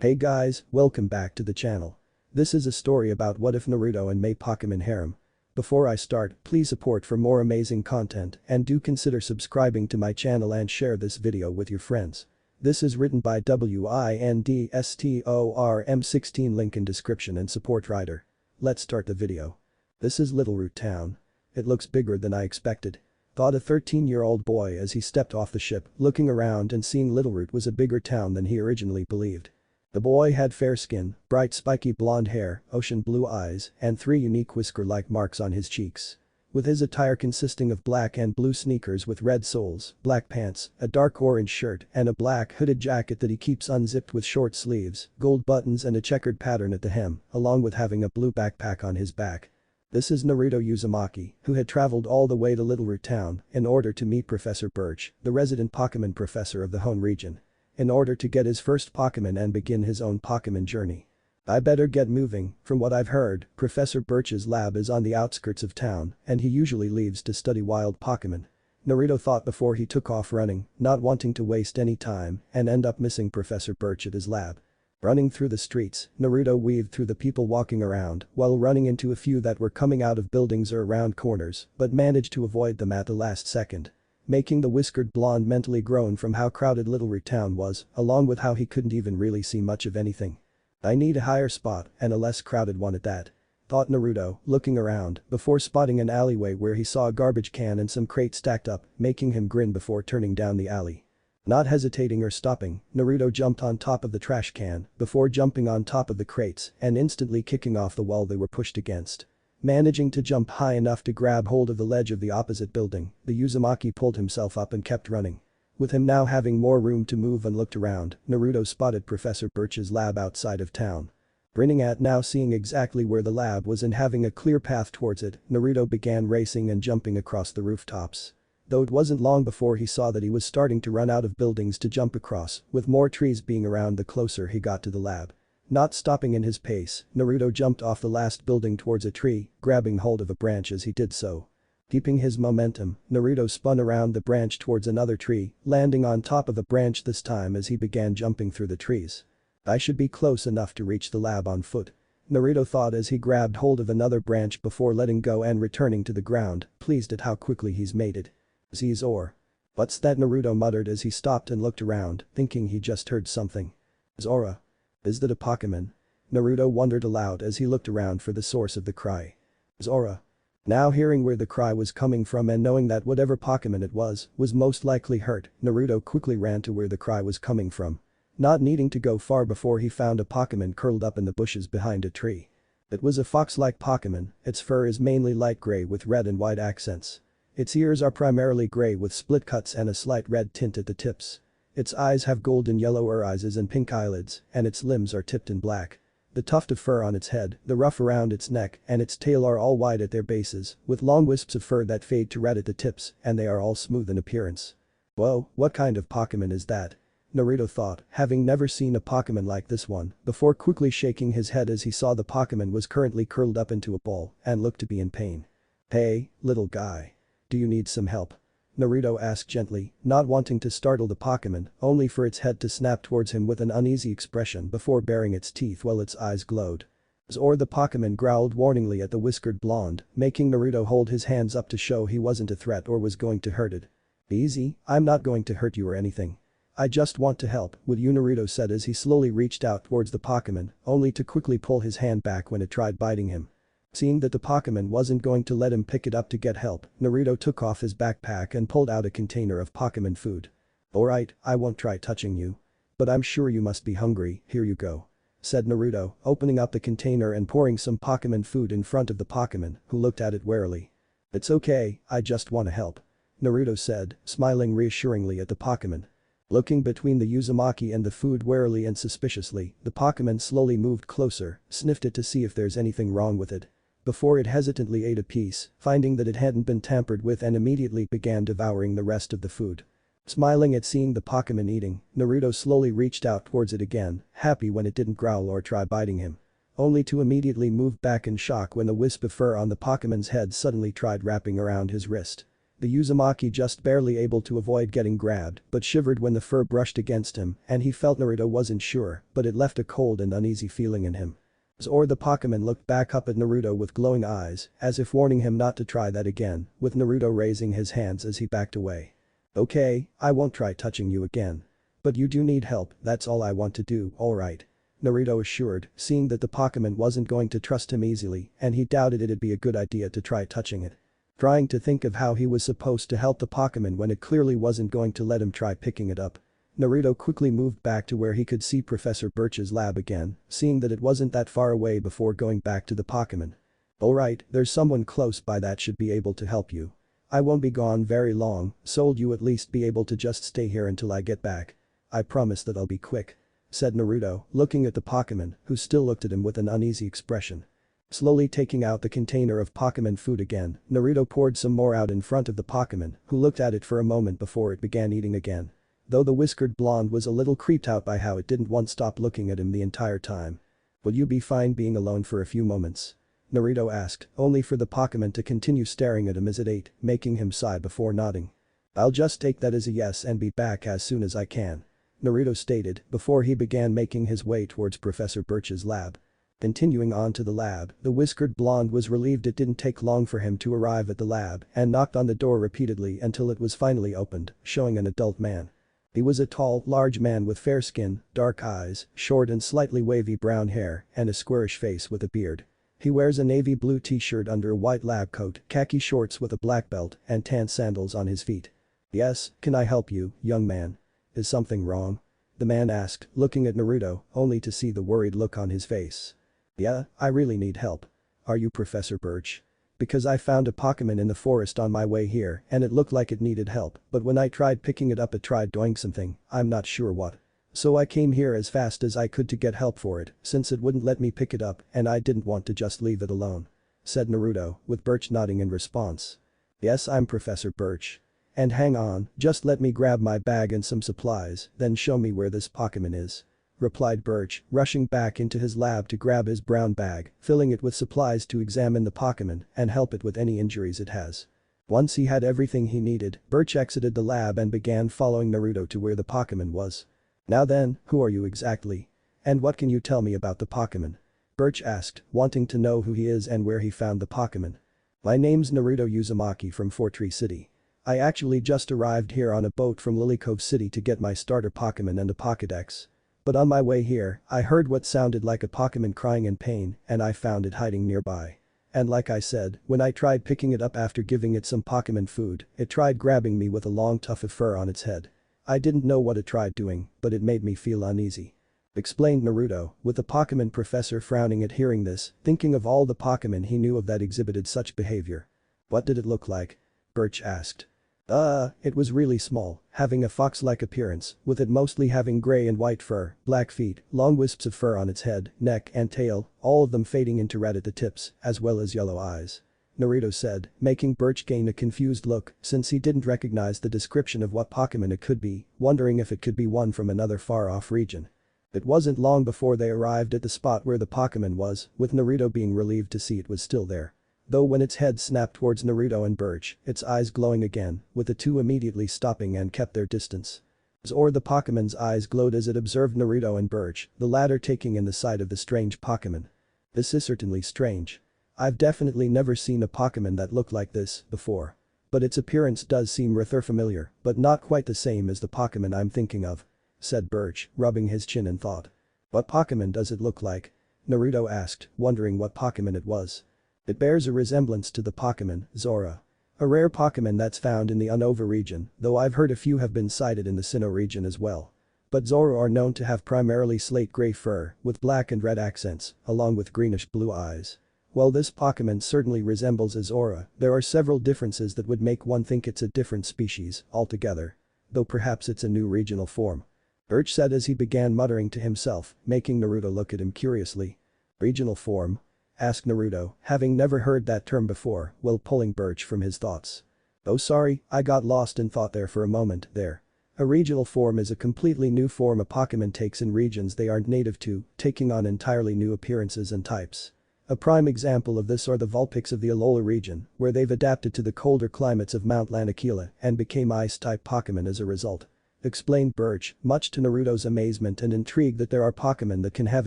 Hey guys, welcome back to the channel. This is a story about what if Naruto and May Pokémon harem. Before I start, please support for more amazing content and do consider subscribing to my channel and share this video with your friends. This is written by WINDSTORM16, link in description and support writer. Let's start the video. This is Littleroot Town. It looks bigger than I expected. Thought a 13-year-old boy as he stepped off the ship, looking around and seeing Littleroot was a bigger town than he originally believed. The boy had fair skin, bright spiky blonde hair, ocean blue eyes, and 3 unique whisker-like marks on his cheeks. With his attire consisting of black and blue sneakers with red soles, black pants, a dark orange shirt, and a black hooded jacket that he keeps unzipped with short sleeves, gold buttons and a checkered pattern at the hem, along with having a blue backpack on his back. This is Naruto Uzumaki, who had traveled all the way to Littleroot Town in order to meet Professor Birch, the resident Pokémon professor of the Hone region. In order to get his first Pokémon and begin his own Pokémon journey. I better get moving. From what I've heard, Professor Birch's lab is on the outskirts of town and he usually leaves to study wild Pokémon. Naruto thought before he took off running, not wanting to waste any time and end up missing Professor Birch at his lab. Running through the streets, Naruto weaved through the people walking around while running into a few that were coming out of buildings or around corners but managed to avoid them at the last second. Making the whiskered blonde mentally groan from how crowded Littleroot Town was, along with how he couldn't even really see much of anything. I need a higher spot and a less crowded one at that. Thought Naruto, looking around, before spotting an alleyway where he saw a garbage can and some crates stacked up, making him grin before turning down the alley. Not hesitating or stopping, Naruto jumped on top of the trash can before jumping on top of the crates and instantly kicking off the wall they were pushed against. Managing to jump high enough to grab hold of the ledge of the opposite building, the Uzumaki pulled himself up and kept running. With him now having more room to move and looked around, Naruto spotted Professor Birch's lab outside of town. Grinning at now seeing exactly where the lab was and having a clear path towards it, Naruto began racing and jumping across the rooftops. Though it wasn't long before he saw that he was starting to run out of buildings to jump across, with more trees being around the closer he got to the lab. Not stopping in his pace, Naruto jumped off the last building towards a tree, grabbing hold of a branch as he did so. Keeping his momentum, Naruto spun around the branch towards another tree, landing on top of a branch this time as he began jumping through the trees. I should be close enough to reach the lab on foot. Naruto thought as he grabbed hold of another branch before letting go and returning to the ground, pleased at how quickly he's made it. Zor. What's that? Naruto muttered as he stopped and looked around, thinking he just heard something. Zorua. Is that a Pokémon? Naruto wondered aloud as he looked around for the source of the cry. Zorua. Now hearing where the cry was coming from and knowing that whatever Pokémon it was most likely hurt, Naruto quickly ran to where the cry was coming from. Not needing to go far before he found a Pokémon curled up in the bushes behind a tree. It was a fox-like Pokémon, its fur is mainly light gray with red and white accents. Its ears are primarily gray with split cuts and a slight red tint at the tips. Its eyes have golden yellow irises and pink eyelids, and its limbs are tipped in black. The tuft of fur on its head, the ruff around its neck, and its tail are all white at their bases, with long wisps of fur that fade to red at the tips, and they are all smooth in appearance. Whoa, what kind of Pokémon is that? Naruto thought, having never seen a Pokémon like this one, before quickly shaking his head as he saw the Pokémon was currently curled up into a ball and looked to be in pain. Hey, little guy. Do you need some help? Naruto asked gently, not wanting to startle the Pokémon, only for its head to snap towards him with an uneasy expression before baring its teeth while its eyes glowed. Zor the Pokémon growled warningly at the whiskered blonde, making Naruto hold his hands up to show he wasn't a threat or was going to hurt it. Easy, I'm not going to hurt you or anything. I just want to help, would you? Naruto said as he slowly reached out towards the Pokémon, only to quickly pull his hand back when it tried biting him. Seeing that the Pokémon wasn't going to let him pick it up to get help, Naruto took off his backpack and pulled out a container of Pokémon food. Alright, I won't try touching you. But I'm sure you must be hungry, here you go. Said Naruto, opening up the container and pouring some Pokémon food in front of the Pokémon, who looked at it warily. It's okay, I just wanna help. Naruto said, smiling reassuringly at the Pokémon. Looking between the Uzumaki and the food warily and suspiciously, the Pokémon slowly moved closer, sniffed it to see if there's anything wrong with it. Before it hesitantly ate a piece, finding that it hadn't been tampered with and immediately began devouring the rest of the food. Smiling at seeing the Pokémon eating, Naruto slowly reached out towards it again, happy when it didn't growl or try biting him. Only to immediately move back in shock when the wisp of fur on the Pokémon's head suddenly tried wrapping around his wrist. The Uzumaki just barely able to avoid getting grabbed but shivered when the fur brushed against him and he felt Naruto wasn't sure but it left a cold and uneasy feeling in him. Zor the Pokémon looked back up at Naruto with glowing eyes as if warning him not to try that again, with Naruto raising his hands as he backed away. Okay, I won't try touching you again. But you do need help, that's all I want to do, alright. Naruto assured, seeing that the Pokémon wasn't going to trust him easily and he doubted it'd be a good idea to try touching it. Trying to think of how he was supposed to help the Pokémon when it clearly wasn't going to let him try picking it up. Naruto quickly moved back to where he could see Professor Birch's lab again, seeing that it wasn't that far away before going back to the Pokémon. Alright, there's someone close by that should be able to help you. I won't be gone very long, so'll you at least be able to just stay here until I get back. I promise that I'll be quick. Said Naruto, looking at the Pokémon, who still looked at him with an uneasy expression. Slowly taking out the container of Pokémon food again, Naruto poured some more out in front of the Pokémon, who looked at it for a moment before it began eating again. Though the whiskered blonde was a little creeped out by how it didn't want to stop looking at him the entire time. Will you be fine being alone for a few moments? Naruto asked, only for the Pokémon to continue staring at him as it ate, making him sigh before nodding. I'll just take that as a yes and be back as soon as I can. Naruto stated before he began making his way towards Professor Birch's lab. Continuing on to the lab, the whiskered blonde was relieved it didn't take long for him to arrive at the lab and knocked on the door repeatedly until it was finally opened, showing an adult man. He was a tall, large man with fair skin, dark eyes, short and slightly wavy brown hair, and a squarish face with a beard. He wears a navy blue t-shirt under a white lab coat, khaki shorts with a black belt, and tan sandals on his feet. Yes, can I help you, young man? Is something wrong? The man asked, looking at Naruto, only to see the worried look on his face. Yeah, I really need help. Are you Professor Birch? Because I found a Pokémon in the forest on my way here and it looked like it needed help, but when I tried picking it up it tried doing something, I'm not sure what. So I came here as fast as I could to get help for it, since it wouldn't let me pick it up and I didn't want to just leave it alone. Said Naruto, with Birch nodding in response. Yes, I'm Professor Birch. And hang on, just let me grab my bag and some supplies, then show me where this Pokémon is. Replied Birch, rushing back into his lab to grab his brown bag, filling it with supplies to examine the Pokémon and help it with any injuries it has. Once he had everything he needed, Birch exited the lab and began following Naruto to where the Pokémon was. Now then, who are you exactly? And what can you tell me about the Pokémon? Birch asked, wanting to know who he is and where he found the Pokémon. My name's Naruto Uzumaki from Fortree City. I actually just arrived here on a boat from Lily Cove City to get my starter Pokémon and a Pokédex. But on my way here, I heard what sounded like a Pokémon crying in pain and I found it hiding nearby. And like I said, when I tried picking it up after giving it some Pokémon food, it tried grabbing me with a long tuft of fur on its head. I didn't know what it tried doing, but it made me feel uneasy. Explained Naruto, with the Pokémon professor frowning at hearing this, thinking of all the Pokémon he knew of that exhibited such behavior. What did it look like? Birch asked. It was really small, having a fox-like appearance, with it mostly having gray and white fur, black feet, long wisps of fur on its head, neck and tail, all of them fading into red at the tips, as well as yellow eyes. Naruto said, making Birch gain a confused look since he didn't recognize the description of what Pokémon it could be, wondering if it could be one from another far-off region. It wasn't long before they arrived at the spot where the Pokémon was, with Naruto being relieved to see it was still there. Though when its head snapped towards Naruto and Birch, its eyes glowing again, with the two immediately stopping and kept their distance. Zor the Pokémon's eyes glowed as it observed Naruto and Birch, the latter taking in the sight of the strange Pokémon. This is certainly strange. I've definitely never seen a Pokémon that looked like this before. But its appearance does seem rather familiar, but not quite the same as the Pokémon I'm thinking of. Said Birch, rubbing his chin in thought. What Pokémon does it look like? Naruto asked, wondering what Pokémon it was. It bears a resemblance to the Pokémon, Zorua. A rare Pokémon that's found in the Unova region, though I've heard a few have been sighted in the Sinnoh region as well. But Zorua are known to have primarily slate-gray fur, with black and red accents, along with greenish-blue eyes. While this Pokémon certainly resembles a Zorua, there are several differences that would make one think it's a different species altogether. Though perhaps it's a new regional form. Birch said as he began muttering to himself, making Naruto look at him curiously. Regional form? Asked Naruto, having never heard that term before, while pulling Birch from his thoughts. Oh sorry, I got lost in thought there for a moment there. A regional form is a completely new form a Pokémon takes in regions they aren't native to, taking on entirely new appearances and types. A prime example of this are the Vulpix of the Alola region, where they've adapted to the colder climates of Mount Lanakila and became ice-type Pokémon as a result. Explained Birch, much to Naruto's amazement and intrigue that there are Pokémon that can have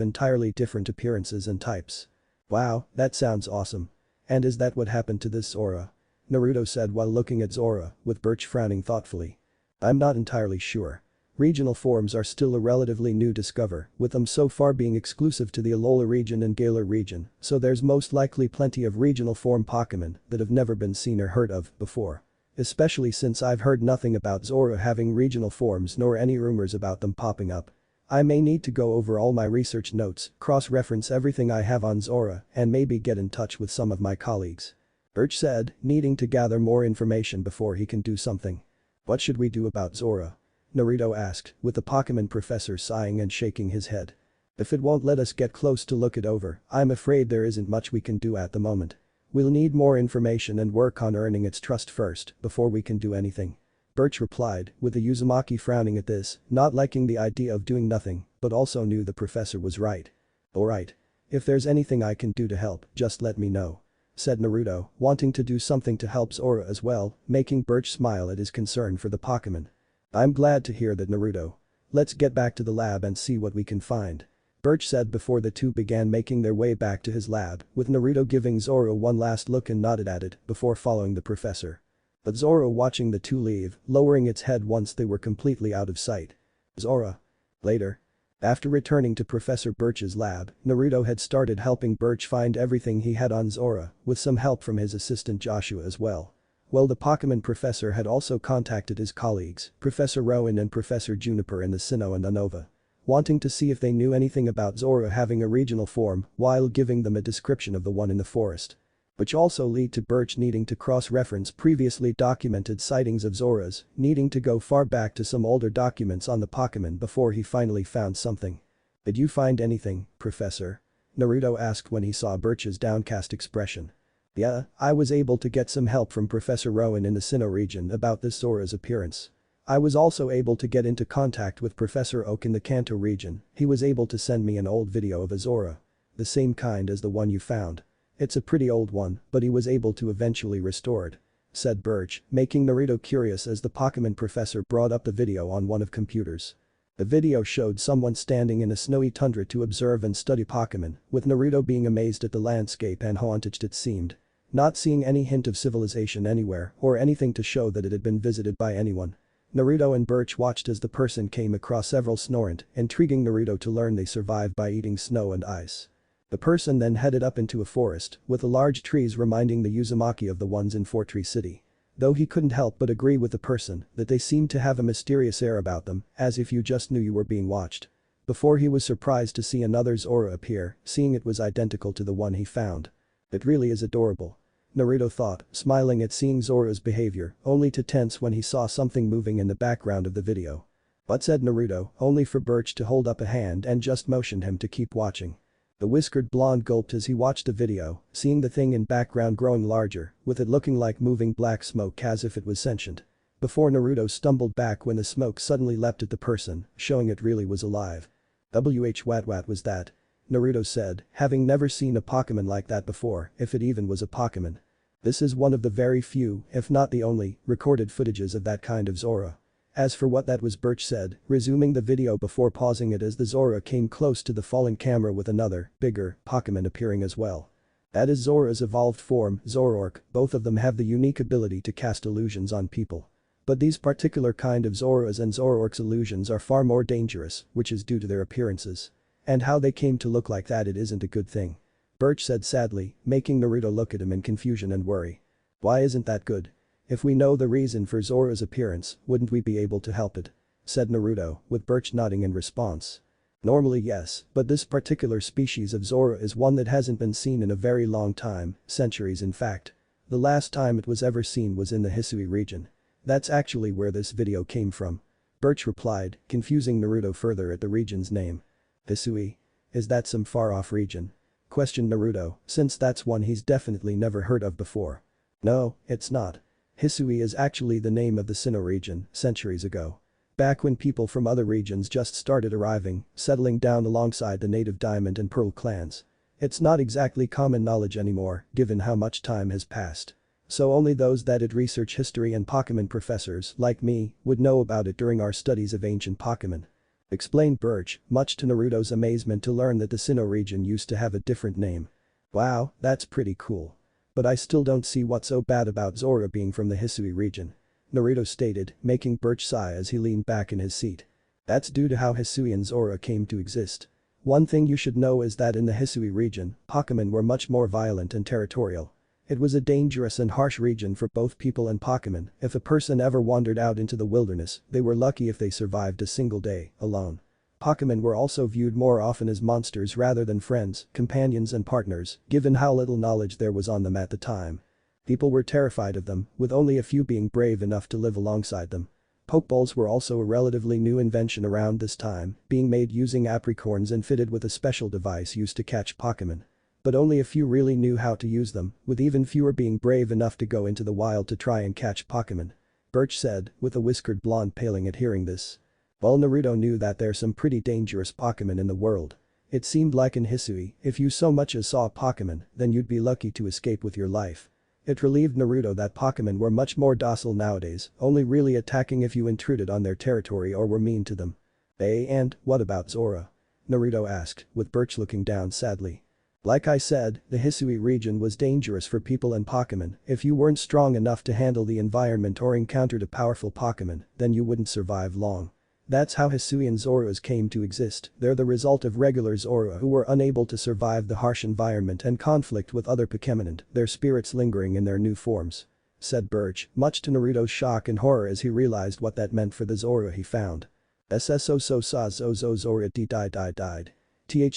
entirely different appearances and types. Wow, that sounds awesome. And is that what happened to this Zorua? Naruto said while looking at Zorua, with Birch frowning thoughtfully. I'm not entirely sure. Regional forms are still a relatively new discovery, with them so far being exclusive to the Alola region and Galar region, so there's most likely plenty of regional form Pokémon that have never been seen or heard of before. Especially since I've heard nothing about Zorua having regional forms nor any rumors about them popping up. I may need to go over all my research notes, cross-reference everything I have on Zorua, and maybe get in touch with some of my colleagues. Birch said, needing to gather more information before he can do something. What should we do about Zorua? Naruto asked, with the Pokémon professor sighing and shaking his head. If it won't let us get close to look it over, I'm afraid there isn't much we can do at the moment. We'll need more information and work on earning its trust first before we can do anything. Birch replied, with the Uzumaki frowning at this, not liking the idea of doing nothing, but also knew the professor was right. Alright. If there's anything I can do to help, just let me know. Said Naruto, wanting to do something to help Zorua as well, making Birch smile at his concern for the Pokémon. I'm glad to hear that, Naruto. Let's get back to the lab and see what we can find. Birch said before the two began making their way back to his lab, with Naruto giving Zorua one last look and nodded at it before following the professor. But Zorua watching the two leave, lowering its head once they were completely out of sight. Zorua. Later. After returning to Professor Birch's lab, Naruto had started helping Birch find everything he had on Zorua, with some help from his assistant Joshua as well. Well, the Pokémon professor had also contacted his colleagues, Professor Rowan and Professor Juniper in the Sinnoh and Unova, wanting to see if they knew anything about Zorua having a regional form while giving them a description of the one in the forest. Which also lead to Birch needing to cross-reference previously documented sightings of Zoruas, needing to go far back to some older documents on the Pokémon before he finally found something. Did you find anything, Professor? Naruto asked when he saw Birch's downcast expression. Yeah, I was able to get some help from Professor Rowan in the Sinnoh region about this Zorua's appearance. I was also able to get into contact with Professor Oak in the Kanto region. He was able to send me an old video of a Zorua. The same kind as the one you found. It's a pretty old one, but he was able to eventually restore it. Said Birch, making Naruto curious as the Pokémon professor brought up the video on one of computers. The video showed someone standing in a snowy tundra to observe and study Pokémon, with Naruto being amazed at the landscape and how untouched it seemed. Not seeing any hint of civilization anywhere or anything to show that it had been visited by anyone. Naruto and Birch watched as the person came across several Snorant, intriguing Naruto to learn they survived by eating snow and ice. The person then headed up into a forest, with the large trees reminding the Uzumaki of the ones in Fortree City. Though he couldn't help but agree with the person that they seemed to have a mysterious air about them, as if you just knew you were being watched. Before he was surprised to see another Zorua appear, seeing it was identical to the one he found. It really is adorable. Naruto thought, smiling at seeing Zorua's behavior, only to tense when he saw something moving in the background of the video. But said Naruto, only for Birch to hold up a hand and just motioned him to keep watching. The whiskered blonde gulped as he watched the video, seeing the thing in background growing larger, with it looking like moving black smoke as if it was sentient. Before Naruto stumbled back when the smoke suddenly leapt at the person, showing it really was alive. What was that? Naruto said, having never seen a Pokémon like that before, if it even was a Pokémon. This is one of the very few, if not the only, recorded footages of that kind of Zorua. As for what that was, Birch said, resuming the video before pausing it as the Zorua came close to the falling camera with another, bigger, Pokémon appearing as well. That is Zorua's evolved form, Zoroark. Both of them have the unique ability to cast illusions on people. But these particular kind of Zoruas and Zoroark's illusions are far more dangerous, which is due to their appearances. And how they came to look like that, it isn't a good thing. Birch said sadly, making Naruto look at him in confusion and worry. Why isn't that good? If we know the reason for Zorua's appearance, wouldn't we be able to help it? Said Naruto, with Birch nodding in response. Normally yes, but this particular species of Zorua is one that hasn't been seen in a very long time, centuries in fact. The last time it was ever seen was in the Hisui region. That's actually where this video came from. Birch replied, confusing Naruto further at the region's name. Hisui? Is that some far-off region? Questioned Naruto, since that's one he's definitely never heard of before. No, it's not. Hisui is actually the name of the Sinnoh region, centuries ago. Back when people from other regions just started arriving, settling down alongside the native Diamond and Pearl clans. It's not exactly common knowledge anymore, given how much time has passed. So only those that did research history and Pokémon professors, like me, would know about it during our studies of ancient Pokémon. Explained Birch, much to Naruto's amazement to learn that the Sinnoh region used to have a different name. Wow, that's pretty cool. But I still don't see what's so bad about Zorua being from the Hisui region. Naruto stated, making Birch sigh as he leaned back in his seat. That's due to how Hisui and Zorua came to exist. One thing you should know is that in the Hisui region, Pokémon were much more violent and territorial. It was a dangerous and harsh region for both people and Pokémon. If a person ever wandered out into the wilderness, they were lucky if they survived a single day, alone. Pokémon were also viewed more often as monsters rather than friends, companions and partners, given how little knowledge there was on them at the time. People were terrified of them, with only a few being brave enough to live alongside them. Pokeballs were also a relatively new invention around this time, being made using apricorns and fitted with a special device used to catch Pokémon. But only a few really knew how to use them, with even fewer being brave enough to go into the wild to try and catch Pokémon. Birch said, with a whiskered blonde paling at hearing this. Well, Naruto knew that there's some pretty dangerous Pokémon in the world. It seemed like in Hisui, if you so much as saw a Pokémon, then you'd be lucky to escape with your life. It relieved Naruto that Pokémon were much more docile nowadays, only really attacking if you intruded on their territory or were mean to them. And what about Zorua? Naruto asked, with Birch looking down sadly. Like I said, the Hisui region was dangerous for people and Pokémon. If you weren't strong enough to handle the environment or encountered a powerful Pokémon, then you wouldn't survive long. That's how Hisui and Zoruas came to exist. They're the result of regular Zorua who were unable to survive the harsh environment and conflict with other Pokémon, their spirits lingering in their new forms. Said Birch, much to Naruto's shock and horror as he realized what that meant for the Zorua he found. SSO so sa zo zo Zorua died. Th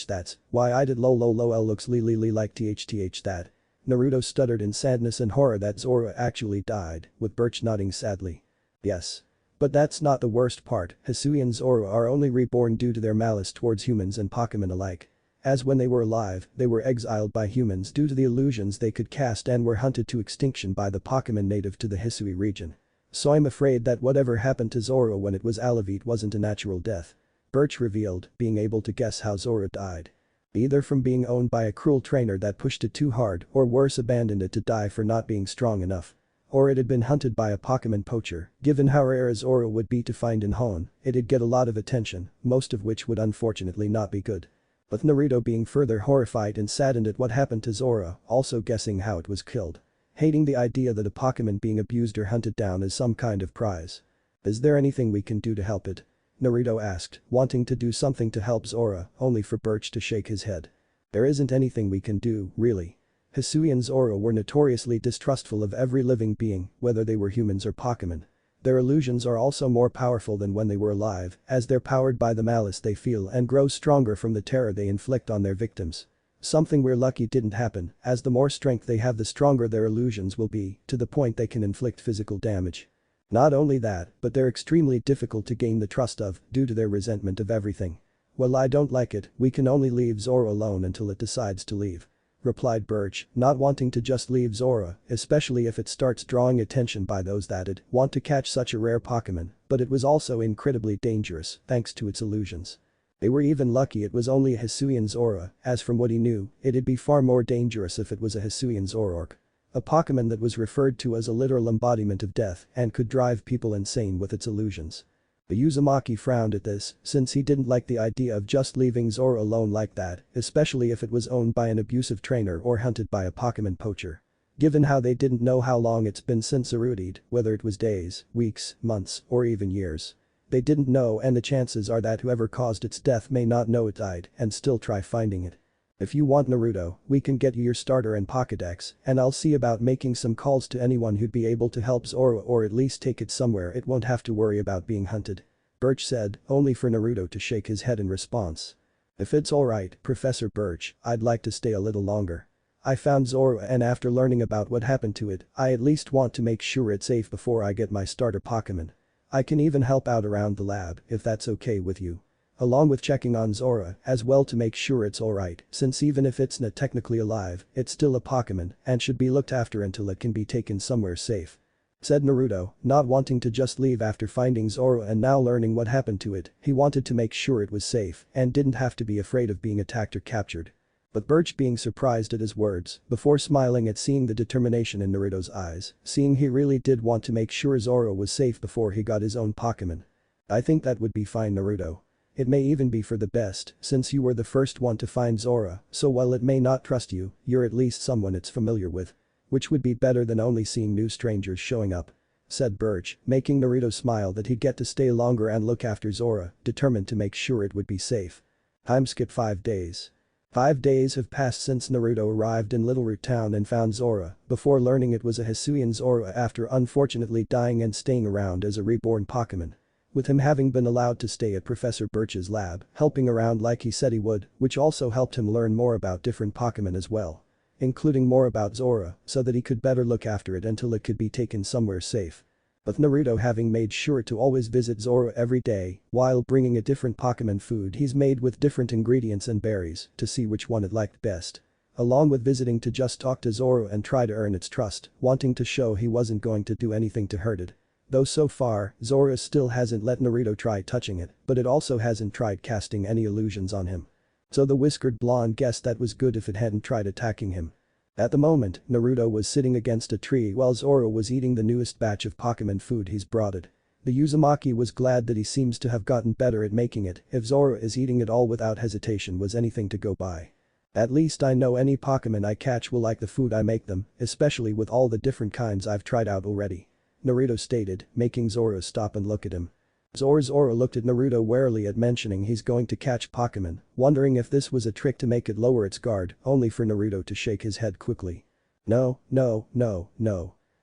that's why I did lo l looks li like th that. Naruto stuttered in sadness and horror that Zorua actually died, with Birch nodding sadly. Yes. But that's not the worst part. Hisui and Zorua are only reborn due to their malice towards humans and Pokémon alike. As when they were alive, they were exiled by humans due to the illusions they could cast and were hunted to extinction by the Pokémon native to the Hisui region. So I'm afraid that whatever happened to Zorua when it was Alavite wasn't a natural death. Birch revealed, being able to guess how Zorua died. Either from being owned by a cruel trainer that pushed it too hard or worse abandoned it to die for not being strong enough. Or it had been hunted by a Pokémon poacher. Given how rare Zorua would be to find in Hoenn, it'd get a lot of attention, most of which would unfortunately not be good. With Naruto being further horrified and saddened at what happened to Zorua, also guessing how it was killed. Hating the idea that a Pokémon being abused or hunted down is some kind of prize. Is there anything we can do to help it? Naruto asked, wanting to do something to help Zorua, only for Birch to shake his head. There isn't anything we can do, really. Hisui and Zorua were notoriously distrustful of every living being, whether they were humans or Pokémon. Their illusions are also more powerful than when they were alive, as they're powered by the malice they feel and grow stronger from the terror they inflict on their victims. Something we're lucky didn't happen, as the more strength they have the stronger their illusions will be, to the point they can inflict physical damage. Not only that, but they're extremely difficult to gain the trust of, due to their resentment of everything. Well, I don't like it, we can only leave Zorua alone until it decides to leave. Replied Birch, not wanting to just leave Zorua, especially if it starts drawing attention by those that'd want to catch such a rare Pokémon, but it was also incredibly dangerous, thanks to its illusions. They were even lucky it was only a Hisui and Zorua, as from what he knew, it'd be far more dangerous if it was a Hisui and Zoroark. A Pokémon that was referred to as a literal embodiment of death and could drive people insane with its illusions. The Uzumaki frowned at this, since he didn't like the idea of just leaving Zorua alone like that, especially if it was owned by an abusive trainer or hunted by a Pokémon poacher. Given how they didn't know how long it's been since Zorua died, whether it was days, weeks, months, or even years. They didn't know, and the chances are that whoever caused its death may not know it died and still try finding it. If you want Naruto, we can get you your starter and Pokédex, and I'll see about making some calls to anyone who'd be able to help Zorua or at least take it somewhere it won't have to worry about being hunted. Birch said, only for Naruto to shake his head in response. If it's alright, Professor Birch, I'd like to stay a little longer. I found Zorua and after learning about what happened to it, I at least want to make sure it's safe before I get my starter Pokémon. I can even help out around the lab, if that's okay with you. Along with checking on Zorua as well to make sure it's alright, since even if it's not technically alive, it's still a Pokémon and should be looked after until it can be taken somewhere safe. said Naruto, not wanting to just leave after finding Zorua and now learning what happened to it. He wanted to make sure it was safe and didn't have to be afraid of being attacked or captured. But Birch being surprised at his words, before smiling at seeing the determination in Naruto's eyes, seeing he really did want to make sure Zorua was safe before he got his own Pokémon. I think that would be fine, Naruto. It may even be for the best, since you were the first one to find Zorua, so while it may not trust you, you're at least someone it's familiar with. Which would be better than only seeing new strangers showing up. Said Birch, making Naruto smile that he'd get to stay longer and look after Zorua, determined to make sure it would be safe. Time skip 5 days. 5 days have passed since Naruto arrived in Little Root Town and found Zorua, before learning it was a Hisuian Zorua after unfortunately dying and staying around as a reborn Pokémon. With him having been allowed to stay at Professor Birch's lab, helping around like he said he would, which also helped him learn more about different Pokémon as well. Including more about Zorua, so that he could better look after it until it could be taken somewhere safe. With Naruto having made sure to always visit Zorua every day, while bringing a different Pokémon food he's made with different ingredients and berries to see which one it liked best. Along with visiting to just talk to Zorua and try to earn its trust, wanting to show he wasn't going to do anything to hurt it. Though so far, Zorua still hasn't let Naruto try touching it, but it also hasn't tried casting any illusions on him. So the whiskered blonde guessed that was good if it hadn't tried attacking him. At the moment, Naruto was sitting against a tree while Zorua was eating the newest batch of Pokémon food he's brought it. The Uzumaki was glad that he seems to have gotten better at making it, if Zorua is eating it all without hesitation was anything to go by. At least I know any Pokémon I catch will like the food I make them, especially with all the different kinds I've tried out already. Naruto stated, making Zorua stop and look at him. Zorua looked at Naruto warily at mentioning he's going to catch Pokémon, wondering if this was a trick to make it lower its guard, only for Naruto to shake his head quickly. No.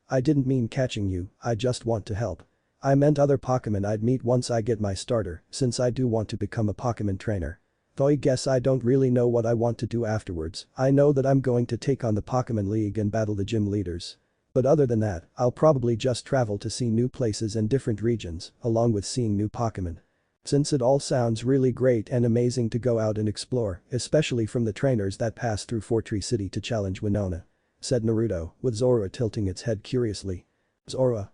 I didn't mean catching you, I just want to help. I meant other Pokémon I'd meet once I get my starter, since I do want to become a Pokémon trainer. Though I guess I don't really know what I want to do afterwards, I know that I'm going to take on the Pokémon League and battle the gym leaders. But other than that, I'll probably just travel to see new places and different regions, along with seeing new Pokémon. Since it all sounds really great and amazing to go out and explore, especially from the trainers that pass through Fortree City to challenge Winona. Said Naruto, with Zorua tilting its head curiously. Zorua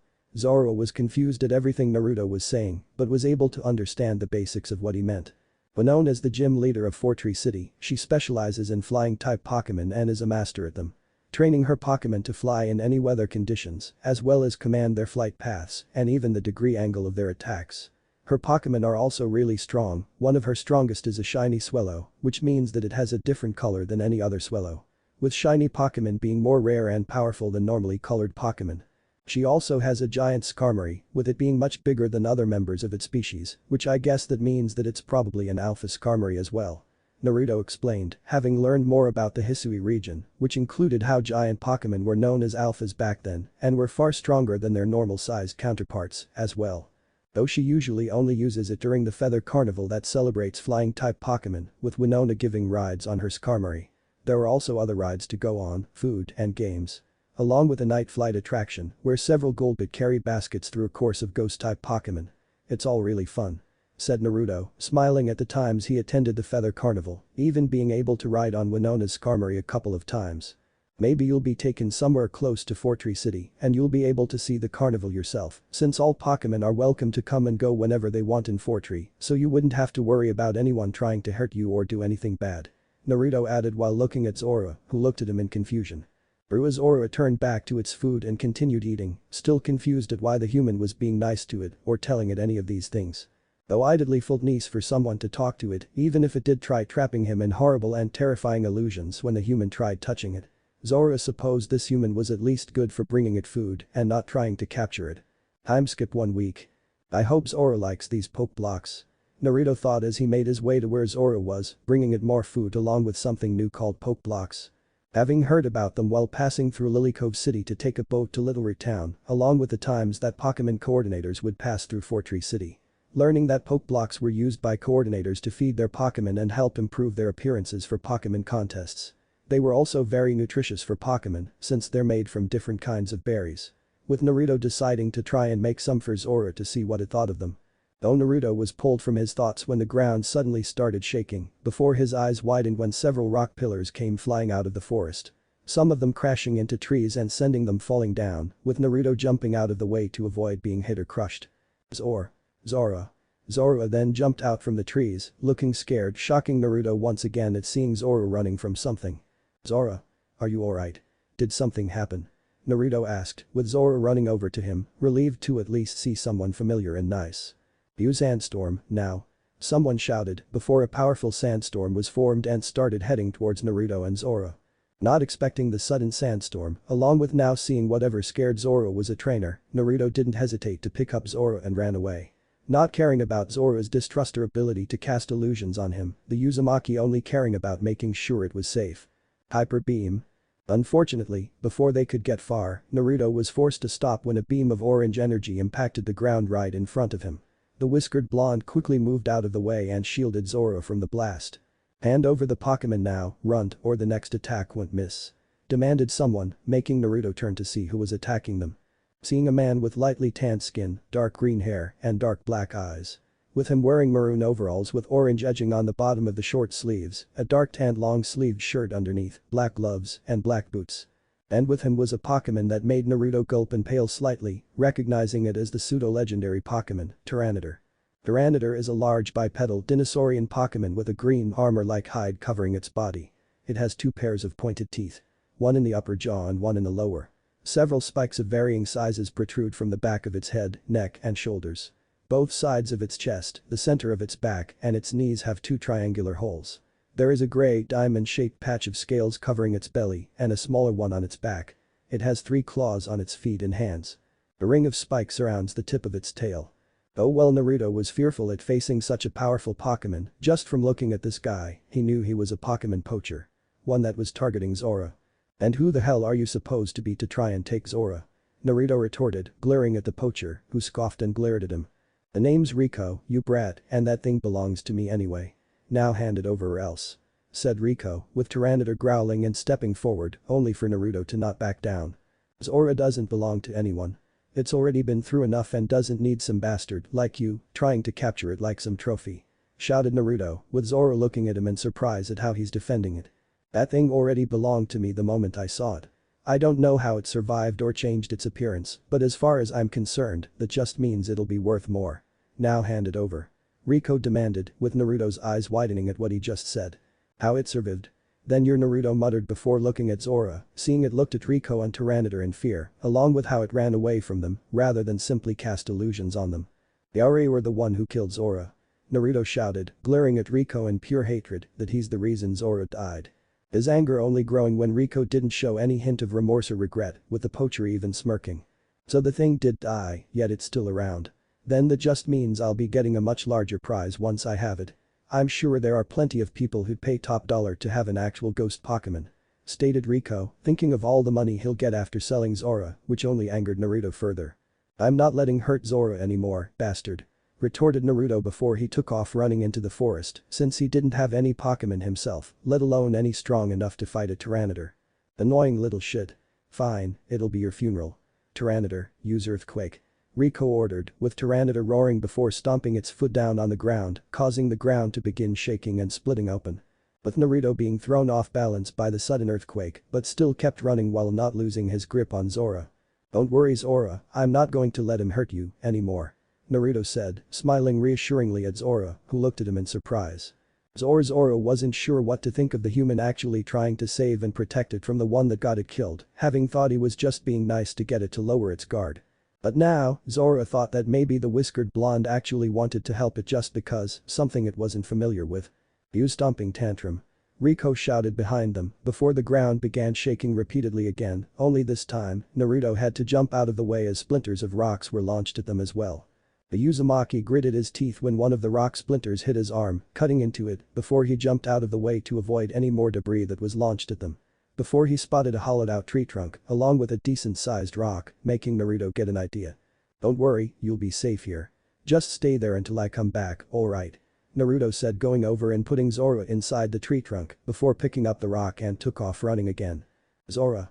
was confused at everything Naruto was saying, but was able to understand the basics of what he meant. Winona is the gym leader of Fortree City, she specializes in flying-type Pokémon and is a master at them. Training her Pokémon to fly in any weather conditions, as well as command their flight paths and even the degree angle of their attacks. Her Pokémon are also really strong, one of her strongest is a shiny Swellow, which means that it has a different color than any other Swellow. With shiny Pokémon being more rare and powerful than normally colored Pokémon. She also has a giant Skarmory, with it being much bigger than other members of its species, which I guess that means that it's probably an Alpha Skarmory as well. Naruto explained, having learned more about the Hisui region, which included how giant Pokémon were known as alphas back then and were far stronger than their normal-sized counterparts, as well. Though she usually only uses it during the Feather Carnival that celebrates flying-type Pokémon, with Winona giving rides on her Skarmory. There are also other rides to go on, food and games. Along with a night flight attraction, where several Golbat carry baskets through a course of ghost-type Pokémon. It's all really fun. Said Naruto, smiling at the times he attended the Feather Carnival, even being able to ride on Winona's Skarmory a couple of times. Maybe you'll be taken somewhere close to Fortree City and you'll be able to see the carnival yourself, since all Pokémon are welcome to come and go whenever they want in Fortree, so you wouldn't have to worry about anyone trying to hurt you or do anything bad. Naruto added while looking at Zorua, who looked at him in confusion. Zorua turned back to its food and continued eating, still confused at why the human was being nice to it or telling it any of these things. Though idly felt nice for someone to talk to it, even if it did try trapping him in horrible and terrifying illusions when the human tried touching it. Zorua supposed this human was at least good for bringing it food and not trying to capture it. Time skip 1 week. I hope Zorua likes these poke blocks. Naruto thought as he made his way to where Zorua was, bringing it more food along with something new called poke blocks. Having heard about them while passing through Lily Cove City to take a boat to Little Root Town, along with the times that Pokémon coordinators would pass through Fortree City. Learning that poke blocks were used by coordinators to feed their Pokémon and help improve their appearances for Pokémon contests. They were also very nutritious for Pokémon, since they're made from different kinds of berries. With Naruto deciding to try and make some for Zorua to see what it thought of them. Though Naruto was pulled from his thoughts when the ground suddenly started shaking, before his eyes widened when several rock pillars came flying out of the forest. some of them crashing into trees and sending them falling down, with Naruto jumping out of the way to avoid being hit or crushed. Zorua. Zorua then jumped out from the trees, looking scared, shocking Naruto once again at seeing Zorua running from something. "Zorua, are you alright? Did something happen?" Naruto asked, with Zorua running over to him, relieved to at least see someone familiar and nice. "Use sandstorm, now." Someone shouted, before a powerful sandstorm was formed and started heading towards Naruto and Zorua. Not expecting the sudden sandstorm, along with now seeing whatever scared Zorua was a trainer, Naruto didn't hesitate to pick up Zorua and ran away. Not caring about Zorua's distrust or ability to cast illusions on him, the Uzumaki only caring about making sure it was safe. Hyper beam. Unfortunately, before they could get far, Naruto was forced to stop when a beam of orange energy impacted the ground right in front of him. The whiskered blonde quickly moved out of the way and shielded Zorua from the blast. "Hand over the Pokémon now, runt, or the next attack won't miss," demanded someone, making Naruto turn to see who was attacking them. Seeing a man with lightly tanned skin, dark green hair, and dark black eyes. With him wearing maroon overalls with orange edging on the bottom of the short sleeves, a dark tanned long-sleeved shirt underneath, black gloves, and black boots. And with him was a Pokémon that made Naruto gulp and pale slightly, recognizing it as the pseudo-legendary Pokémon, Tyranitar. Tyranitar is a large bipedal dinosaurian Pokémon with a green armor-like hide covering its body. It has two pairs of pointed teeth. One in the upper jaw and one in the lower. Several spikes of varying sizes protrude from the back of its head, neck, and shoulders. Both sides of its chest, the center of its back, and its knees have two triangular holes. There is a gray, diamond-shaped patch of scales covering its belly and a smaller one on its back. It has 3 claws on its feet and hands. A ring of spikes surrounds the tip of its tail. Oh well, Naruto was fearful at facing such a powerful Pokémon. Just from looking at this guy, he knew he was a Pokémon poacher. One that was targeting Zorua. "And who the hell are you supposed to be to try and take Zorua?" Naruto retorted, glaring at the poacher, who scoffed and glared at him. "The name's Rico, you brat, and that thing belongs to me anyway. Now hand it over or else," said Rico, with Tyranitar growling and stepping forward, only for Naruto to not back down. "Zorua doesn't belong to anyone. It's already been through enough and doesn't need some bastard like you trying to capture it like some trophy," shouted Naruto, with Zorua looking at him in surprise at how he's defending it. "That thing already belonged to me the moment I saw it. I don't know how it survived or changed its appearance, but as far as I'm concerned, that just means it'll be worth more. Now hand it over," Rico demanded, with Naruto's eyes widening at what he just said. "How it survived?" "Then you're," Naruto muttered before looking at Zorua, seeing it looked at Rico and Tyranitar in fear, along with how it ran away from them, rather than simply cast illusions on them. "You were the one who killed Zorua," Naruto shouted, glaring at Rico in pure hatred that he's the reason Zorua died. His anger only growing when Rico didn't show any hint of remorse or regret, with the poacher even smirking. "So the thing did die, yet it's still around. Then that just means I'll be getting a much larger prize once I have it. I'm sure there are plenty of people who'd pay top dollar to have an actual ghost Pokémon," stated Rico, thinking of all the money he'll get after selling Zorua, which only angered Naruto further. "I'm not letting hurt Zorua anymore, bastard," retorted Naruto before he took off running into the forest, since he didn't have any Pokémon himself, let alone any strong enough to fight a Tyranitar. "Annoying little shit. Fine, it'll be your funeral. Tyranitar, use Earthquake," Rico ordered, with Tyranitar roaring before stomping its foot down on the ground, causing the ground to begin shaking and splitting open. With Naruto being thrown off balance by the sudden earthquake, but still kept running while not losing his grip on Zorua. "Don't worry Zorua, I'm not going to let him hurt you anymore," Naruto said, smiling reassuringly at Zorua, who looked at him in surprise. Zorua wasn't sure what to think of the human actually trying to save and protect it from the one that got it killed, having thought he was just being nice to get it to lower its guard. But now, Zorua thought that maybe the whiskered blonde actually wanted to help it just because, something it wasn't familiar with. "You stomping tantrum," Rico shouted behind them before the ground began shaking repeatedly again, only this time, Naruto had to jump out of the way as splinters of rocks were launched at them as well. The Uzumaki gritted his teeth when one of the rock splinters hit his arm, cutting into it, before he jumped out of the way to avoid any more debris that was launched at them. Before he spotted a hollowed-out tree trunk, along with a decent-sized rock, making Naruto get an idea. "Don't worry, you'll be safe here. Just stay there until I come back, alright?" Naruto said, going over and putting Zorua inside the tree trunk, before picking up the rock and took off running again. Zorua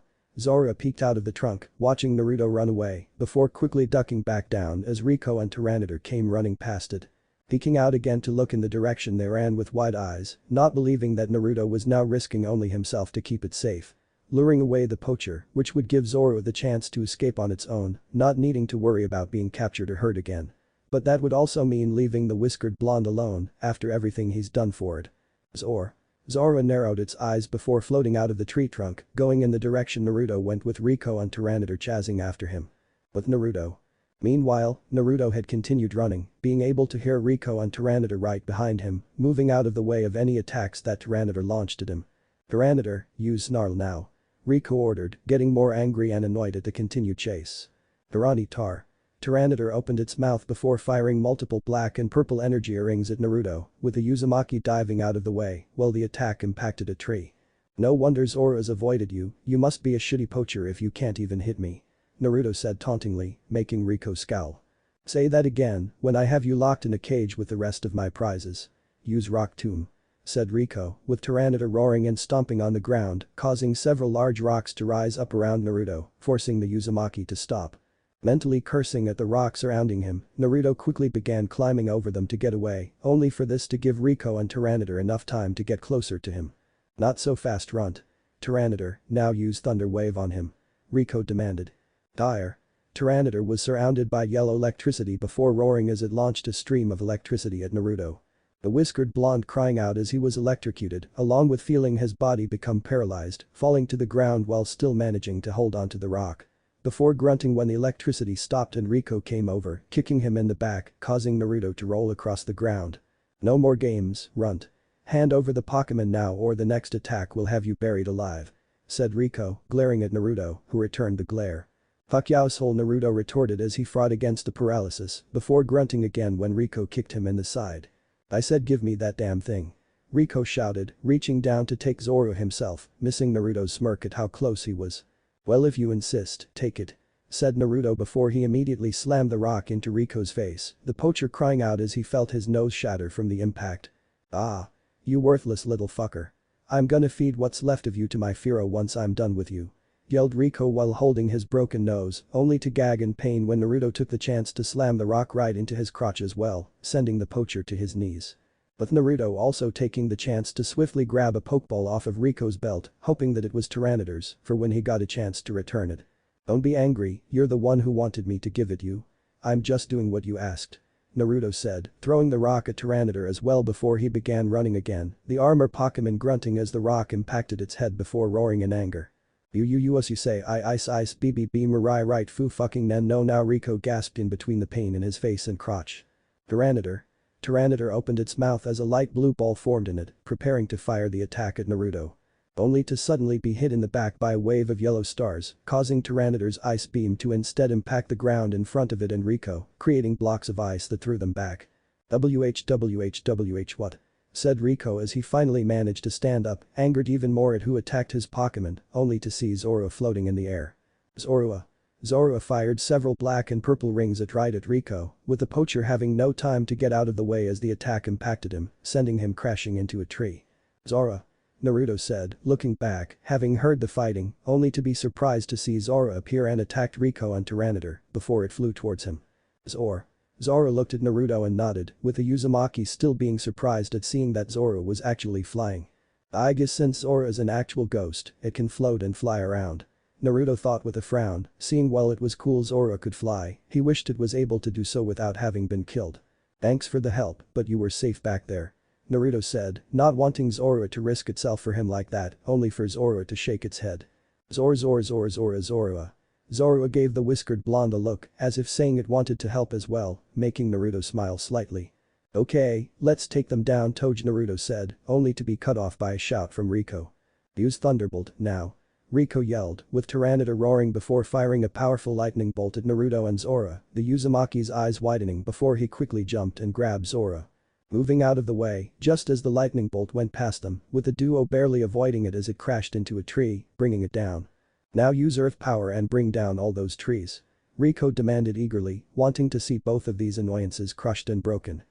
peeked out of the trunk, watching Naruto run away, before quickly ducking back down as Rico and Tyranitar came running past it. Peeking out again to look in the direction they ran with wide eyes, not believing that Naruto was now risking only himself to keep it safe. luring away the poacher, which would give Zorua the chance to escape on its own, not needing to worry about being captured or hurt again. But that would also mean leaving the whiskered blonde alone after everything he's done for it. Zorua narrowed its eyes before floating out of the tree trunk, going in the direction Naruto went with Rico and Tyranitar chasing after him. With Naruto. Meanwhile, Naruto had continued running, being able to hear Rico and Tyranitar right behind him, moving out of the way of any attacks that Tyranitar launched at him. "Tyranitar, use Snarl now," Rico ordered, getting more angry and annoyed at the continued chase. Tyranitar opened its mouth before firing multiple black and purple energy rings at Naruto, with the Uzumaki diving out of the way while the attack impacted a tree. "No wonder Zora's avoided you, you must be a shitty poacher if you can't even hit me," Naruto said tauntingly, making Rico scowl. "Say that again when I have you locked in a cage with the rest of my prizes. Use Rock Tomb," said Rico, with Tyranitar roaring and stomping on the ground, causing several large rocks to rise up around Naruto, forcing the Uzumaki to stop. Mentally cursing at the rocks surrounding him, Naruto quickly began climbing over them to get away, only for this to give Rico and Tyranitar enough time to get closer to him. "Not so fast, runt. Tyranitar, now use Thunder Wave on him," Rico demanded. Tyranitar was surrounded by yellow electricity before roaring as it launched a stream of electricity at Naruto. The whiskered blonde crying out as he was electrocuted, along with feeling his body become paralyzed, falling to the ground while still managing to hold onto the rock. Before grunting when the electricity stopped and Rico came over, kicking him in the back, causing Naruto to roll across the ground. "No more games, runt. Hand over the Pokémon now or the next attack will have you buried alive," said Rico, glaring at Naruto, who returned the glare. "Fuck y'asshole," Naruto retorted as he fought against the paralysis, before grunting again when Rico kicked him in the side. "I said give me that damn thing," Rico shouted, reaching down to take Zorua himself, missing Naruto's smirk at how close he was. "Well if you insist, take it," said Naruto before he immediately slammed the rock into Rico's face, the poacher crying out as he felt his nose shatter from the impact. "Ah. You worthless little fucker. I'm gonna feed what's left of you to my Firo once I'm done with you," yelled Rico while holding his broken nose, only to gag in pain when Naruto took the chance to slam the rock right into his crotch as well, sending the poacher to his knees. With Naruto also taking the chance to swiftly grab a Pokeball off of Rico's belt, hoping that it was Tyranitar's for when he got a chance to return it. "Don't be angry, you're the one who wanted me to give it you. I'm just doing what you asked," Naruto said, throwing the rock at Tyranitar as well before he began running again, the armor Pokémon grunting as the rock impacted its head before roaring in anger. You say I ice BB Mirai right foo fucking nen no now," Rico gasped in between the pain in his face and crotch. Tyranitar opened its mouth as a light blue ball formed in it, preparing to fire the attack at Naruto. Only to suddenly be hit in the back by a wave of yellow stars, causing Tyranitar's ice beam to instead impact the ground in front of it and Rico, creating blocks of ice that threw them back. WH what?" said Rico as he finally managed to stand up, angered even more at who attacked his Pokémon, only to see Zorua floating in the air. Zorua fired several black and purple rings at Rico, with the poacher having no time to get out of the way as the attack impacted him, sending him crashing into a tree. "Zorua," Naruto said, looking back, having heard the fighting, only to be surprised to see Zorua appear and attacked Rico and Tyranitar before it flew towards him. Zorua looked at Naruto and nodded, with the Uzumaki still being surprised at seeing that Zorua was actually flying. "I guess since Zorua is an actual ghost, it can float and fly around," Naruto thought with a frown, seeing while it was cool Zorua could fly, he wished it was able to do so without having been killed. "Thanks for the help, but you were safe back there," Naruto said, not wanting Zorua to risk itself for him like that, only for Zorua to shake its head. Zorua. Zorua gave the whiskered blonde a look, as if saying it wanted to help as well, making Naruto smile slightly. "Okay, let's take them down," Naruto said, only to be cut off by a shout from Rico. "Use Thunderbolt, now," Rico yelled, with Tyranitar roaring before firing a powerful lightning bolt at Naruto and Zorua, the Uzumaki's eyes widening before he quickly jumped and grabbed Zorua. Moving out of the way, just as the lightning bolt went past them, with the duo barely avoiding it as it crashed into a tree, bringing it down. "Now use Earth Power and bring down all those trees," Rico demanded eagerly, wanting to see both of these annoyances crushed and broken.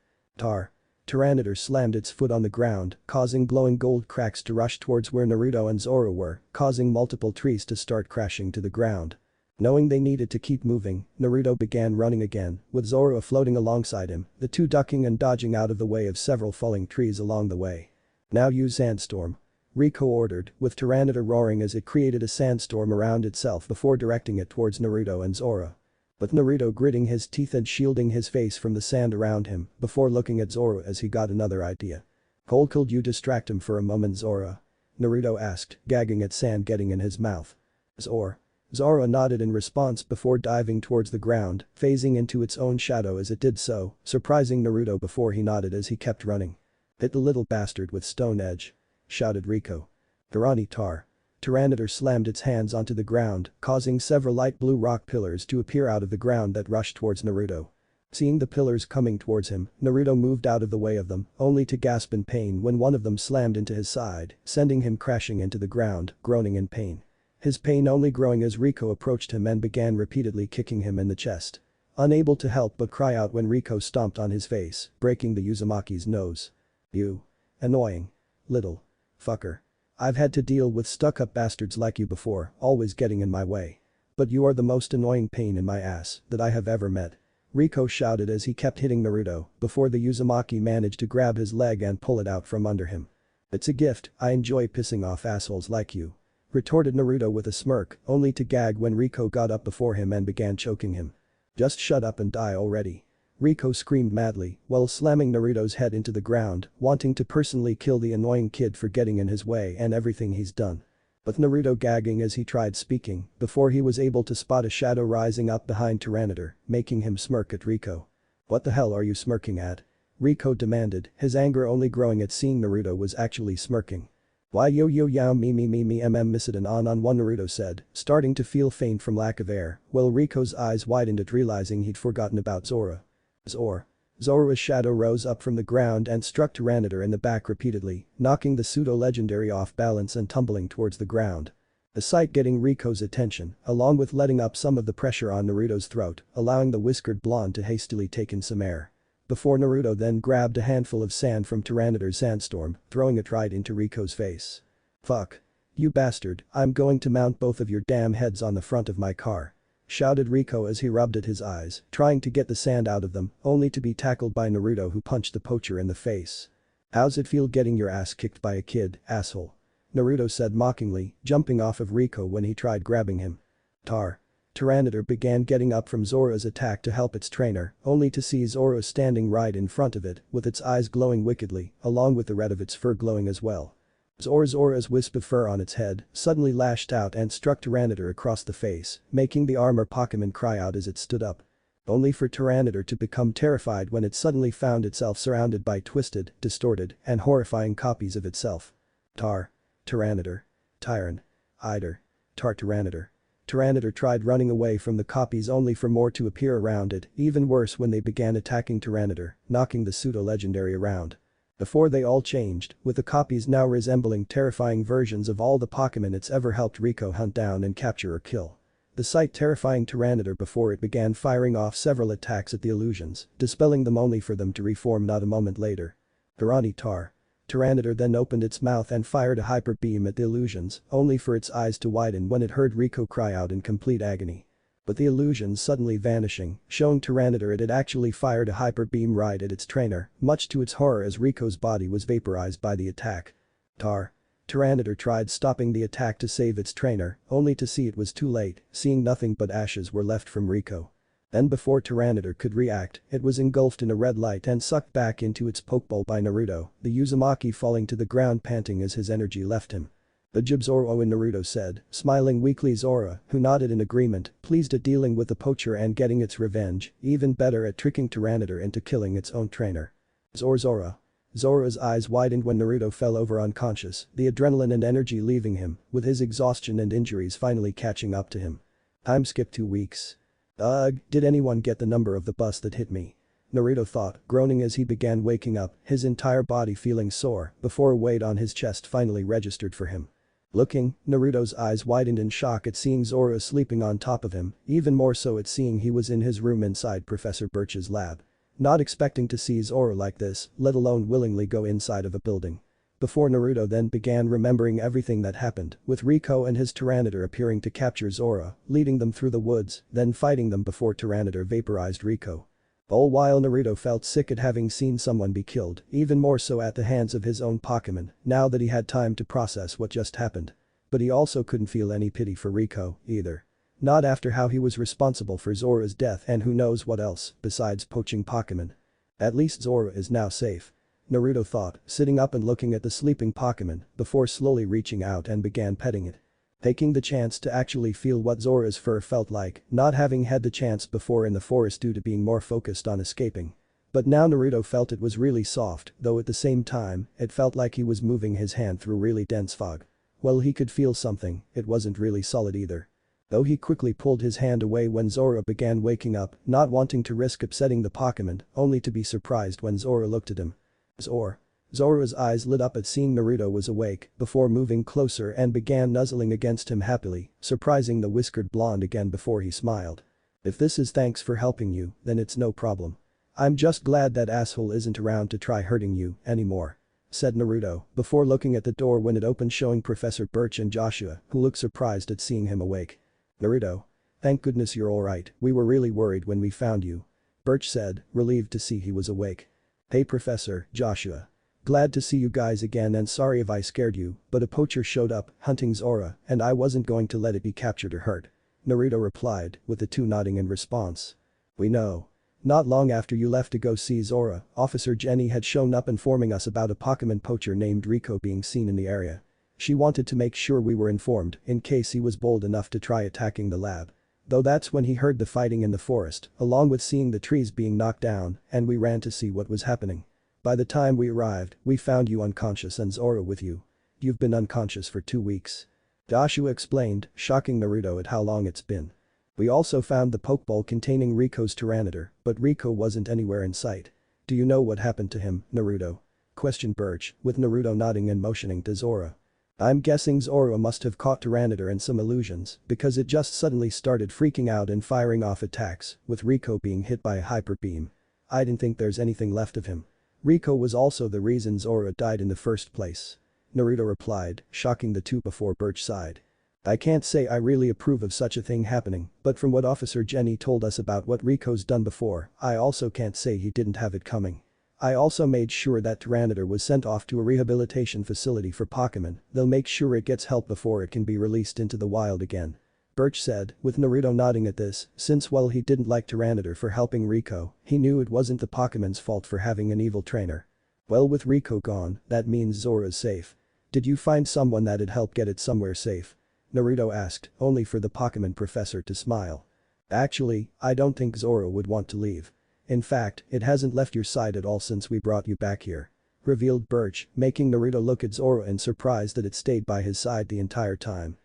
Tyranitar slammed its foot on the ground, causing glowing gold cracks to rush towards where Naruto and Zorua were, causing multiple trees to start crashing to the ground. Knowing they needed to keep moving, Naruto began running again, with Zorua floating alongside him, the two ducking and dodging out of the way of several falling trees along the way. "Now use Sandstorm," Rico ordered, with Tyranitar roaring as it created a sandstorm around itself before directing it towards Naruto and Zorua. But Naruto gritting his teeth and shielding his face from the sand around him before looking at Zorua as he got another idea. Could you distract him for a moment, Zorua?" Naruto asked, gagging at sand getting in his mouth. Zorua nodded in response before diving towards the ground, phasing into its own shadow as it did so, surprising Naruto before he nodded as he kept running. "Hit the little bastard with stone edge," shouted Rico. Tyranitar slammed its hands onto the ground, causing several light blue rock pillars to appear out of the ground that rushed towards Naruto. Seeing the pillars coming towards him, Naruto moved out of the way of them, only to gasp in pain when one of them slammed into his side, sending him crashing into the ground, groaning in pain. His pain only growing as Rico approached him and began repeatedly kicking him in the chest. Unable to help but cry out when Rico stomped on his face, breaking the Uzumaki's nose. "You annoying little fucker. I've had to deal with stuck-up bastards like you before, always getting in my way. But you are the most annoying pain in my ass that I have ever met," Rico shouted as he kept hitting Naruto before the Uzumaki managed to grab his leg and pull it out from under him. "It's a gift, I enjoy pissing off assholes like you," retorted Naruto with a smirk, only to gag when Rico got up before him and began choking him. "Just shut up and die already," Rico screamed madly while slamming Naruto's head into the ground, wanting to personally kill the annoying kid for getting in his way and everything he's done. But Naruto gagging as he tried speaking before he was able to spot a shadow rising up behind Tyranitar, making him smirk at Rico. "What the hell are you smirking at?" Rico demanded, his anger only growing at seeing Naruto was actually smirking. "Why yo me Misidan on one," Naruto said, starting to feel faint from lack of air, while Rico's eyes widened at realizing he'd forgotten about Zorua. Zorua's shadow rose up from the ground and struck Tyranitar in the back repeatedly, knocking the pseudo-legendary off balance and tumbling towards the ground. The sight getting Rico's attention, along with letting up some of the pressure on Naruto's throat, allowing the whiskered blonde to hastily take in some air. Before Naruto then grabbed a handful of sand from Tyranitar's sandstorm, throwing it right into Rico's face. "Fuck. You bastard, I'm going to mount both of your damn heads on the front of my car," shouted Rico as he rubbed at his eyes, trying to get the sand out of them, only to be tackled by Naruto who punched the poacher in the face. "How's it feel getting your ass kicked by a kid, asshole?" Naruto said mockingly, jumping off of Rico when he tried grabbing him. Tyranitar began getting up from Zorua's attack to help its trainer, only to see Zorua standing right in front of it, with its eyes glowing wickedly, along with the red of its fur glowing as well. Zorua's wisp of fur on its head suddenly lashed out and struck Tyranitar across the face, making the armor Pokémon cry out as it stood up. Only for Tyranitar to become terrified when it suddenly found itself surrounded by twisted, distorted, and horrifying copies of itself. Tyranitar. Tyranitar. Tyranitar tried running away from the copies only for more to appear around it, even worse when they began attacking Tyranitar, knocking the pseudo-legendary around. Before they all changed, with the copies now resembling terrifying versions of all the Pokémon it's ever helped Rico hunt down and capture or kill. The sight terrifying Tyranitar before it began firing off several attacks at the illusions, dispelling them only for them to reform not a moment later. Tyranitar then opened its mouth and fired a hyper beam at the illusions, only for its eyes to widen when it heard Rico cry out in complete agony. But the illusions suddenly vanishing, showing Tyranitar it had actually fired a hyper beam right at its trainer, much to its horror as Rico's body was vaporized by the attack. Tyranitar tried stopping the attack to save its trainer, only to see it was too late, seeing nothing but ashes were left from Rico. Then before Tyranitar could react, it was engulfed in a red light and sucked back into its pokeball by Naruto, the Uzumaki falling to the ground panting as his energy left him. "The job Zorua," Naruto said, smiling weakly. Zorua, who nodded in agreement, pleased at dealing with the poacher and getting its revenge, even better at tricking Tyranitar into killing its own trainer. Zorua's eyes widened when Naruto fell over unconscious, the adrenaline and energy leaving him, with his exhaustion and injuries finally catching up to him. "Time skip 2 weeks. Ugh, did anyone get the number of the bus that hit me?" Naruto thought, groaning as he began waking up, his entire body feeling sore, before a weight on his chest finally registered for him. Looking, Naruto's eyes widened in shock at seeing Zorua sleeping on top of him, even more so at seeing he was in his room inside Professor Birch's lab. Not expecting to see Zorua like this, let alone willingly go inside of a building. Before Naruto then began remembering everything that happened, with Rico and his Tyranitar appearing to capture Zorua, leading them through the woods, then fighting them before Tyranitar vaporized Rico. All while Naruto felt sick at having seen someone be killed, even more so at the hands of his own Pokémon, now that he had time to process what just happened. But he also couldn't feel any pity for Rico, either. Not after how he was responsible for Zorua's death and who knows what else, besides poaching Pokémon. At least Zorua is now safe. Naruto thought, sitting up and looking at the sleeping Pokémon, before slowly reaching out and began petting it. Taking the chance to actually feel what Zorua's fur felt like, not having had the chance before in the forest due to being more focused on escaping. But now Naruto felt it was really soft, though at the same time, it felt like he was moving his hand through really dense fog. Well, he could feel something, it wasn't really solid either. Though he quickly pulled his hand away when Zorua began waking up, not wanting to risk upsetting the Pokémon, only to be surprised when Zorua looked at him. Zorua's eyes lit up at seeing Naruto was awake, before moving closer and began nuzzling against him happily, surprising the whiskered blonde again before he smiled. If this is thanks for helping you, then it's no problem. I'm just glad that asshole isn't around to try hurting you anymore, said Naruto, before looking at the door when it opened showing Professor Birch and Joshua, who looked surprised at seeing him awake. Naruto. Thank goodness you're alright, we were really worried when we found you. Birch said, relieved to see he was awake. Hey Professor, Joshua. Glad to see you guys again and sorry if I scared you, but a poacher showed up, hunting Zorua, and I wasn't going to let it be captured or hurt. Naruto replied, with the two nodding in response. We know. Not long after you left to go see Zorua, Officer Jenny had shown up informing us about a Pokémon poacher named Rico being seen in the area. She wanted to make sure we were informed in case he was bold enough to try attacking the lab. Though that's when he heard the fighting in the forest, along with seeing the trees being knocked down, and we ran to see what was happening. By the time we arrived, we found you unconscious and Zorua with you. You've been unconscious for 2 weeks. Joshua explained, shocking Naruto at how long it's been. We also found the Pokeball containing Rico's Tyranitar, but Rico wasn't anywhere in sight. Do you know what happened to him, Naruto? Questioned Birch, with Naruto nodding and motioning to Zorua. I'm guessing Zorua must have caught Tyranitar in some illusions because it just suddenly started freaking out and firing off attacks, with Rico being hit by a hyper beam. I didn't think there's anything left of him. Rico was also the reason Zorua died in the first place. Naruto replied, shocking the two before Birch sighed. I can't say I really approve of such a thing happening, but from what Officer Jenny told us about what Rico's done before, I also can't say he didn't have it coming. I also made sure that Tyranitar was sent off to a rehabilitation facility for Pokémon, they'll make sure it gets help before it can be released into the wild again. Birch said, with Naruto nodding at this, since while he didn't like Tyranitar for helping Rico, he knew it wasn't the Pokémon's fault for having an evil trainer. Well, with Rico gone, that means Zorua's safe. Did you find someone that'd help get it somewhere safe? Naruto asked, only for the Pokémon professor to smile. Actually, I don't think Zorua would want to leave. In fact, it hasn't left your side at all since we brought you back here. Revealed Birch, making Naruto look at Zorua in surprise that it stayed by his side the entire time.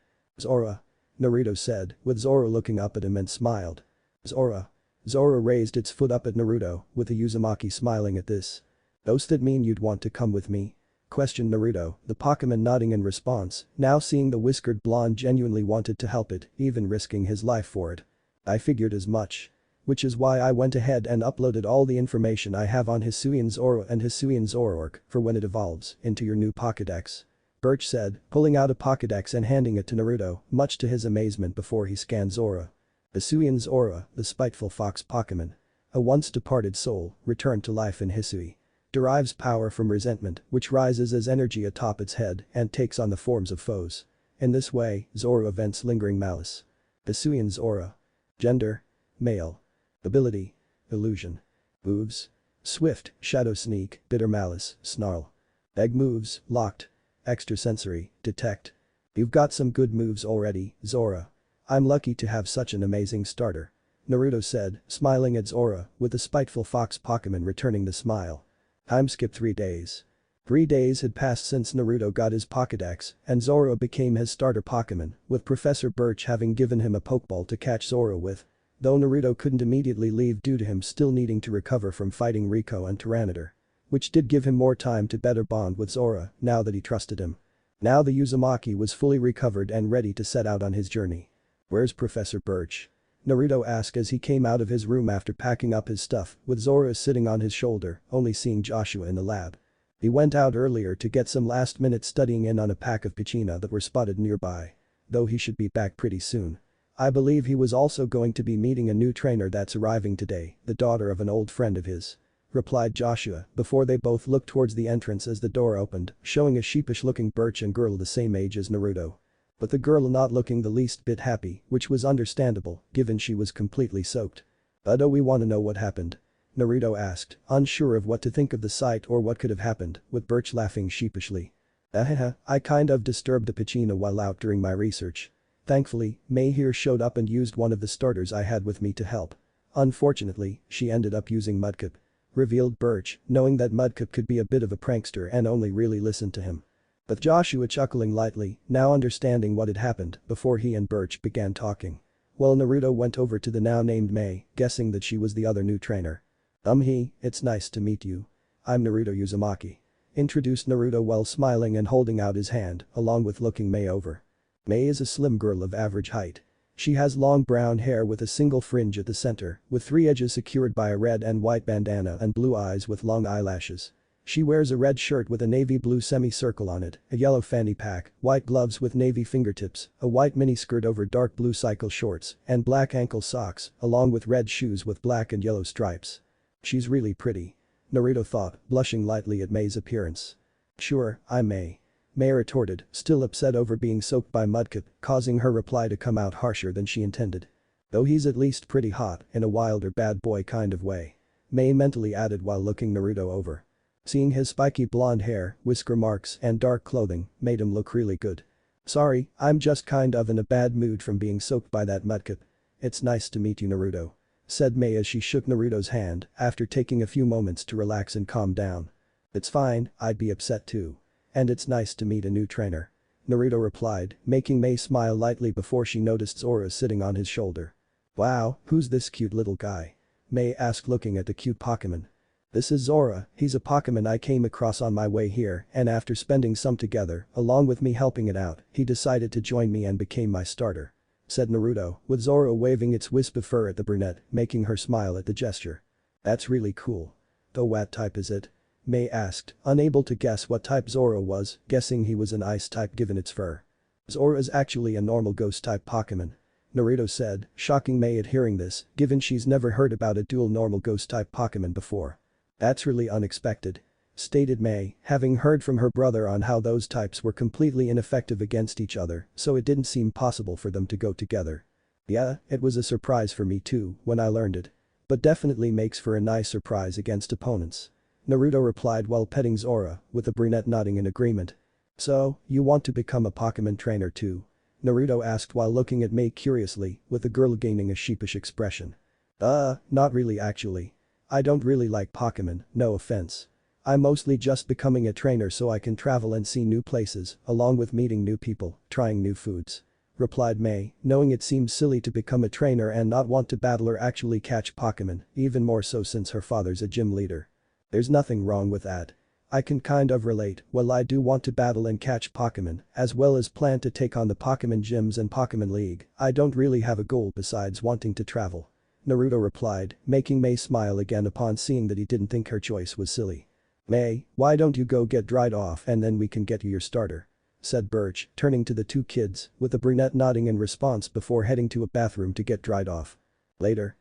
Zorua. Naruto said, with Zorua looking up at him and smiled. Zorua. Zorua raised its foot up at Naruto, with the Uzumaki smiling at this. Does that mean you'd want to come with me? Questioned Naruto, the Pokémon nodding in response, now seeing the whiskered blonde genuinely wanted to help it, even risking his life for it. I figured as much. Which is why I went ahead and uploaded all the information I have on Hisuian Zorua and Hisuian Zoroark for when it evolves into your new Pokédex. Birch said, pulling out a Pokédex and handing it to Naruto, much to his amazement before he scanned Zorua. Hisuian Zorua, the spiteful fox Pokémon. A once departed soul, returned to life in Hisui. Derives power from resentment, which rises as energy atop its head and takes on the forms of foes. In this way, Zorua vents lingering malice. Hisuian Zorua. Gender. Male. Ability. Illusion. Moves. Swift, Shadow Sneak, Bitter Malice, Snarl. Egg moves, Locked. Extrasensory, Detect. You've got some good moves already, Zorua. I'm lucky to have such an amazing starter. Naruto said, smiling at Zorua, with the spiteful fox Pokémon returning the smile. Time skipped 3 days. 3 days had passed since Naruto got his Pokédex, and Zorua became his starter Pokémon, with Professor Birch having given him a Pokeball to catch Zorua with. Though Naruto couldn't immediately leave due to him still needing to recover from fighting Rico and Tyranitar. Which did give him more time to better bond with Zorua, now that he trusted him. Now the Uzumaki was fully recovered and ready to set out on his journey. Where's Professor Birch? Naruto asked as he came out of his room after packing up his stuff, with Zorua sitting on his shoulder, only seeing Joshua in the lab. He went out earlier to get some last-minute studying in on a pack of Pichina that were spotted nearby. Though he should be back pretty soon. I believe he was also going to be meeting a new trainer that's arriving today, the daughter of an old friend of his," replied Joshua before they both looked towards the entrance as the door opened, showing a sheepish-looking Birch and girl the same age as Naruto. But the girl not looking the least bit happy, which was understandable, given she was completely soaked. "Do we want to know what happened?" Naruto asked, unsure of what to think of the sight or what could have happened, with Birch laughing sheepishly. I kind of disturbed the Pachina while out during my research. Thankfully, May here showed up and used one of the starters I had with me to help. Unfortunately, she ended up using Mudkip," revealed Birch, knowing that Mudkip could be a bit of a prankster and only really listened to him. But Joshua chuckling lightly, now understanding what had happened, before he and Birch began talking. Well, Naruto went over to the now named May, guessing that she was the other new trainer. It's nice to meet you. I'm Naruto Uzumaki," introduced Naruto while smiling and holding out his hand, along with looking May over. May is a slim girl of average height. She has long brown hair with a single fringe at the center, with 3 edges secured by a red and white bandana and blue eyes with long eyelashes. She wears a red shirt with a navy blue semicircle on it, a yellow fanny pack, white gloves with navy fingertips, a white miniskirt over dark blue cycle shorts, and black ankle socks, along with red shoes with black and yellow stripes. "She's really pretty," Naruto thought, blushing lightly at May's appearance. "Sure, I'm May," May retorted, still upset over being soaked by Mudkip, causing her reply to come out harsher than she intended. "Though he's at least pretty hot, in a wilder bad boy kind of way," May mentally added while looking Naruto over. Seeing his spiky blonde hair, whisker marks and dark clothing made him look really good. "Sorry, I'm just kind of in a bad mood from being soaked by that Mudkip. It's nice to meet you, Naruto," said May as she shook Naruto's hand after taking a few moments to relax and calm down. "It's fine, I'd be upset too. And it's nice to meet a new trainer," Naruto replied, making May smile lightly before she noticed Zorua sitting on his shoulder. "Wow, who's this cute little guy?" May asked looking at the cute Pokémon. "This is Zorua, he's a Pokémon I came across on my way here and after spending some together, along with me helping it out, he decided to join me and became my starter," said Naruto, with Zorua waving its wisp of fur at the brunette, making her smile at the gesture. "That's really cool. Though what type is it?" May asked, unable to guess what type Zorua was, guessing he was an ice type given its fur. "Zorua is actually a normal ghost type Pokémon," Naruto said, shocking May at hearing this, given she's never heard about a dual normal ghost type Pokémon before. "That's really unexpected," stated May, having heard from her brother on how those types were completely ineffective against each other, so it didn't seem possible for them to go together. "Yeah, it was a surprise for me too when I learned it. But definitely makes for a nice surprise against opponents," Naruto replied while petting Zorua, with the brunette nodding in agreement. "So, you want to become a Pokémon trainer too?" Naruto asked while looking at May curiously, with the girl gaining a sheepish expression. Not really actually. I don't really like Pokémon, no offense. I'm mostly just becoming a trainer so I can travel and see new places, along with meeting new people, trying new foods," replied May, knowing it seemed silly to become a trainer and not want to battle or actually catch Pokémon, even more so since her father's a gym leader. "There's nothing wrong with that. I can kind of relate, well I do want to battle and catch Pokémon, as well as plan to take on the Pokémon gyms and Pokémon League, I don't really have a goal besides wanting to travel," Naruto replied, making May smile again upon seeing that he didn't think her choice was silly. "May, why don't you go get dried off and then we can get you your starter," said Birch, turning to the 2 kids, with the brunette nodding in response before heading to a bathroom to get dried off. "Later."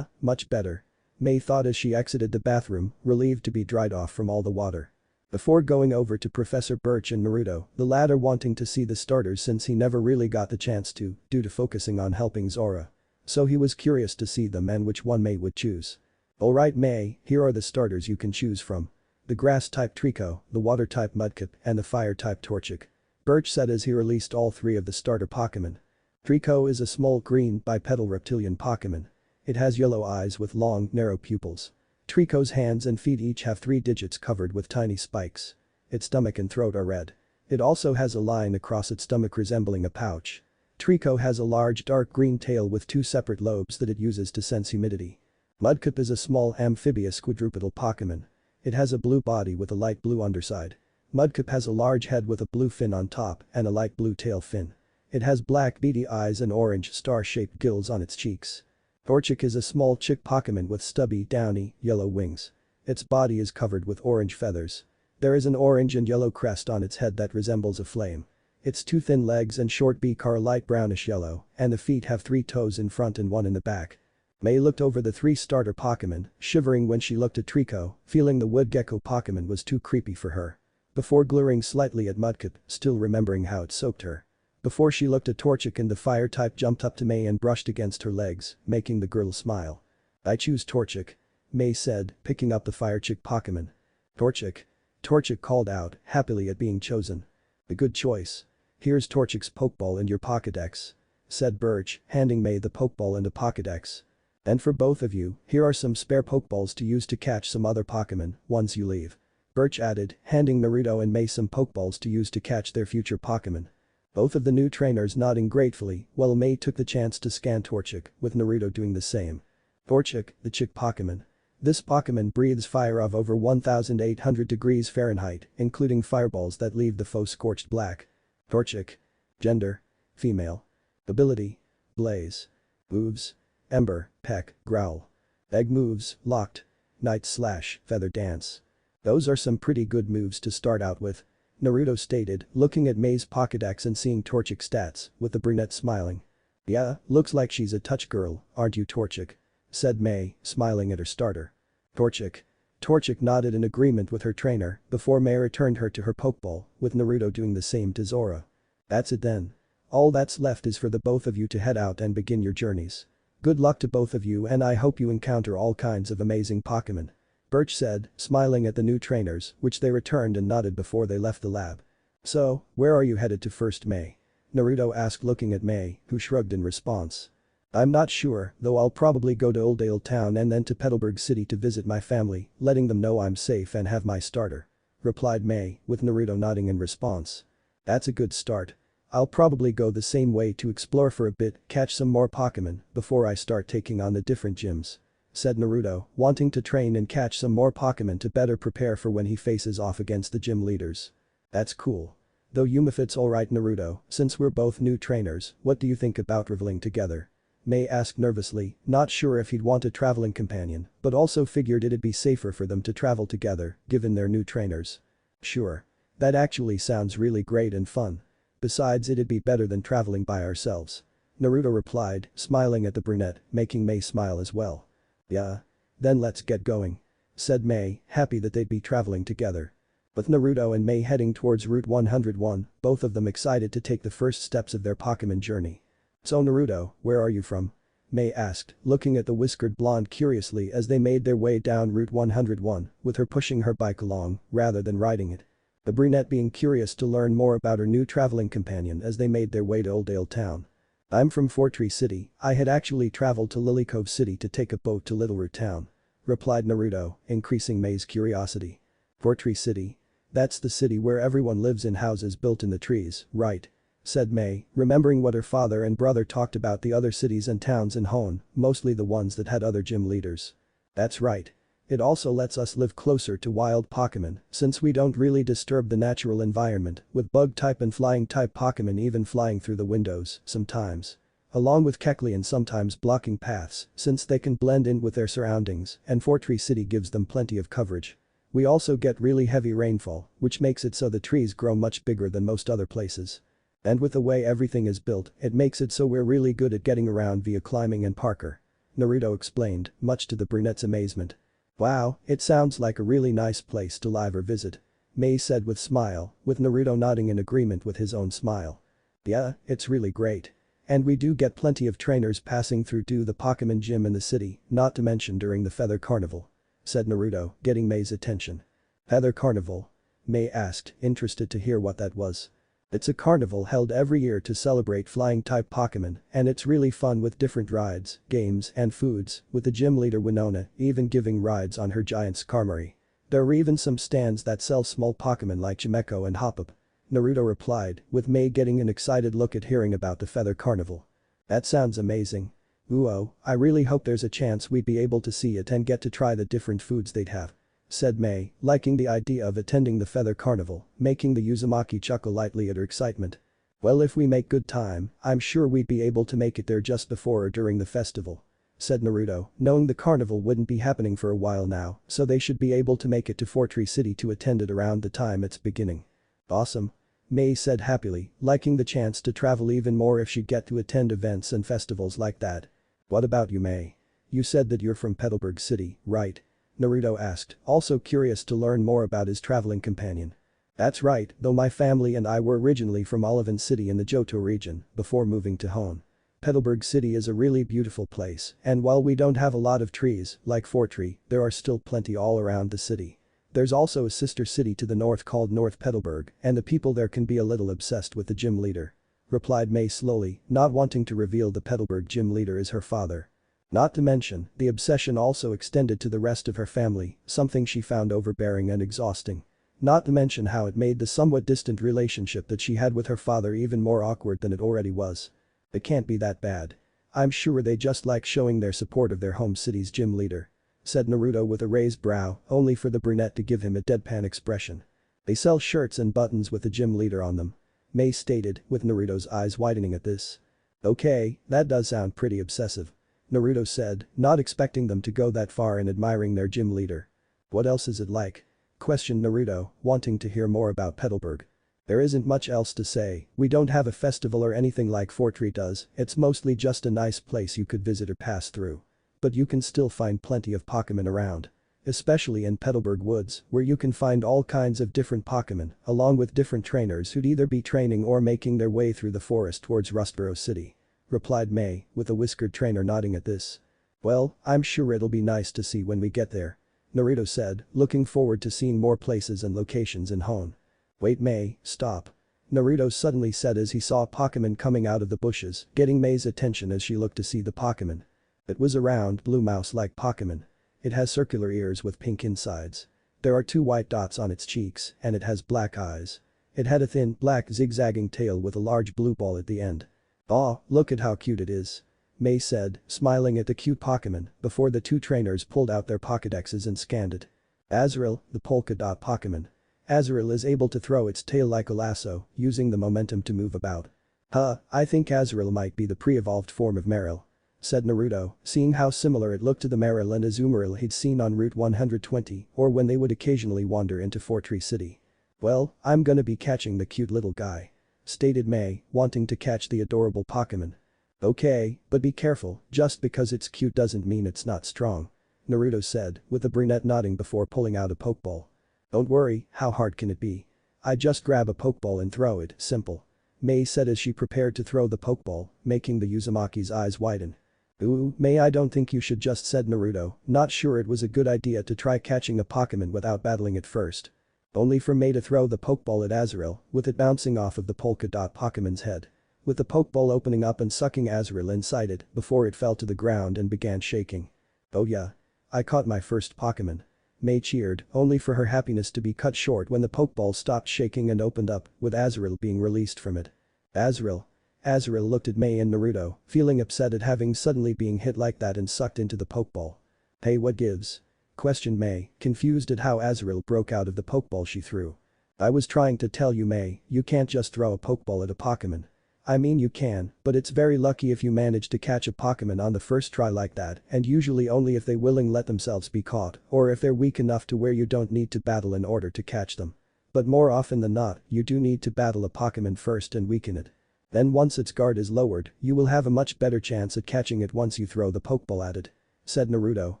Much better," May thought as she exited the bathroom, relieved to be dried off from all the water. Before going over to Professor Birch and Naruto, the latter wanting to see the starters since he never really got the chance to, due to focusing on helping Zorua. So he was curious to see them and which one May would choose. "Alright May, here are the starters you can choose from. The grass-type Trico, the water-type Mudkip, and the fire-type Torchic," Birch said as he released all 3 of the starter Pokémon. Trico is a small green bipedal reptilian Pokémon. It has yellow eyes with long, narrow pupils. Trico's hands and feet each have 3 digits covered with tiny spikes. Its stomach and throat are red. It also has a line across its stomach resembling a pouch. Trico has a large dark green tail with 2 separate lobes that it uses to sense humidity. Mudkip is a small amphibious quadrupedal Pokémon. It has a blue body with a light blue underside. Mudkip has a large head with a blue fin on top and a light blue tail fin. It has black beady eyes and orange star-shaped gills on its cheeks. Torchic is a small chick Pokémon with stubby, downy, yellow wings. Its body is covered with orange feathers. There is an orange and yellow crest on its head that resembles a flame. Its two thin legs and short beak are a light brownish yellow, and the feet have 3 toes in front and 1 in the back. May looked over the 3 starter Pokémon, shivering when she looked at Trico, feeling the wood gecko Pokémon was too creepy for her. Before glaring slightly at Mudkip, still remembering how it soaked her. Before she looked at Torchic, and the fire type jumped up to May and brushed against her legs, making the girl smile. "I choose Torchic," May said, picking up the fire chick Pokémon. "Torchic?" Torchic called out, happily at being chosen. "A good choice. Here's Torchic's Pokeball in your Pokédex," said Birch, handing May the Pokeball and a Pokédex. "And for both of you, here are some spare Pokeballs to use to catch some other Pokémon once you leave," Birch added, handing Naruto and May some Pokeballs to use to catch their future Pokémon. Both of the new trainers nodding gratefully while May took the chance to scan Torchic, with Naruto doing the same. Torchic, the chick Pokémon. This Pokémon breathes fire of over 1800 degrees Fahrenheit, including fireballs that leave the foe scorched black. Torchic. Gender. Female. Ability. Blaze. Moves. Ember, Peck, Growl. Egg moves, Locked. Night Slash, Feather Dance. Those are some pretty good moves to start out with, Naruto stated, looking at May's Pokédex and seeing Torchic's stats, with the brunette smiling. "Yeah, looks like she's a touch girl, aren't you Torchic?" said May, smiling at her starter. Torchic. Torchic nodded in agreement with her trainer before May returned her to her Pokeball, with Naruto doing the same to Zorua. "That's it then. All that's left is for the both of you to head out and begin your journeys. Good luck to both of you, and I hope you encounter all kinds of amazing Pokémon," Birch said, smiling at the new trainers, which they returned and nodded before they left the lab. "So, where are you headed to first, May?" Naruto asked, looking at May, who shrugged in response. "I'm not sure, though I'll probably go to Oldale town and then to Petalburg City to visit my family, letting them know I'm safe and have my starter," replied May, with Naruto nodding in response. "That's a good start. I'll probably go the same way to explore for a bit, catch some more Pokémon before I start taking on the different gyms," said Naruto, wanting to train and catch some more Pokémon to better prepare for when he faces off against the gym leaders. "That's cool. Though Yumafit's alright, Naruto, since we're both new trainers, what do you think about traveling together?" May asked nervously, not sure if he'd want a traveling companion, but also figured it'd be safer for them to travel together, given they're new trainers. "Sure. That actually sounds really great and fun. Besides, it'd be better than traveling by ourselves," Naruto replied, smiling at the brunette, making May smile as well. "Yeah. Then let's get going," said May, happy that they'd be traveling together. With Naruto and May heading towards Route 101, both of them excited to take the first steps of their Pokémon journey. "So Naruto, where are you from?" May asked, looking at the whiskered blonde curiously as they made their way down Route 101, with her pushing her bike along, rather than riding it. The brunette being curious to learn more about her new traveling companion as they made their way to Oldale town. "I'm from Fortree City. I had actually traveled to Lily Cove City to take a boat to Littleroot town," replied Naruto, increasing May's curiosity. "Fortree City? That's the city where everyone lives in houses built in the trees, right?" said May, remembering what her father and brother talked about the other cities and towns in Hoenn, mostly the ones that had other gym leaders. "That's right. It also lets us live closer to wild Pokémon, since we don't really disturb the natural environment, with bug-type and flying-type Pokémon even flying through the windows, sometimes. Along with Kecleon sometimes blocking paths, since they can blend in with their surroundings, and Fortree City gives them plenty of coverage. We also get really heavy rainfall, which makes it so the trees grow much bigger than most other places. And with the way everything is built, it makes it so we're really good at getting around via climbing and parkour," Naruto explained, much to the brunette's amazement. "Wow, it sounds like a really nice place to live or visit," May said with smile, with Naruto nodding in agreement with his own smile. "Yeah, it's really great. And we do get plenty of trainers passing through to the Pokémon gym in the city, not to mention during the Feather Carnival," said Naruto, getting May's attention. "Feather Carnival?" May asked, interested to hear what that was. "It's a carnival held every year to celebrate flying-type Pokémon, and it's really fun with different rides, games, and foods, with the gym leader Winona even giving rides on her giant Skarmory. There are even some stands that sell small Pokémon like Chimecho and Hoppip," Naruto replied, with May getting an excited look at hearing about the Feather Carnival. "That sounds amazing. Ooh, I really hope there's a chance we'd be able to see it and get to try the different foods they'd have," said May, liking the idea of attending the Feather Carnival, making the Uzumaki chuckle lightly at her excitement. "Well, if we make good time, I'm sure we'd be able to make it there just before or during the festival," said Naruto, knowing the carnival wouldn't be happening for a while now, so they should be able to make it to Fortree City to attend it around the time it's beginning. "Awesome. May said happily, liking the chance to travel even more if she'd get to attend events and festivals like that. What about you, May? You said that you're from Petalburg City, right? Naruto asked, also curious to learn more about his traveling companion. That's right, though my family and I were originally from Olivan City in the Johto region, before moving to Hone. Petalburg City is a really beautiful place, and while we don't have a lot of trees, like Fortree, there are still plenty all around the city. There's also a sister city to the north called North Petalburg, and the people there can be a little obsessed with the gym leader. Replied May slowly, not wanting to reveal the Petalburg gym leader is her father. Not to mention, the obsession also extended to the rest of her family, something she found overbearing and exhausting. Not to mention how it made the somewhat distant relationship that she had with her father even more awkward than it already was. It can't be that bad. I'm sure they just like showing their support of their home city's gym leader. Said Naruto with a raised brow, only for the brunette to give him a deadpan expression. They sell shirts and buttons with the gym leader on them. May stated, with Naruto's eyes widening at this. Okay, that does sound pretty obsessive. Naruto said, not expecting them to go that far in admiring their gym leader. What else is it like? Questioned Naruto, wanting to hear more about Petalburg. There isn't much else to say, we don't have a festival or anything like Fortree does, it's mostly just a nice place you could visit or pass through. But you can still find plenty of Pokémon around. Especially in Petalburg Woods, where you can find all kinds of different Pokémon, along with different trainers who'd either be training or making their way through the forest towards Rustboro City. Replied May, with a whiskered trainer nodding at this. Well, I'm sure it'll be nice to see when we get there. Naruto said, looking forward to seeing more places and locations in Hone. Wait May, stop. Naruto suddenly said as he saw a Pokémon coming out of the bushes, getting May's attention as she looked to see the Pokémon. It was a round, blue mouse-like Pokémon. It has circular ears with pink insides. There are 2 white dots on its cheeks, and it has black eyes. It had a thin, black zigzagging tail with a large blue ball at the end. Aw, look at how cute it is. May said, smiling at the cute Pokémon, before the 2 trainers pulled out their Pokédexes and scanned it. Azurill, the polka dot Pokémon. Azurill is able to throw its tail like a lasso, using the momentum to move about. I think Azurill might be the pre-evolved form of Marill. Said Naruto, seeing how similar it looked to the Marill and Azumarill he'd seen on Route 120 or when they would occasionally wander into Fortree City. Well, I'm gonna be catching the cute little guy. Stated May, wanting to catch the adorable Pokémon. Okay, but be careful, just because it's cute doesn't mean it's not strong. Naruto said, with the brunette nodding before pulling out a Pokeball. Don't worry, how hard can it be? I just grab a Pokeball and throw it, simple. May said as she prepared to throw the Pokeball, making the Uzumaki's eyes widen. Ooh, May I don't think you should just said Naruto, not sure it was a good idea to try catching a Pokémon without battling it first. Only for May to throw the Pokeball at Azurill, with it bouncing off of the polka dot Pokémon's head. With the Pokeball opening up and sucking Azurill inside it before it fell to the ground and began shaking. Oh yeah. I caught my first Pokémon. May cheered, only for her happiness to be cut short when the Pokeball stopped shaking and opened up, with Azurill being released from it. Azurill. Azurill looked at May and Naruto, feeling upset at having suddenly being hit like that and sucked into the Pokeball. Hey, what gives? Questioned May, confused at how Azurill broke out of the Pokeball she threw. I was trying to tell you May, you can't just throw a Pokeball at a Pokémon. I mean you can, but it's very lucky if you manage to catch a Pokémon on the first try like that, and usually only if they willing let themselves be caught or if they're weak enough to where you don't need to battle in order to catch them. But more often than not, you do need to battle a Pokémon first and weaken it. Then once its guard is lowered, you will have a much better chance at catching it once you throw the Pokeball at it. Said Naruto,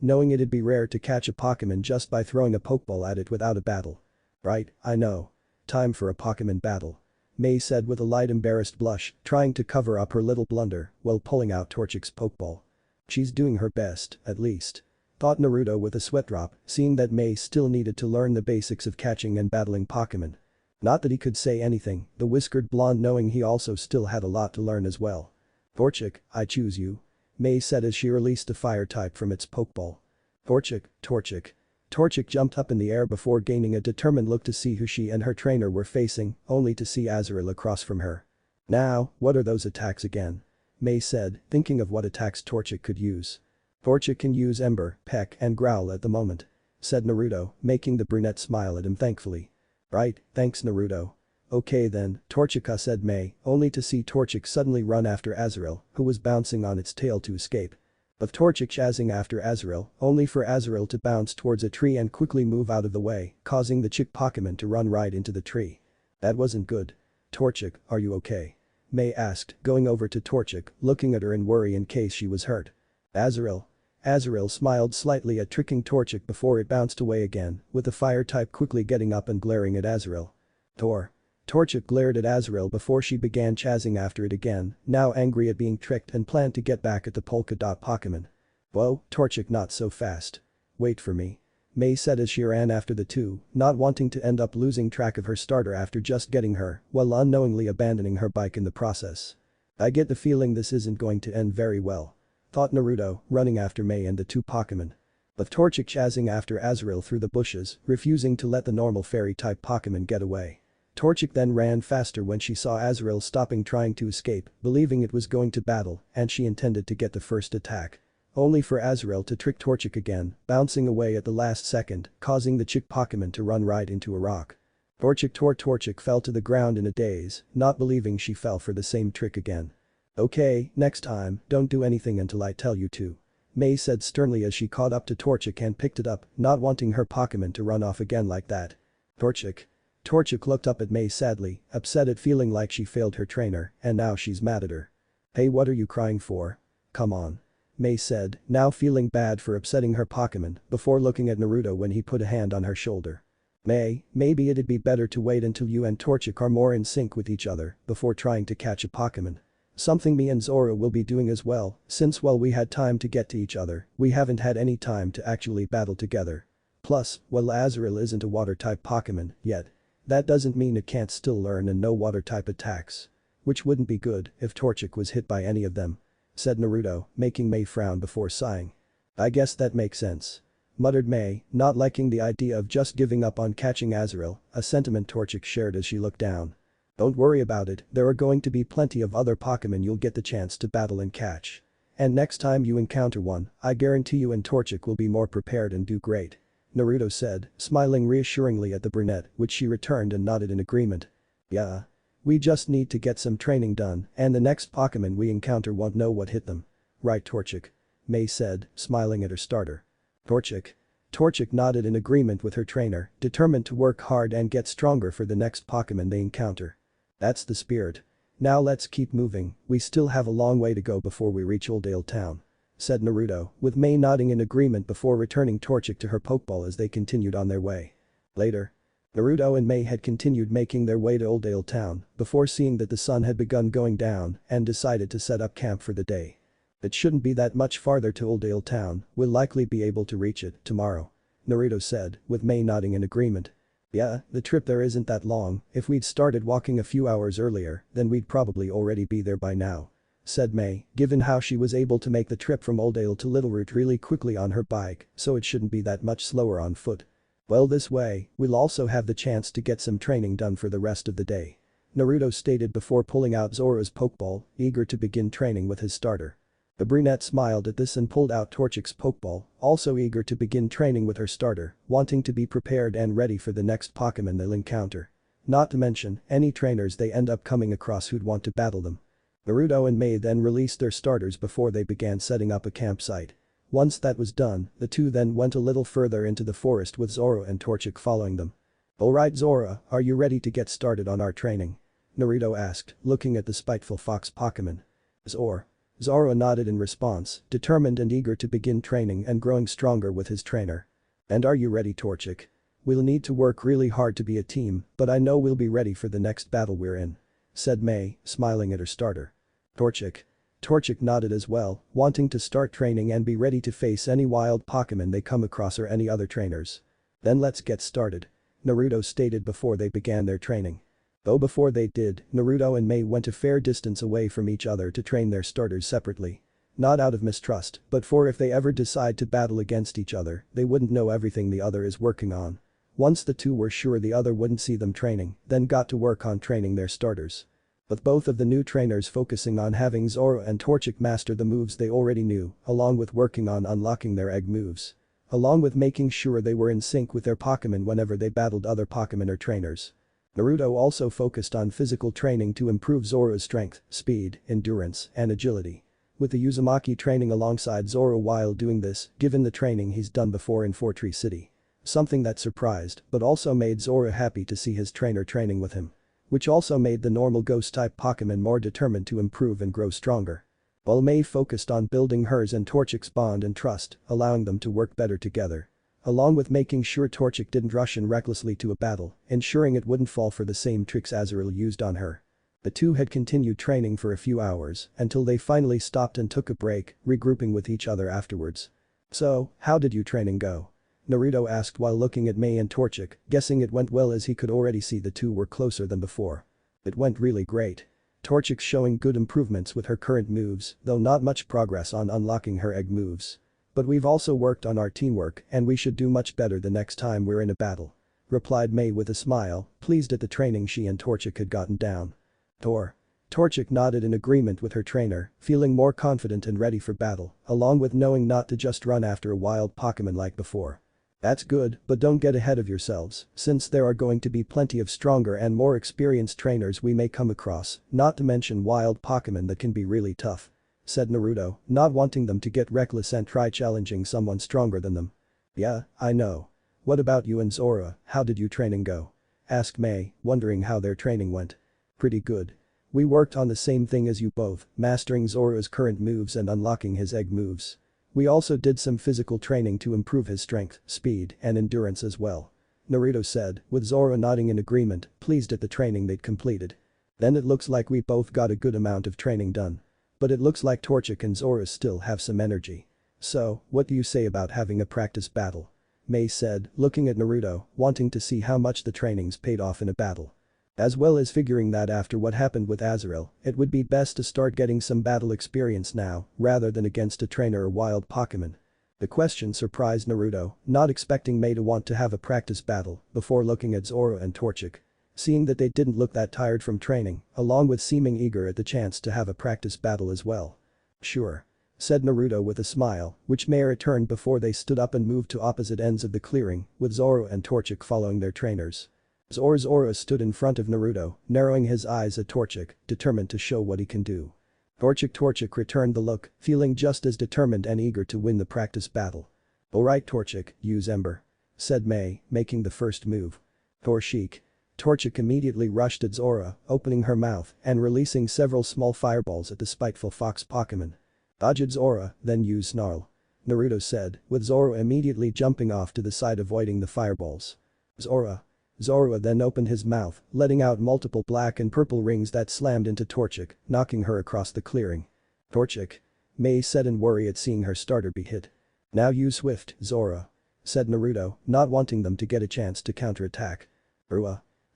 knowing it'd be rare to catch a Pokémon just by throwing a Pokeball at it without a battle. Right, I know. Time for a Pokémon battle. May said with a light embarrassed blush, trying to cover up her little blunder while pulling out Torchic's Pokeball. She's doing her best, at least. Thought Naruto with a sweat drop, seeing that May still needed to learn the basics of catching and battling Pokémon. Not that he could say anything, the whiskered blonde knowing he also still had a lot to learn as well. Torchic, I choose you. May said as she released a fire type from its Pokeball. Torchic, Torchic. Torchic jumped up in the air before gaining a determined look to see who she and her trainer were facing, only to see Azurill across from her. Now, what are those attacks again? May said, thinking of what attacks Torchic could use. Torchic can use Ember, Peck and Growl at the moment. Said Naruto, making the brunette smile at him thankfully. Right, thanks Naruto. Okay then, Torchica said May, only to see Torchic suddenly run after Azurill, who was bouncing on its tail to escape. With Torchic chasing after Azurill, only for Azurill to bounce towards a tree and quickly move out of the way, causing the chick Pokémon to run right into the tree. That wasn't good. "Torchic, are you okay?" May asked, going over to Torchic, looking at her in worry in case she was hurt. "Azrael." Azrael smiled slightly at tricking Torchic before it bounced away again, with the fire type quickly getting up and glaring at Azrael. Torchic glared at Azrael before she began chasing after it again, now angry at being tricked and planned to get back at the polka dot Pokémon. "Whoa, Torchic, not so fast. Wait for me." May said as she ran after the two, not wanting to end up losing track of her starter after just getting her, while unknowingly abandoning her bike in the process. "I get the feeling this isn't going to end very well," thought Naruto, running after May and the two Pokémon. With Torchic chasing after Azrael through the bushes, refusing to let the normal fairy-type Pokémon get away. Torchic then ran faster when she saw Azrael stopping trying to escape, believing it was going to battle, and she intended to get the first attack. Only for Azrael to trick Torchic again, bouncing away at the last second, causing the chick Pokémon to run right into a rock. Torchic fell to the ground in a daze, not believing she fell for the same trick again. "Okay, next time, don't do anything until I tell you to," May said sternly as she caught up to Torchic and picked it up, not wanting her Pokémon to run off again like that. Torchic looked up at May sadly, upset at feeling like she failed her trainer, and now she's mad at her. "Hey, what are you crying for? Come on," May said, now feeling bad for upsetting her Pokémon, before looking at Naruto when he put a hand on her shoulder. "May, maybe it'd be better to wait until you and Torchic are more in sync with each other before trying to catch a Pokémon. Something me and Zorua will be doing as well, since while we had time to get to each other, we haven't had any time to actually battle together. Plus, while Azrael isn't a water-type Pokémon yet, that doesn't mean it can't still learn and know water-type attacks. Which wouldn't be good if Torchic was hit by any of them," said Naruto, making May frown before sighing. "I guess that makes sense," muttered May, not liking the idea of just giving up on catching Azrael, a sentiment Torchic shared as she looked down. "Don't worry about it, there are going to be plenty of other Pokémon you'll get the chance to battle and catch. And next time you encounter one, I guarantee you and Torchic will be more prepared and do great," Naruto said, smiling reassuringly at the brunette, which she returned and nodded in agreement. "Yeah. We just need to get some training done, and the next Pokémon we encounter won't know what hit them. Right, Torchic?" May said, smiling at her starter. Torchic nodded in agreement with her trainer, determined to work hard and get stronger for the next Pokémon they encounter. "That's the spirit. Now let's keep moving, we still have a long way to go before we reach Oldale town," said Naruto, with May nodding in agreement before returning Torchic to her Pokeball as they continued on their way. Later. Naruto and May had continued making their way to Oldale town before seeing that the sun had begun going down and decided to set up camp for the day. "It shouldn't be that much farther to Oldale town, we'll likely be able to reach it tomorrow," Naruto said, with May nodding in agreement. "Yeah, the trip there isn't that long, if we'd started walking a few hours earlier, then we'd probably already be there by now," said May, given how she was able to make the trip from Oldale to Littleroot really quickly on her bike, so it shouldn't be that much slower on foot. "Well, this way, we'll also have the chance to get some training done for the rest of the day," Naruto stated before pulling out Zorua's Pokeball, eager to begin training with his starter. The brunette smiled at this and pulled out Torchic's Pokeball, also eager to begin training with her starter, wanting to be prepared and ready for the next Pokémon they'll encounter. Not to mention, any trainers they end up coming across who'd want to battle them. Naruto and May then released their starters before they began setting up a campsite. Once that was done, the two then went a little further into the forest with Zorua and Torchic following them. "Alright Zorua, are you ready to get started on our training?" Naruto asked, looking at the spiteful fox Pokémon. Zorua nodded in response, determined and eager to begin training and growing stronger with his trainer. "And are you ready, Torchic? We'll need to work really hard to be a team, but I know we'll be ready for the next battle we're in," said May, smiling at her starter. Torchic nodded as well, wanting to start training and be ready to face any wild Pokémon they come across or any other trainers. "Then let's get started," Naruto stated before they began their training. Though before they did, Naruto and May went a fair distance away from each other to train their starters separately. Not out of mistrust, but for if they ever decide to battle against each other, they wouldn't know everything the other is working on. Once the two were sure the other wouldn't see them training, then got to work on training their starters. With both of the new trainers focusing on having Zorua and Torchic master the moves they already knew, along with working on unlocking their egg moves. Along with making sure they were in sync with their Pokémon whenever they battled other Pokémon or trainers. Naruto also focused on physical training to improve Zorua's strength, speed, endurance, and agility. With the Uzumaki training alongside Zorua while doing this, given the training he's done before in Fortree City. Something that surprised, but also made Zorua happy to see his trainer training with him. which also made the normal ghost-type Pokémon more determined to improve and grow stronger. While May focused on building hers and Torchic's bond and trust, allowing them to work better together. Along with making sure Torchic didn't rush in recklessly to a battle, ensuring it wouldn't fall for the same tricks Azrael used on her. The two had continued training for a few hours until they finally stopped and took a break, regrouping with each other afterwards. "So, how did your training go?" Naruto asked while looking at May and Torchic, guessing it went well as he could already see the two were closer than before. "It went really great. Torchic's showing good improvements with her current moves, though not much progress on unlocking her egg moves. But we've also worked on our teamwork and we should do much better the next time we're in a battle," replied May with a smile, pleased at the training she and Torchic had gotten down. Torchic nodded in agreement with her trainer, feeling more confident and ready for battle, along with knowing not to just run after a wild Pokémon like before. "That's good, but don't get ahead of yourselves, since there are going to be plenty of stronger and more experienced trainers we may come across, not to mention wild Pokémon that can be really tough," said Naruto, not wanting them to get reckless and try challenging someone stronger than them. "Yeah, I know. What about you and Zorua, how did your training go?" asked May, wondering how their training went. "Pretty good. We worked on the same thing as you both, mastering Zorua's current moves and unlocking his egg moves. We also did some physical training to improve his strength, speed, and endurance as well," Naruto said, with Zorua nodding in agreement, pleased at the training they'd completed. "Then it looks like we both got a good amount of training done. But it looks like Torchic and Zorua still have some energy. So, what do you say about having a practice battle?" May said, looking at Naruto, wanting to see how much the trainings paid off in a battle. As well as figuring that after what happened with Azrael, it would be best to start getting some battle experience now, rather than against a trainer or wild Pokémon. The question surprised Naruto, not expecting May to want to have a practice battle before looking at Zorua and Torchic. Seeing that they didn't look that tired from training, along with seeming eager at the chance to have a practice battle as well. "Sure," said Naruto with a smile, which May returned before they stood up and moved to opposite ends of the clearing, with Zorua and Torchic following their trainers. Zorua stood in front of Naruto, narrowing his eyes at Torchic, determined to show what he can do. Torchic returned the look, feeling just as determined and eager to win the practice battle. "Alright Torchic, use Ember," said May, making the first move. Torchic immediately rushed at Zorua, opening her mouth and releasing several small fireballs at the spiteful fox Pokémon. "Dodge Zorua, then use Snarl," Naruto said, with Zorua immediately jumping off to the side avoiding the fireballs. Zorua then opened his mouth, letting out multiple black and purple rings that slammed into Torchic, knocking her across the clearing. "Torchic," May said in worry at seeing her starter be hit. "Now use Swift, Zorua," said Naruto, not wanting them to get a chance to counterattack.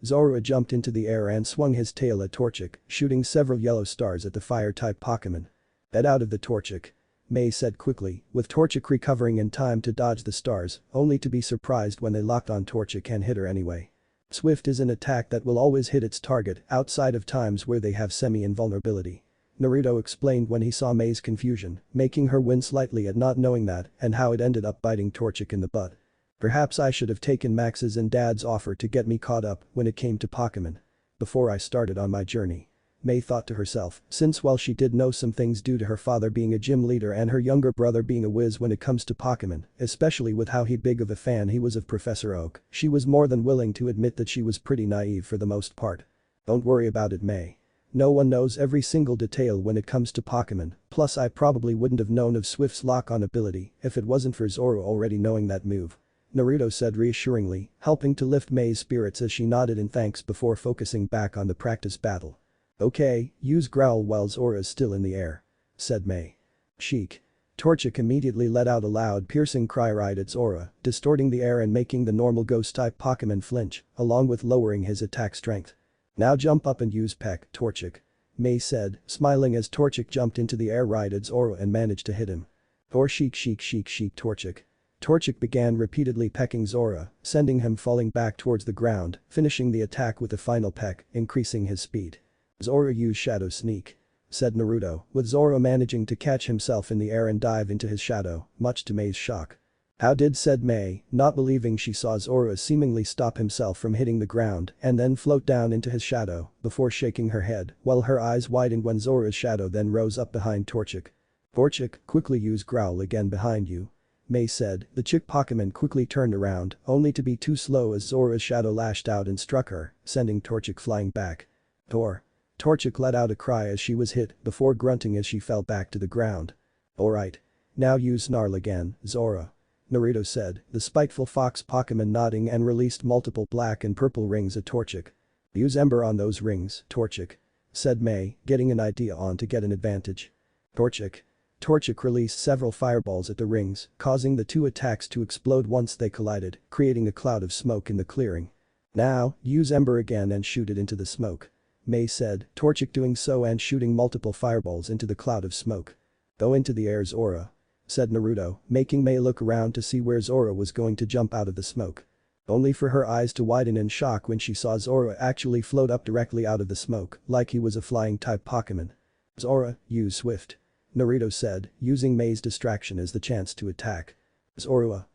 Zorua jumped into the air and swung his tail at Torchic, shooting several yellow stars at the fire-type Pokémon. "Get out of the Torchic," May said quickly, with Torchic recovering in time to dodge the stars, only to be surprised when they locked on Torchic and hit her anyway. Swift is an attack that will always hit its target outside of times where they have semi-invulnerability. Naruto explained when he saw May's confusion, making her wince slightly at not knowing that and how it ended up biting Torchic in the butt. "Perhaps I should have taken Max's and Dad's offer to get me caught up when it came to Pokémon. Before I started on my journey," May thought to herself, since while she did know some things due to her father being a gym leader and her younger brother being a whiz when it comes to Pokémon, especially with how big of a fan he was of Professor Oak, she was more than willing to admit that she was pretty naive for the most part. "Don't worry about it, May. No one knows every single detail when it comes to Pokémon, plus I probably wouldn't have known of Swift's lock-on ability if it wasn't for Zorua already knowing that move," Naruto said reassuringly, helping to lift May's spirits as she nodded in thanks before focusing back on the practice battle. "Okay, use Growl while Zorua is still in the air," said May. Torchic immediately let out a loud piercing cry right at Zorua, distorting the air and making the normal ghost-type Pokémon flinch, along with lowering his attack strength. "Now jump up and use Peck, Torchic," May said, smiling as Torchic jumped into the air right at Zorua and managed to hit him. Torchic. Torchic began repeatedly pecking Zorua, sending him falling back towards the ground, finishing the attack with a final peck, increasing his speed. "Zorua use Shadow Sneak," said Naruto, with Zorua managing to catch himself in the air and dive into his shadow, much to May's shock. "How did," said May, not believing she saw Zorua seemingly stop himself from hitting the ground and then float down into his shadow before shaking her head while her eyes widened when Zorua's shadow then rose up behind Torchic. "Torchic, quickly use Growl again behind you," May said. The chick Pokémon quickly turned around, only to be too slow as Zora's shadow lashed out and struck her, sending Torchic flying back. Torchic let out a cry as she was hit, before grunting as she fell back to the ground. Alright. Now use Snarl again, Zora. Naruto said, the spiteful fox Pokémon nodding and released multiple black and purple rings at Torchic. Use Ember on those rings, Torchic, said May, getting an idea on to get an advantage. Torchic released several fireballs at the rings, causing the two attacks to explode once they collided, creating a cloud of smoke in the clearing. Now, use Ember again and shoot it into the smoke. May said, Torchic doing so and shooting multiple fireballs into the cloud of smoke. Go into the air, Zora, said Naruto, making May look around to see where Zora was going to jump out of the smoke. Only for her eyes to widen in shock when she saw Zora actually float up directly out of the smoke, like he was a flying type Pokémon. Zora, use Swift, Naruto said, using May's distraction as the chance to attack. Zorua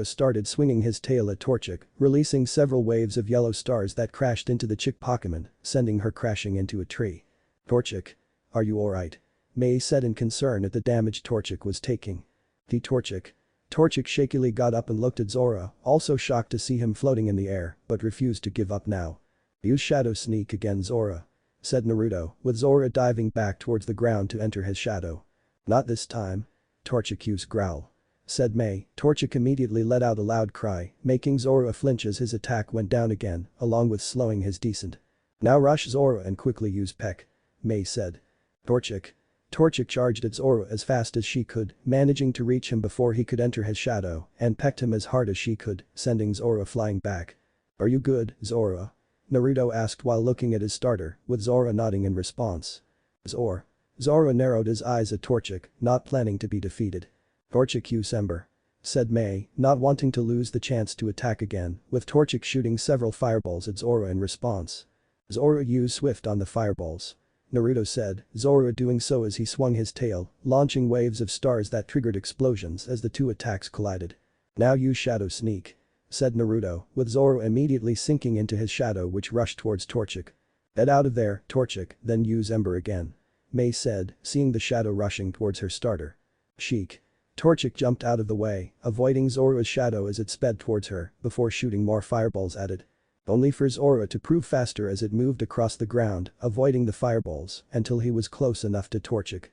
started swinging his tail at Torchic, releasing several waves of yellow stars that crashed into the chick Pokémon, sending her crashing into a tree. Torchic, are you alright? May said in concern at the damage Torchic was taking. Torchic shakily got up and looked at Zora, also shocked to see him floating in the air, but refused to give up now. Use Shadow Sneak again, Zora, said Naruto, with Zora diving back towards the ground to enter his shadow. Not this time. Torchic, use Growl, said May. Torchic immediately let out a loud cry, making Zora flinch as his attack went down again, along with slowing his descent. Now rush Zora and quickly use Peck, May said. Torchic charged at Zora as fast as she could, managing to reach him before he could enter his shadow, and pecked him as hard as she could, sending Zora flying back. Are you good, Zora? Naruto asked while looking at his starter, with Zora nodding in response. Zora narrowed his eyes at Torchic, not planning to be defeated. Torchic, use Ember, said May, not wanting to lose the chance to attack again, with Torchic shooting several fireballs at Zora in response. Zora, use Swift on the fireballs, Naruto said, Zora doing so as he swung his tail, launching waves of stars that triggered explosions as the two attacks collided. Now use Shadow Sneak, said Naruto, with Zora immediately sinking into his shadow which rushed towards Torchic. Get out of there, Torchic, then use Ember again, May said, seeing the shadow rushing towards her starter. Sheik. Torchic jumped out of the way, avoiding Zora's shadow as it sped towards her, before shooting more fireballs at it. Only for Zora to prove faster as it moved across the ground, avoiding the fireballs, until he was close enough to Torchic.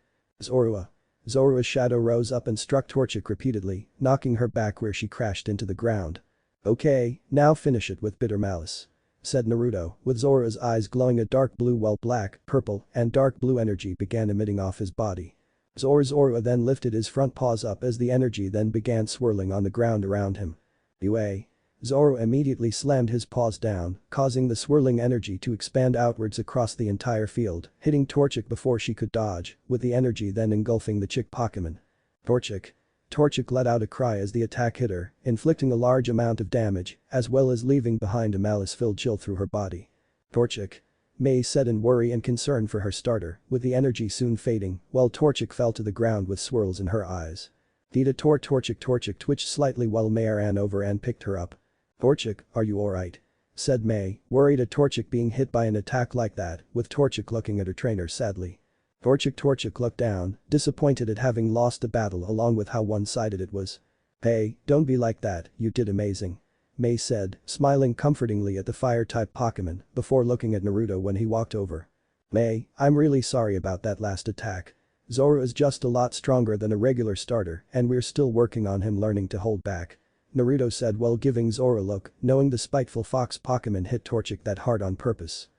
Zora's shadow rose up and struck Torchic repeatedly, knocking her back where she crashed into the ground. Okay, now finish it with bitter malice, said Naruto, with Zora's eyes glowing a dark blue while black, purple, and dark blue energy began emitting off his body. Zora then lifted his front paws up as the energy then began swirling on the ground around him. UA. Zora immediately slammed his paws down, causing the swirling energy to expand outwards across the entire field, hitting Torchic before she could dodge, with the energy then engulfing the chick Pokémon. Torchic let out a cry as the attack hit her, inflicting a large amount of damage, as well as leaving behind a malice-filled chill through her body. Torchic, May said in worry and concern for her starter, with the energy soon fading, while Torchic fell to the ground with swirls in her eyes. Torchic twitched slightly while May ran over and picked her up. Torchic, are you alright? Said May, worried at Torchic being hit by an attack like that, with Torchic looking at her trainer sadly. Torchic looked down, disappointed at having lost the battle along with how one-sided it was. Hey, don't be like that, you did amazing, May said, smiling comfortingly at the fire-type Pokémon, before looking at Naruto when he walked over. May, I'm really sorry about that last attack. Zora is just a lot stronger than a regular starter and we're still working on him learning to hold back, Naruto said while giving Zora a look, knowing the spiteful fox Pokémon hit Torchic that hard on purpose.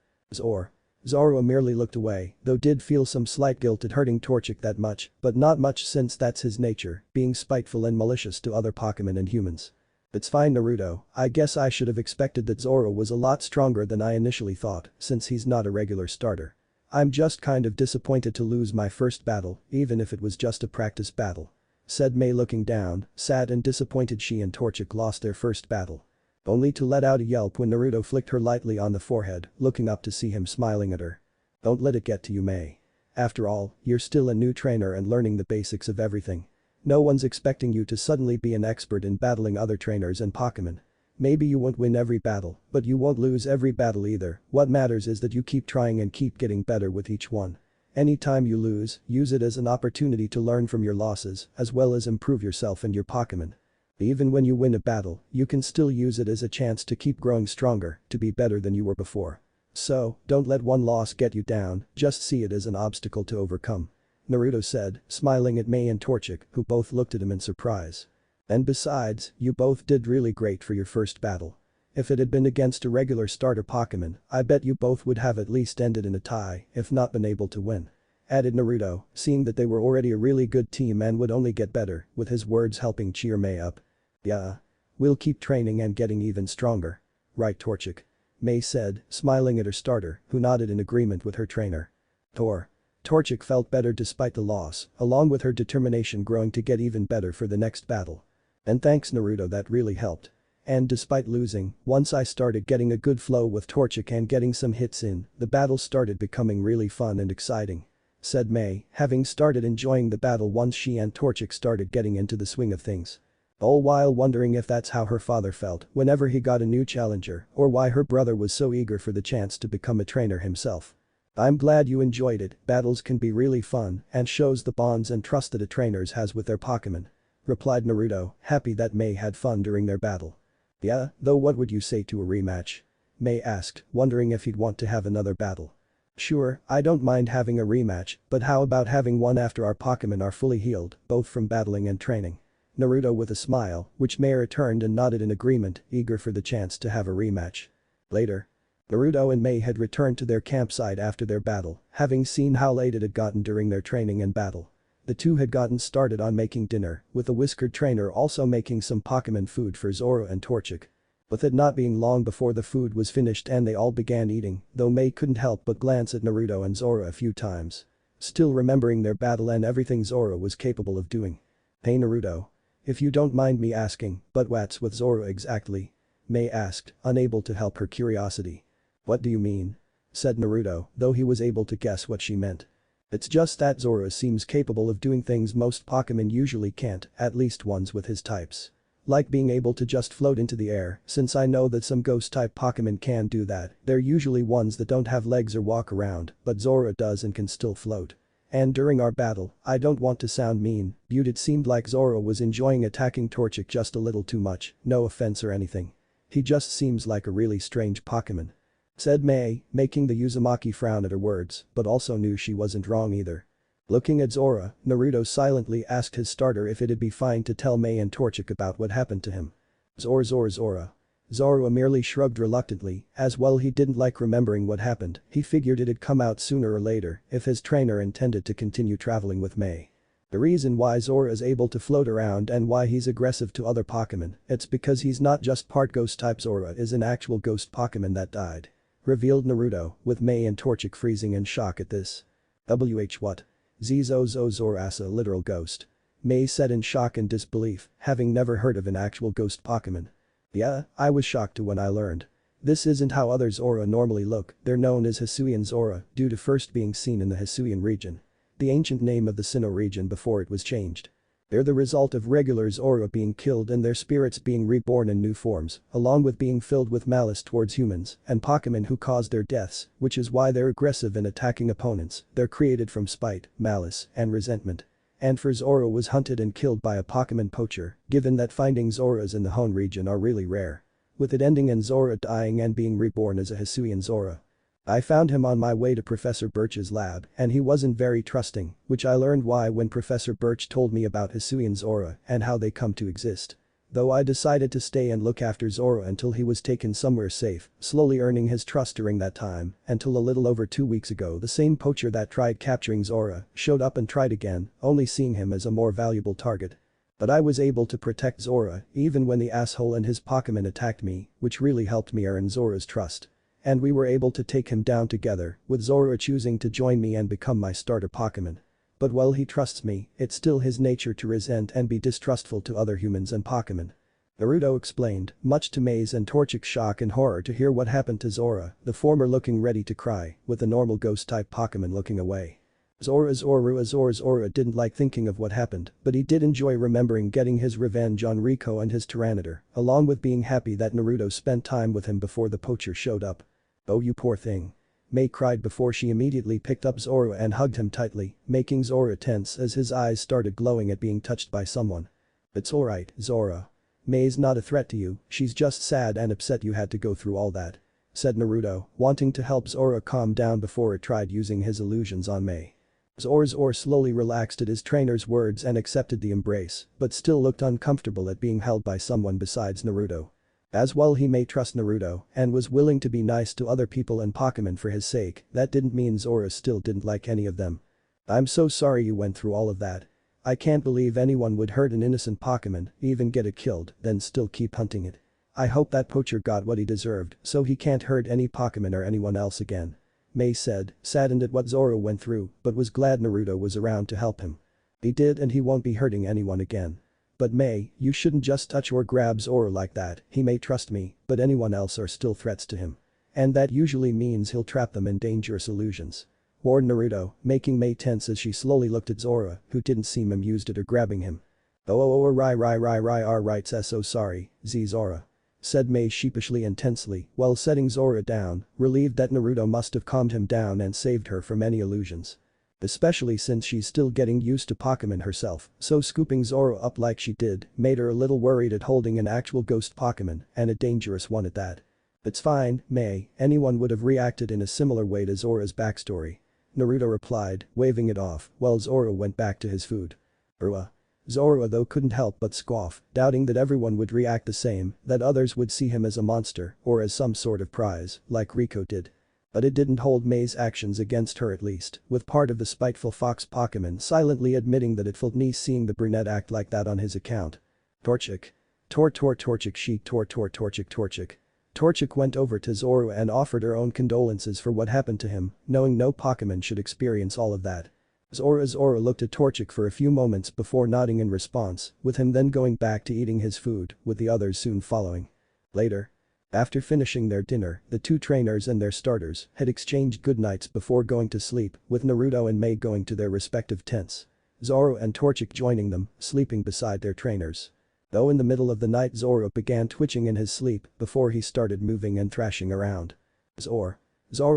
Zora merely looked away, though did feel some slight guilt at hurting Torchic that much, but not much since that's his nature, being spiteful and malicious to other Pokémon and humans. It's fine, Naruto, I guess I should have expected that Zora was a lot stronger than I initially thought, since he's not a regular starter. I'm just kind of disappointed to lose my first battle, even if it was just a practice battle, said May looking down, sad and disappointed she and Torchic lost their first battle. Only to let out a yelp when Naruto flicked her lightly on the forehead, looking up to see him smiling at her. Don't let it get to you, May. After all, you're still a new trainer and learning the basics of everything. No one's expecting you to suddenly be an expert in battling other trainers and Pokémon. Maybe you won't win every battle, but you won't lose every battle either, what matters is that you keep trying and keep getting better with each one. Anytime you lose, use it as an opportunity to learn from your losses, as well as improve yourself and your Pokémon. Even when you win a battle, you can still use it as a chance to keep growing stronger, to be better than you were before. So, don't let one loss get you down, just see it as an obstacle to overcome. Naruto said, smiling at May and Torchic, who both looked at him in surprise. And besides, you both did really great for your first battle. If it had been against a regular starter Pokémon, I bet you both would have at least ended in a tie, if not been able to win. Added Naruto, seeing that they were already a really good team and would only get better, with his words helping cheer May up. Yeah. We'll keep training and getting even stronger. Right, Torchic? May said, smiling at her starter, who nodded in agreement with her trainer. Torchic felt better despite the loss, along with her determination growing to get even better for the next battle. And thanks Naruto, that really helped. And despite losing, once I started getting a good flow with Torchic and getting some hits in, the battle started becoming really fun and exciting. Said May, having started enjoying the battle once she and Torchic started getting into the swing of things. All while wondering if that's how her father felt whenever he got a new challenger, or why her brother was so eager for the chance to become a trainer himself. I'm glad you enjoyed it, battles can be really fun and shows the bonds and trust that a trainer has with their Pokémon. Replied Naruto, happy that May had fun during their battle. Yeah, though what would you say to a rematch? May asked, wondering if he'd want to have another battle. Sure, I don't mind having a rematch, but how about having one after our Pokémon are fully healed, both from battling and training? Naruto with a smile, which May returned and nodded in agreement, eager for the chance to have a rematch. Later. Naruto and May had returned to their campsite after their battle, having seen how late it had gotten during their training and battle. The two had gotten started on making dinner, with the whiskered trainer also making some Pokémon food for Zorua and Torchic. With it not being long before the food was finished and they all began eating, though May couldn't help but glance at Naruto and Zorua a few times. Still remembering their battle and everything Zorua was capable of doing. Hey Naruto. If you don't mind me asking, but what's with Zorua exactly? May asked, unable to help her curiosity. What do you mean? Said Naruto, though he was able to guess what she meant. It's just that Zorua seems capable of doing things most Pokémon usually can't, at least ones with his types. Like being able to just float into the air, since I know that some ghost-type Pokémon can do that, they're usually ones that don't have legs or walk around, but Zorua does and can still float. And during our battle, I don't want to sound mean, but it seemed like Zorua was enjoying attacking Torchic just a little too much, no offense or anything. He just seems like a really strange Pokémon. Said May, making the Uzumaki frown at her words, but also knew she wasn't wrong either. Looking at Zorua, Naruto silently asked his starter if it'd be fine to tell May and Torchic about what happened to him. Zorua. Zorua merely shrugged reluctantly, as well he didn't like remembering what happened, he figured it'd come out sooner or later if his trainer intended to continue traveling with May. The reason why Zorua is able to float around and why he's aggressive to other Pokémon, it's because he's not just part ghost type. Zorua is an actual ghost Pokémon that died. Revealed Naruto, with May and Torchic freezing in shock at this. What? Zora's a literal ghost. May said in shock and disbelief, having never heard of an actual ghost Pokémon. Yeah, I was shocked too when I learned. This isn't how other Zorua normally look, they're known as Hisuian Zorua due to first being seen in the Hisuian region. The ancient name of the Sinnoh region before it was changed. They're the result of regular Zorua being killed and their spirits being reborn in new forms, along with being filled with malice towards humans and Pokémon who caused their deaths, which is why they're aggressive in attacking opponents, they're created from spite, malice, and resentment. And for Zorua was hunted and killed by a Pokémon poacher, given that finding Zoras in the Hone region are really rare. With it ending in Zorua dying and being reborn as a Hisuian Zorua. I found him on my way to Professor Birch's lab and he wasn't very trusting, which I learned why when Professor Birch told me about Hisuian Zorua and how they come to exist. Though I decided to stay and look after Zorua until he was taken somewhere safe, slowly earning his trust during that time, until a little over 2 weeks ago the same poacher that tried capturing Zorua showed up and tried again, only seeing him as a more valuable target. But I was able to protect Zorua even when the asshole and his Pokémon attacked me, which really helped me earn Zora's trust. And we were able to take him down together, with Zorua choosing to join me and become my starter Pokémon. But while he trusts me, it's still his nature to resent and be distrustful to other humans and Pokémon. Naruto explained, much to May's and Torchic's shock and horror to hear what happened to Zorua, the former looking ready to cry, with the normal ghost-type Pokémon looking away. Zorua didn't like thinking of what happened, but he did enjoy remembering getting his revenge on Rico and his Tyranitar, along with being happy that Naruto spent time with him before the poacher showed up. Oh you poor thing. May cried before she immediately picked up Zorua and hugged him tightly, making Zorua tense as his eyes started glowing at being touched by someone. "It's alright, Zorua. May's not a threat to you, she's just sad and upset you had to go through all that," said Naruto, wanting to help Zorua calm down before it tried using his illusions on May. Zorua slowly relaxed at his trainer's words and accepted the embrace, but still looked uncomfortable at being held by someone besides Naruto. As well he may trust Naruto and was willing to be nice to other people and Pokémon for his sake, that didn't mean Zorua still didn't like any of them. "I'm so sorry you went through all of that. I can't believe anyone would hurt an innocent Pokémon, even get it killed, then still keep hunting it. I hope that poacher got what he deserved so he can't hurt any Pokémon or anyone else again," May said, saddened at what Zorua went through but was glad Naruto was around to help him. "He did and he won't be hurting anyone again. But May, you shouldn't just touch or grab Zorua like that, he may trust me, but anyone else are still threats to him. And that usually means he'll trap them in dangerous illusions," warned Naruto, making May tense as she slowly looked at Zorua, who didn't seem amused at her grabbing him. Right, so sorry, Zorua," said May sheepishly and tensely while setting Zorua down, relieved that Naruto must have calmed him down and saved her from any illusions. Especially since she's still getting used to Pokémon herself, so scooping Zorua up like she did made her a little worried at holding an actual ghost Pokémon and a dangerous one at that. "It's fine, May, anyone would have reacted in a similar way to Zorua's backstory," Naruto replied, waving it off while Zorua went back to his food. Zorua though couldn't help but scoff, doubting that everyone would react the same, that others would see him as a monster or as some sort of prize, like Rico did. But it didn't hold May's actions against her at least, with part of the spiteful fox Pokémon silently admitting that it felt nice seeing the brunette act like that on his account. "Torchic. Torchic she Torchic." Torchic went over to Zorua and offered her own condolences for what happened to him, knowing no Pokémon should experience all of that. Zorua looked at Torchic for a few moments before nodding in response, with him then going back to eating his food, with the others soon following. Later. After finishing their dinner, the two trainers and their starters had exchanged goodnights before going to sleep, with Naruto and May going to their respective tents. Zorua and Torchic joining them, sleeping beside their trainers. Though in the middle of the night Zorua began twitching in his sleep before he started moving and thrashing around. Zorua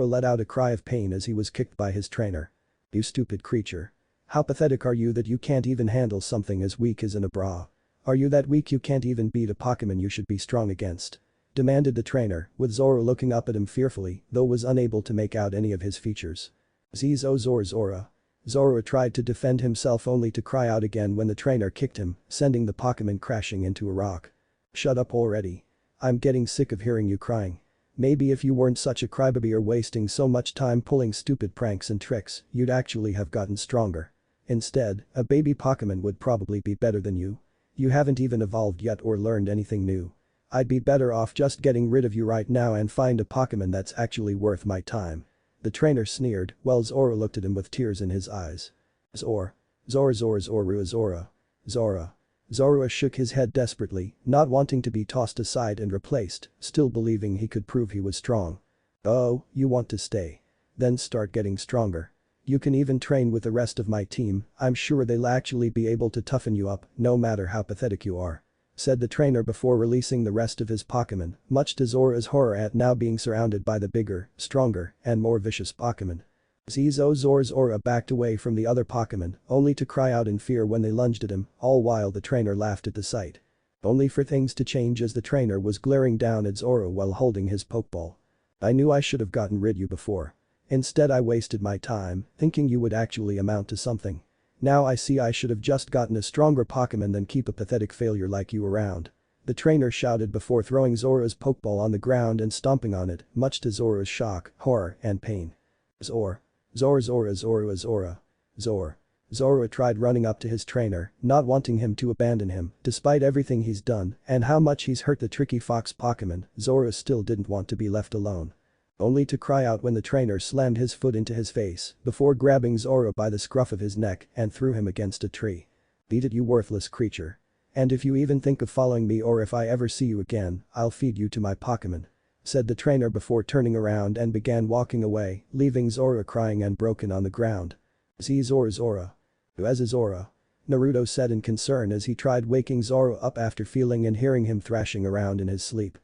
let out a cry of pain as he was kicked by his trainer. "You stupid creature. How pathetic are you that you can't even handle something as weak as an Abra? Are you that weak you can't even beat a Pokémon you should be strong against?" demanded the trainer, with Zorua looking up at him fearfully, though was unable to make out any of his features. Zorua. Zorua tried to defend himself only to cry out again when the trainer kicked him, sending the Pokémon crashing into a rock. "Shut up already. I'm getting sick of hearing you crying. Maybe if you weren't such a crybaby or wasting so much time pulling stupid pranks and tricks, you'd actually have gotten stronger. Instead, a baby Pokémon would probably be better than you. You haven't even evolved yet or learned anything new. I'd be better off just getting rid of you right now and find a Pokémon that's actually worth my time," the trainer sneered while Zorua looked at him with tears in his eyes. Zorua. Zorua shook his head desperately, not wanting to be tossed aside and replaced, still believing he could prove he was strong. "Oh, you want to stay? Then start getting stronger. You can even train with the rest of my team, I'm sure they'll actually be able to toughen you up, no matter how pathetic you are," said the trainer before releasing the rest of his Pokémon, much to Zora's horror at now being surrounded by the bigger, stronger, and more vicious Pokémon. Zorua backed away from the other Pokémon, only to cry out in fear when they lunged at him, all while the trainer laughed at the sight. Only for things to change as the trainer was glaring down at Zorua while holding his Pokeball. "I knew I should have gotten rid of you before. Instead I wasted my time, thinking you would actually amount to something. Now I see I should have just gotten a stronger Pokémon than keep a pathetic failure like you around," the trainer shouted before throwing Zora's Pokeball on the ground and stomping on it, much to Zora's shock, horror, and pain. Zorua tried running up to his trainer, not wanting him to abandon him, despite everything he's done and how much he's hurt the tricky fox Pokémon, Zorua still didn't want to be left alone. Only to cry out when the trainer slammed his foot into his face before grabbing Zorua by the scruff of his neck and threw him against a tree. "Beat it, you worthless creature. And if you even think of following me or if I ever see you again, I'll feed you to my Pokémon," said the trainer before turning around and began walking away, leaving Zorua crying and broken on the ground. Zorua. Where's Zorua? Naruto said in concern as he tried waking Zorua up after feeling and hearing him thrashing around in his sleep.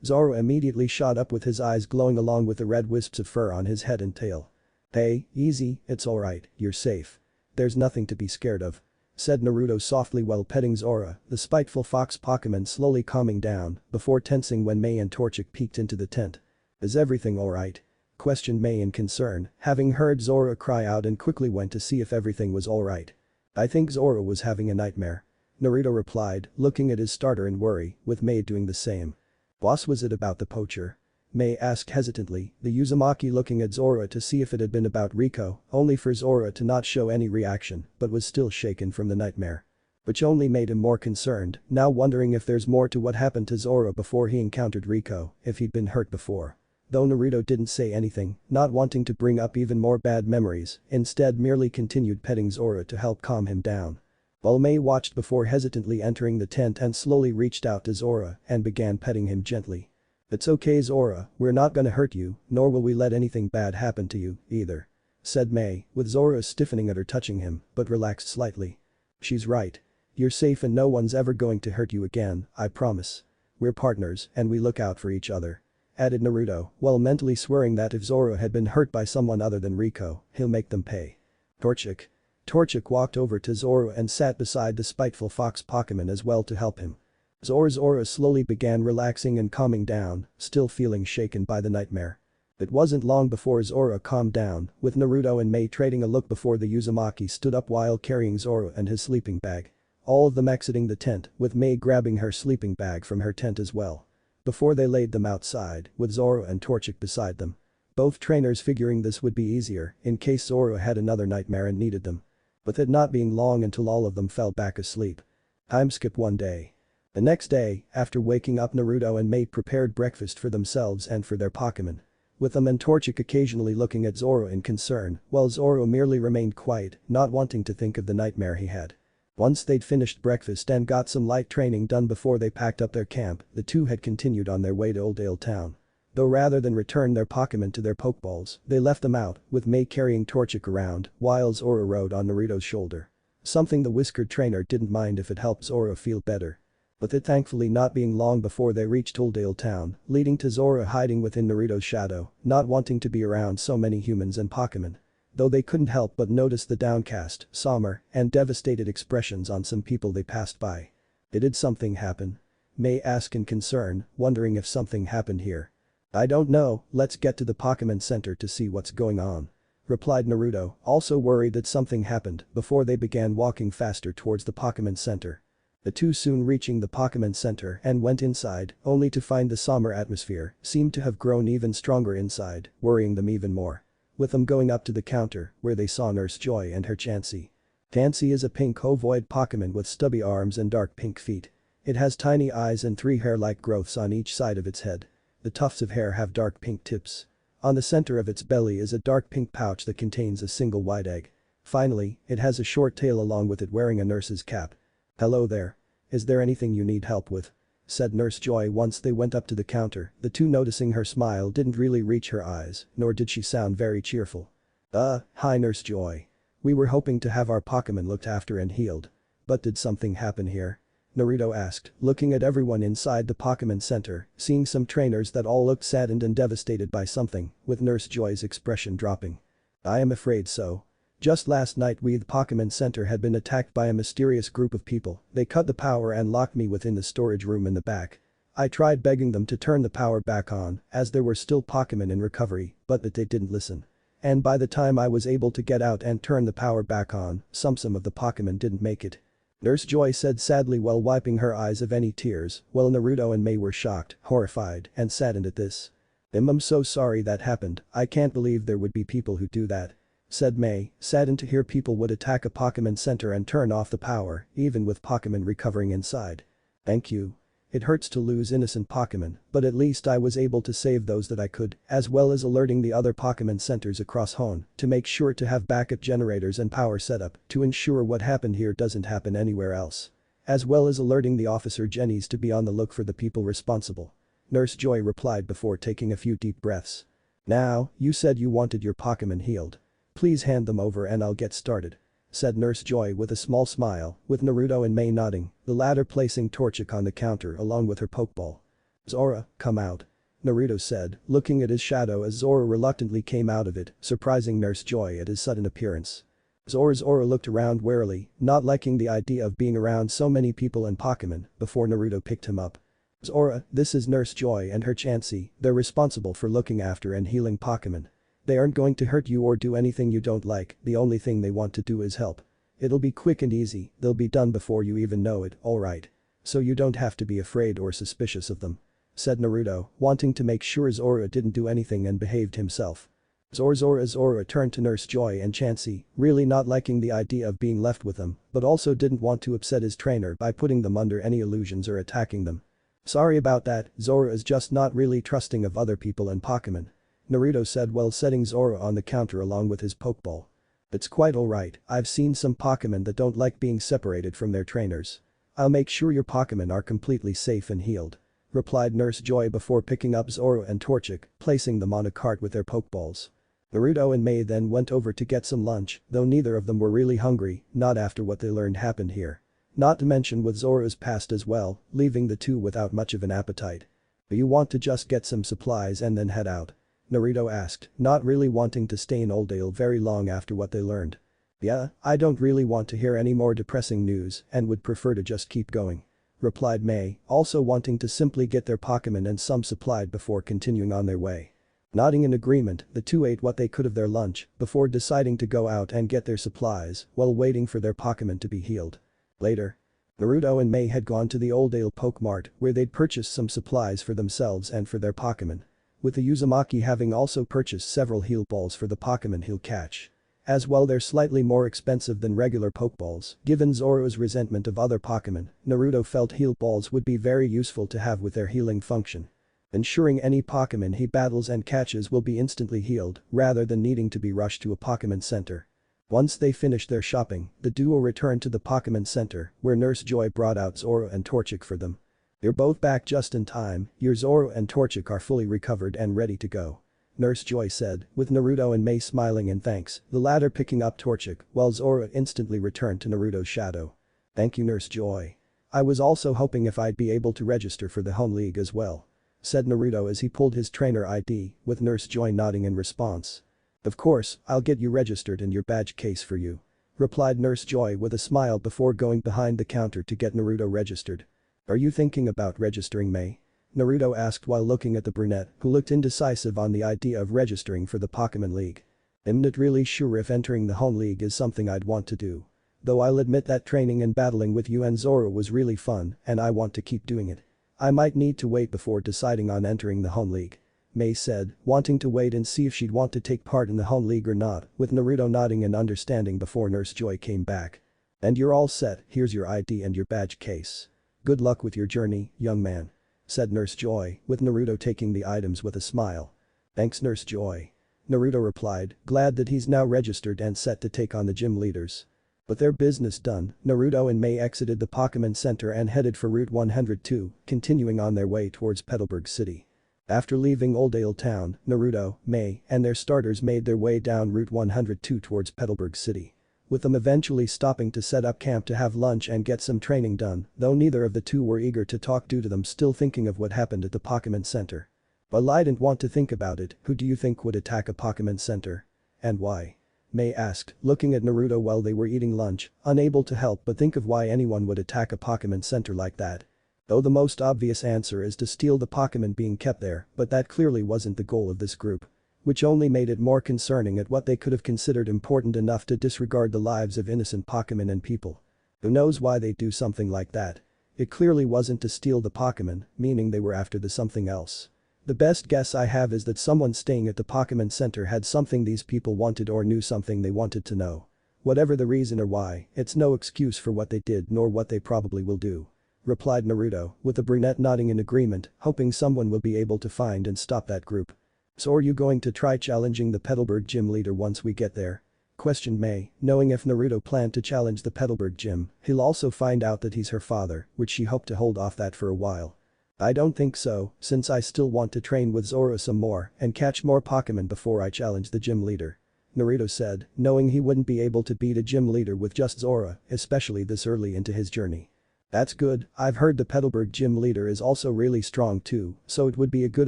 Zorua immediately shot up with his eyes glowing along with the red wisps of fur on his head and tail. "Hey, easy, it's alright, you're safe. There's nothing to be scared of," said Naruto softly while petting Zorua, the spiteful fox Pokémon slowly calming down before tensing when May and Torchic peeked into the tent. "Is everything alright?" questioned May in concern, having heard Zorua cry out and quickly went to see if everything was alright. "I think Zorua was having a nightmare," Naruto replied, looking at his starter in worry, with May doing the same. "Boss, was it about the poacher?" May asked hesitantly, the Uzumaki looking at Zorua to see if it had been about Rico, only for Zorua to not show any reaction but was still shaken from the nightmare. Which only made him more concerned, now wondering if there's more to what happened to Zorua before he encountered Rico, if he'd been hurt before. Though Naruto didn't say anything, not wanting to bring up even more bad memories, instead merely continued petting Zorua to help calm him down. While May watched before hesitantly entering the tent and slowly reached out to Zorua and began petting him gently. "It's okay Zorua, we're not gonna hurt you, nor will we let anything bad happen to you, either," said May, with Zorua stiffening at her touching him, but relaxed slightly. "She's right. You're safe and no one's ever going to hurt you again, I promise. We're partners and we look out for each other," added Naruto, while mentally swearing that if Zorua had been hurt by someone other than Rico, he'll make them pay. Torchic walked over to Zorua and sat beside the spiteful fox Pokémon as well to help him. Zorua slowly began relaxing and calming down, still feeling shaken by the nightmare. It wasn't long before Zorua calmed down, with Naruto and May trading a look before the Uzumaki stood up while carrying Zorua and his sleeping bag. All of them exiting the tent, with May grabbing her sleeping bag from her tent as well. Before they laid them outside, with Zorua and Torchic beside them. Both trainers figuring this would be easier in case Zorua had another nightmare and needed them. With it not being long until all of them fell back asleep. Time skip one day. The next day, after waking up Naruto and May prepared breakfast for themselves and for their Pokémon. With them and Torchic occasionally looking at Zorua in concern, while Zorua merely remained quiet, not wanting to think of the nightmare he had. Once they'd finished breakfast and got some light training done before they packed up their camp, the two had continued on their way to Oldale town. Though rather than return their Pokémon to their Pokeballs, they left them out, with May carrying Torchic around, while Zorua rode on Naruto's shoulder. Something the whiskered trainer didn't mind if it helped Zorua feel better. With it thankfully not being long before they reached Oldale town, leading to Zorua hiding within Naruto's shadow, not wanting to be around so many humans and Pokémon. Though they couldn't help but notice the downcast, somber, and devastated expressions on some people they passed by. Did something happen? May asked in concern, wondering if something happened here. "I don't know, let's get to the Pokémon Center to see what's going on," replied Naruto, also worried that something happened before they began walking faster towards the Pokémon Center. The two soon reaching the Pokémon Center and went inside, only to find the somber atmosphere seemed to have grown even stronger inside, worrying them even more. With them going up to the counter, where they saw Nurse Joy and her Chansey. Chansey is a pink ovoid Pokémon with stubby arms and dark pink feet. It has tiny eyes and 3 hair-like growths on each side of its head. The tufts of hair have dark pink tips. On the center of its belly is a dark pink pouch that contains a single white egg. Finally, it has a short tail along with it wearing a nurse's cap. "Hello there. Is there anything you need help with?" said Nurse Joy once they went up to the counter, the two noticing her smile didn't really reach her eyes, nor did she sound very cheerful. Hi Nurse Joy. We were hoping to have our Pokémon looked after and healed. But did something happen here?" Naruto asked, looking at everyone inside the Pokémon Center, seeing some trainers that all looked saddened and devastated by something, with Nurse Joy's expression dropping. "I am afraid so. Just last night the Pokémon Center had been attacked by a mysterious group of people. They cut the power and locked me within the storage room in the back. I tried begging them to turn the power back on, as there were still Pokémon in recovery, but that they didn't listen. And by the time I was able to get out and turn the power back on, some of the Pokémon didn't make it," Nurse Joy said sadly while wiping her eyes of any tears, while Naruto and May were shocked, horrified, and saddened at this. I'm so sorry that happened, I can't believe there would be people who do that," said May, saddened to hear people would attack a Pokémon Center and turn off the power, even with Pokémon recovering inside. "Thank you. It hurts to lose innocent Pokémon, but at least I was able to save those that I could, as well as alerting the other Pokémon centers across Hoenn to make sure to have backup generators and power setup to ensure what happened here doesn't happen anywhere else. As well as alerting the officer Jennies to be on the look for the people responsible," Nurse Joy replied before taking a few deep breaths. "Now, you said you wanted your Pokémon healed. Please hand them over and I'll get started," said Nurse Joy with a small smile, with Naruto and May nodding, the latter placing Torchic on the counter along with her Pokeball. Zorua, come out. Naruto said, looking at his shadow as Zorua reluctantly came out of it, surprising Nurse Joy at his sudden appearance. Zorua looked around warily, not liking the idea of being around so many people and Pokémon, before Naruto picked him up. Zorua, this is Nurse Joy and her Chansey, they're responsible for looking after and healing Pokémon. They aren't going to hurt you or do anything you don't like, the only thing they want to do is help. It'll be quick and easy, they'll be done before you even know it, alright. So you don't have to be afraid or suspicious of them. Said Naruto, wanting to make sure Zorua didn't do anything and behaved himself. Zorua turned to Nurse Joy and Chansey, really not liking the idea of being left with them, but also didn't want to upset his trainer by putting them under any illusions or attacking them. Sorry about that, Zorua is just not really trusting of other people and Pokémon. Naruto said while setting Zorua on the counter along with his Pokeball. It's quite alright, I've seen some Pokémon that don't like being separated from their trainers. I'll make sure your Pokémon are completely safe and healed. Replied Nurse Joy before picking up Zorua and Torchic, placing them on a cart with their Pokeballs. Naruto and May then went over to get some lunch, though neither of them were really hungry, not after what they learned happened here. Not to mention with Zorua's past as well, leaving the two without much of an appetite. Do you want to just get some supplies and then head out? Naruto asked, not really wanting to stay in Oldale very long after what they learned. Yeah, I don't really want to hear any more depressing news and would prefer to just keep going. Replied May, also wanting to simply get their Pokémon and some supplied before continuing on their way. Nodding in agreement, the two ate what they could of their lunch before deciding to go out and get their supplies while waiting for their Pokémon to be healed. Later. Naruto and May had gone to the Oldale Pokemart where they'd purchased some supplies for themselves and for their Pokémon. With the Uzumaki having also purchased several heal balls for the Pokémon he'll catch. As well they're slightly more expensive than regular Pokeballs, given Zorua's resentment of other Pokémon, Naruto felt heal balls would be very useful to have with their healing function. Ensuring any Pokémon he battles and catches will be instantly healed, rather than needing to be rushed to a Pokémon Center. Once they finished their shopping, the duo returned to the Pokémon Center, where Nurse Joy brought out Zorua and Torchic for them. You're both back just in time, your Zorua and Torchic are fully recovered and ready to go. Nurse Joy said, with Naruto and May smiling in thanks, the latter picking up Torchic, while Zorua instantly returned to Naruto's shadow. Thank you Nurse Joy. I was also hoping if I'd be able to register for the Home League as well. Said Naruto as he pulled his trainer ID, with Nurse Joy nodding in response. Of course, I'll get you registered and your badge case for you. Replied Nurse Joy with a smile before going behind the counter to get Naruto registered. Are you thinking about registering May? Naruto asked while looking at the brunette, who looked indecisive on the idea of registering for the Pokémon League. I'm not really sure if entering the Home League is something I'd want to do. Though I'll admit that training and battling with you and Zorua was really fun and I want to keep doing it. I might need to wait before deciding on entering the Home League. May said, wanting to wait and see if she'd want to take part in the Home League or not, with Naruto nodding in understanding before Nurse Joy came back. And you're all set, here's your ID and your badge case. Good luck with your journey, young man. Said Nurse Joy, with Naruto taking the items with a smile. Thanks Nurse Joy. Naruto replied, glad that he's now registered and set to take on the gym leaders. With their business done, Naruto and May exited the Pokémon Center and headed for Route 102, continuing on their way towards Petalburg City. After leaving Oldale Town, Naruto, May, and their starters made their way down Route 102 towards Petalburg City. With them eventually stopping to set up camp to have lunch and get some training done, though neither of the two were eager to talk due to them still thinking of what happened at the Pokémon Center. Well, I didn't want to think about it, who do you think would attack a Pokémon Center? And why? May asked, looking at Naruto while they were eating lunch, unable to help but think of why anyone would attack a Pokémon Center like that. Though the most obvious answer is to steal the Pokémon being kept there, but that clearly wasn't the goal of this group. Which only made it more concerning at what they could have considered important enough to disregard the lives of innocent Pokémon and people. Who knows why they'd do something like that? It clearly wasn't to steal the Pokémon, meaning they were after the something else. The best guess I have is that someone staying at the Pokémon Center had something these people wanted or knew something they wanted to know. Whatever the reason or why, it's no excuse for what they did nor what they probably will do. Replied Naruto, with the brunette nodding in agreement, hoping someone will be able to find and stop that group. So are you going to try challenging the Petalburg gym leader once we get there? Questioned May, knowing if Naruto planned to challenge the Petalburg gym, he'll also find out that he's her father, which she hoped to hold off that for a while. I don't think so, since I still want to train with Zorua some more and catch more Pokémon before I challenge the gym leader. Naruto said, knowing he wouldn't be able to beat a gym leader with just Zorua, especially this early into his journey. That's good, I've heard the Petalburg gym leader is also really strong too, so it would be a good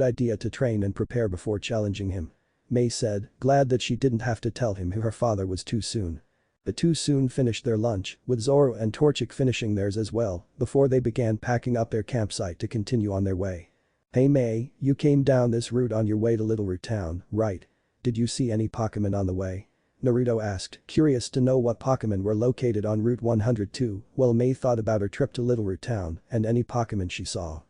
idea to train and prepare before challenging him. May said, glad that she didn't have to tell him her father was too soon. The two soon finished their lunch, with Zorua and Torchic finishing theirs as well, before they began packing up their campsite to continue on their way. Hey May, you came down this route on your way to Little Root Town, right? Did you see any Pokémon on the way? Naruto asked, curious to know what Pokémon were located on Route 102, while May thought about her trip to Little Root Town and any Pokémon she saw.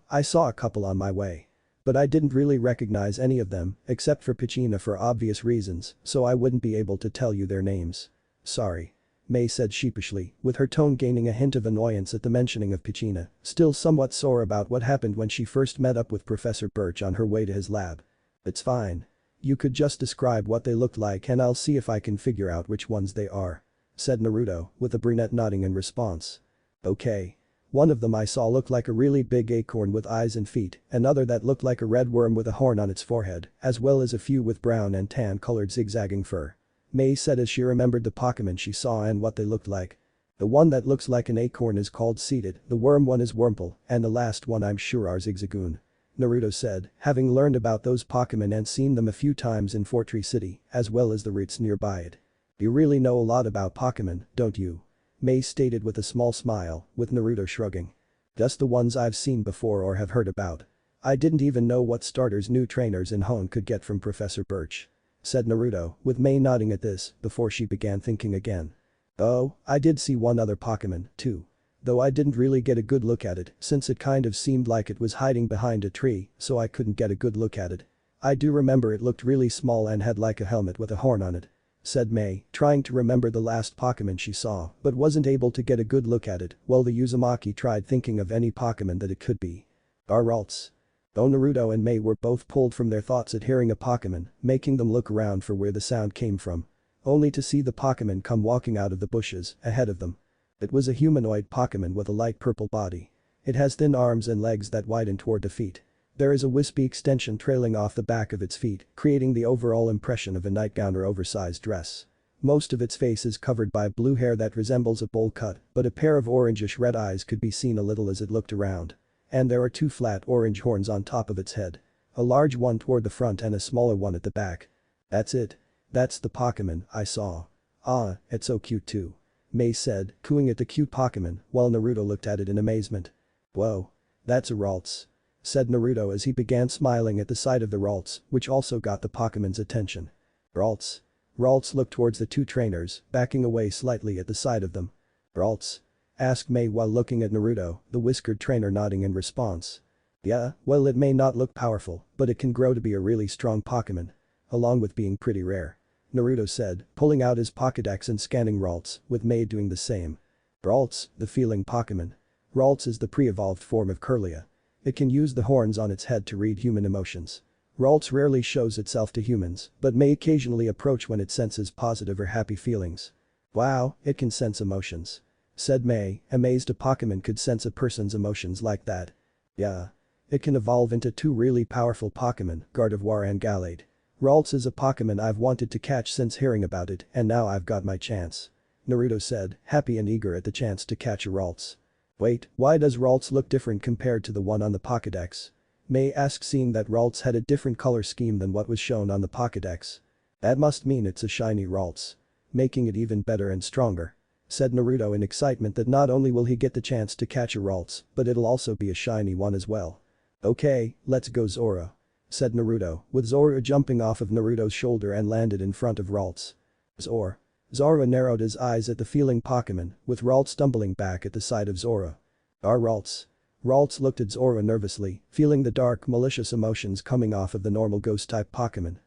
I saw a couple on my way. But I didn't really recognize any of them, except for Pokémon for obvious reasons, so I wouldn't be able to tell you their names. Sorry. May said sheepishly, with her tone gaining a hint of annoyance at the mentioning of Pokémon, still somewhat sore about what happened when she first met up with Professor Birch on her way to his lab. It's fine. You could just describe what they looked like and I'll see if I can figure out which ones they are. Said Naruto, with the brunette nodding in response. Okay. One of them I saw looked like a really big acorn with eyes and feet, another that looked like a red worm with a horn on its forehead, as well as a few with brown and tan colored zigzagging fur. May said as she remembered the Pokémon she saw and what they looked like. The one that looks like an acorn is called Seeded, the worm one is Wurmple, and the last one I'm sure are Zigzagoon. Naruto said, having learned about those Pokémon and seen them a few times in Fortree City, as well as the routes nearby it. You really know a lot about Pokémon, don't you? May stated with a small smile, with Naruto shrugging. Just the ones I've seen before or have heard about. I didn't even know what starters new trainers in Hone could get from Professor Birch. Said Naruto, with May nodding at this, before she began thinking again. Oh, I did see one other Pokémon, too. Though I didn't really get a good look at it since it kind of seemed like it was hiding behind a tree, so I couldn't get a good look at it. I do remember it looked really small and had like a helmet with a horn on it. Said May, trying to remember the last Pokémon she saw but wasn't able to get a good look at it while the Uzumaki tried thinking of any Pokémon that it could be. Ralts. Though Naruto and May were both pulled from their thoughts at hearing a Pokémon, making them look around for where the sound came from. Only to see the Pokémon come walking out of the bushes ahead of them. It was a humanoid Pokémon with a light purple body. It has thin arms and legs that widen toward the feet. There is a wispy extension trailing off the back of its feet, creating the overall impression of a nightgown or oversized dress. Most of its face is covered by blue hair that resembles a bowl cut, but a pair of orangish red eyes could be seen a little as it looked around. And there are two flat orange horns on top of its head. A large one toward the front and a smaller one at the back. That's it. That's the Pokémon I saw. Ah, it's so cute too. May said, cooing at the cute Pokémon, while Naruto looked at it in amazement. Whoa. That's a Ralts. Said Naruto as he began smiling at the sight of the Ralts, which also got the Pokémon's attention. Ralts. Ralts looked towards the two trainers, backing away slightly at the sight of them. Ralts? Asked May while looking at Naruto, the whiskered trainer nodding in response. Yeah, well it may not look powerful, but it can grow to be a really strong Pokémon. Along with being pretty rare. Naruto said, pulling out his Pokédex and scanning Ralts, with May doing the same. Ralts, the feeling Pokémon. Ralts is the pre-evolved form of Kirlia. It can use the horns on its head to read human emotions. Ralts rarely shows itself to humans, but may occasionally approach when it senses positive or happy feelings. Wow, it can sense emotions. Said May, amazed a Pokémon could sense a person's emotions like that. Yeah. It can evolve into two really powerful Pokémon, Gardevoir and Gallade. Ralts is a Pokémon I've wanted to catch since hearing about it and now I've got my chance. Naruto said, happy and eager at the chance to catch a Ralts. Wait, why does Ralts look different compared to the one on the Pokédex? May asked seeing that Ralts had a different color scheme than what was shown on the Pokédex. That must mean it's a shiny Ralts. Making it even better and stronger. Said Naruto in excitement that not only will he get the chance to catch a Ralts, but it'll also be a shiny one as well. Okay, let's go Zorua. Said Naruto, with Zorua jumping off of Naruto's shoulder and landed in front of Ralts. Zorua narrowed his eyes at the feeling Pokémon, with Ralts stumbling back at the sight of Zorua. Ralts. Ralts looked at Zorua nervously, feeling the dark malicious emotions coming off of the normal ghost-type Pokémon.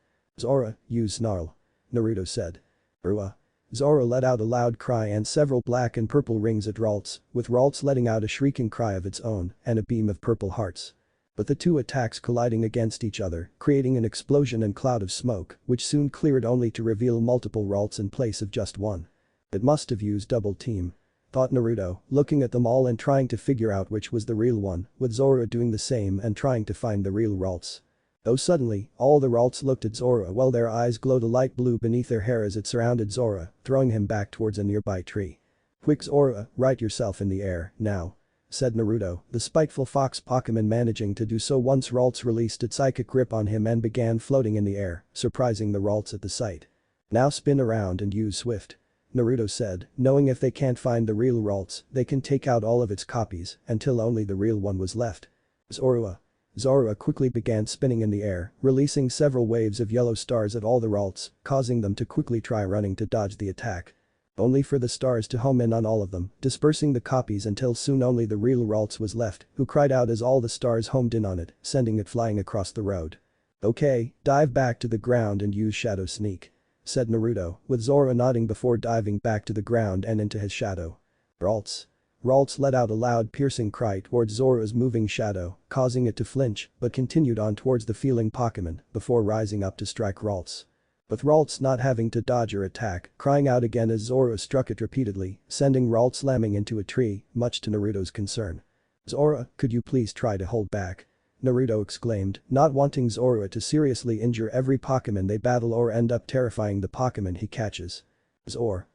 Zorua, use Snarl. Naruto said. Zorua. Zorua let out a loud cry and several black and purple rings at Ralts, with Ralts letting out a shrieking cry of its own and a beam of purple hearts. But the two attacks colliding against each other, creating an explosion and cloud of smoke, which soon cleared only to reveal multiple Ralts in place of just one. It must have used double team. Thought Naruto, looking at them all and trying to figure out which was the real one, with Zorua doing the same and trying to find the real Ralts. Though suddenly, all the Ralts looked at Zorua while their eyes glowed a light blue beneath their hair as it surrounded Zorua, throwing him back towards a nearby tree. "Quick Zorua, right yourself in the air, now," said Naruto, the spiteful fox Pokémon managing to do so once Ralts released its psychic grip on him and began floating in the air, surprising the Ralts at the sight. "Now spin around and use Swift," Naruto said, knowing if they can't find the real Ralts, they can take out all of its copies until only the real one was left. Zorua. Zorua quickly began spinning in the air, releasing several waves of yellow stars at all the Ralts, causing them to quickly try running to dodge the attack. Only for the stars to home in on all of them, dispersing the copies until soon only the real Ralts was left, who cried out as all the stars homed in on it, sending it flying across the road. "Okay, dive back to the ground and use Shadow Sneak," said Naruto, with Zorua nodding before diving back to the ground and into his shadow. Ralts. Ralts let out a loud piercing cry towards Zorua's moving shadow, causing it to flinch, but continued on towards the feeling Pokémon before rising up to strike Ralts. With Ralts not having to dodge or attack, crying out again as Zorua struck it repeatedly, sending Ralts slamming into a tree, much to Naruto's concern. "Zorua, could you please try to hold back?" Naruto exclaimed, not wanting Zorua to seriously injure every Pokémon they battle or end up terrifying the Pokémon he catches. Zorua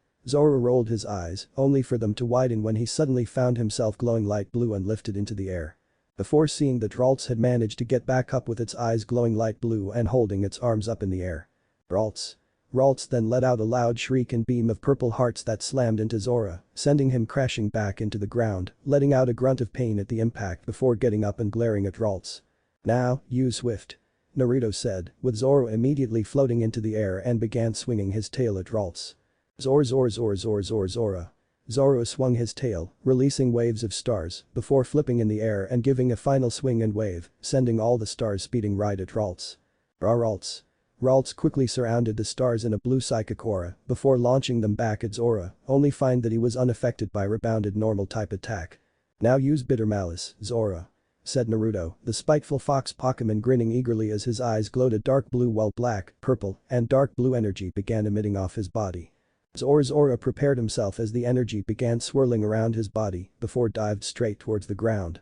rolled his eyes, only for them to widen when he suddenly found himself glowing light blue and lifted into the air. Before seeing that Ralts had managed to get back up with its eyes glowing light blue and holding its arms up in the air. Ralts. Ralts then let out a loud shriek and beam of purple hearts that slammed into Zorua, sending him crashing back into the ground, letting out a grunt of pain at the impact before getting up and glaring at Ralts. "Now, use Swift," Naruto said, with Zorua immediately floating into the air and began swinging his tail at Ralts. Zorua. Zorua swung his tail, releasing waves of stars, before flipping in the air and giving a final swing and wave, sending all the stars speeding right at Ralts. Ralts. Ralts quickly surrounded the stars in a blue psychic aura before launching them back at Zorua, only find that he was unaffected by rebounded normal type attack. "Now use Bitter Malice, Zorua," said Naruto, the spiteful fox Pokémon grinning eagerly as his eyes glowed a dark blue while black, purple, and dark blue energy began emitting off his body. Zorua prepared himself as the energy began swirling around his body before dived straight towards the ground.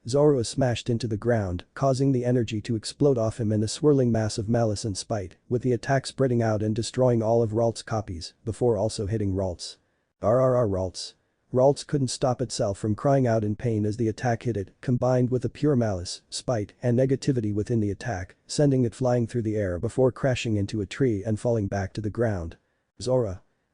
Zorua smashed into the ground, causing the energy to explode off him in a swirling mass of malice and spite, with the attack spreading out and destroying all of Ralts' copies, before also hitting Ralts. Ralts. Ralts couldn't stop itself from crying out in pain as the attack hit it, combined with the pure malice, spite, and negativity within the attack, sending it flying through the air before crashing into a tree and falling back to the ground.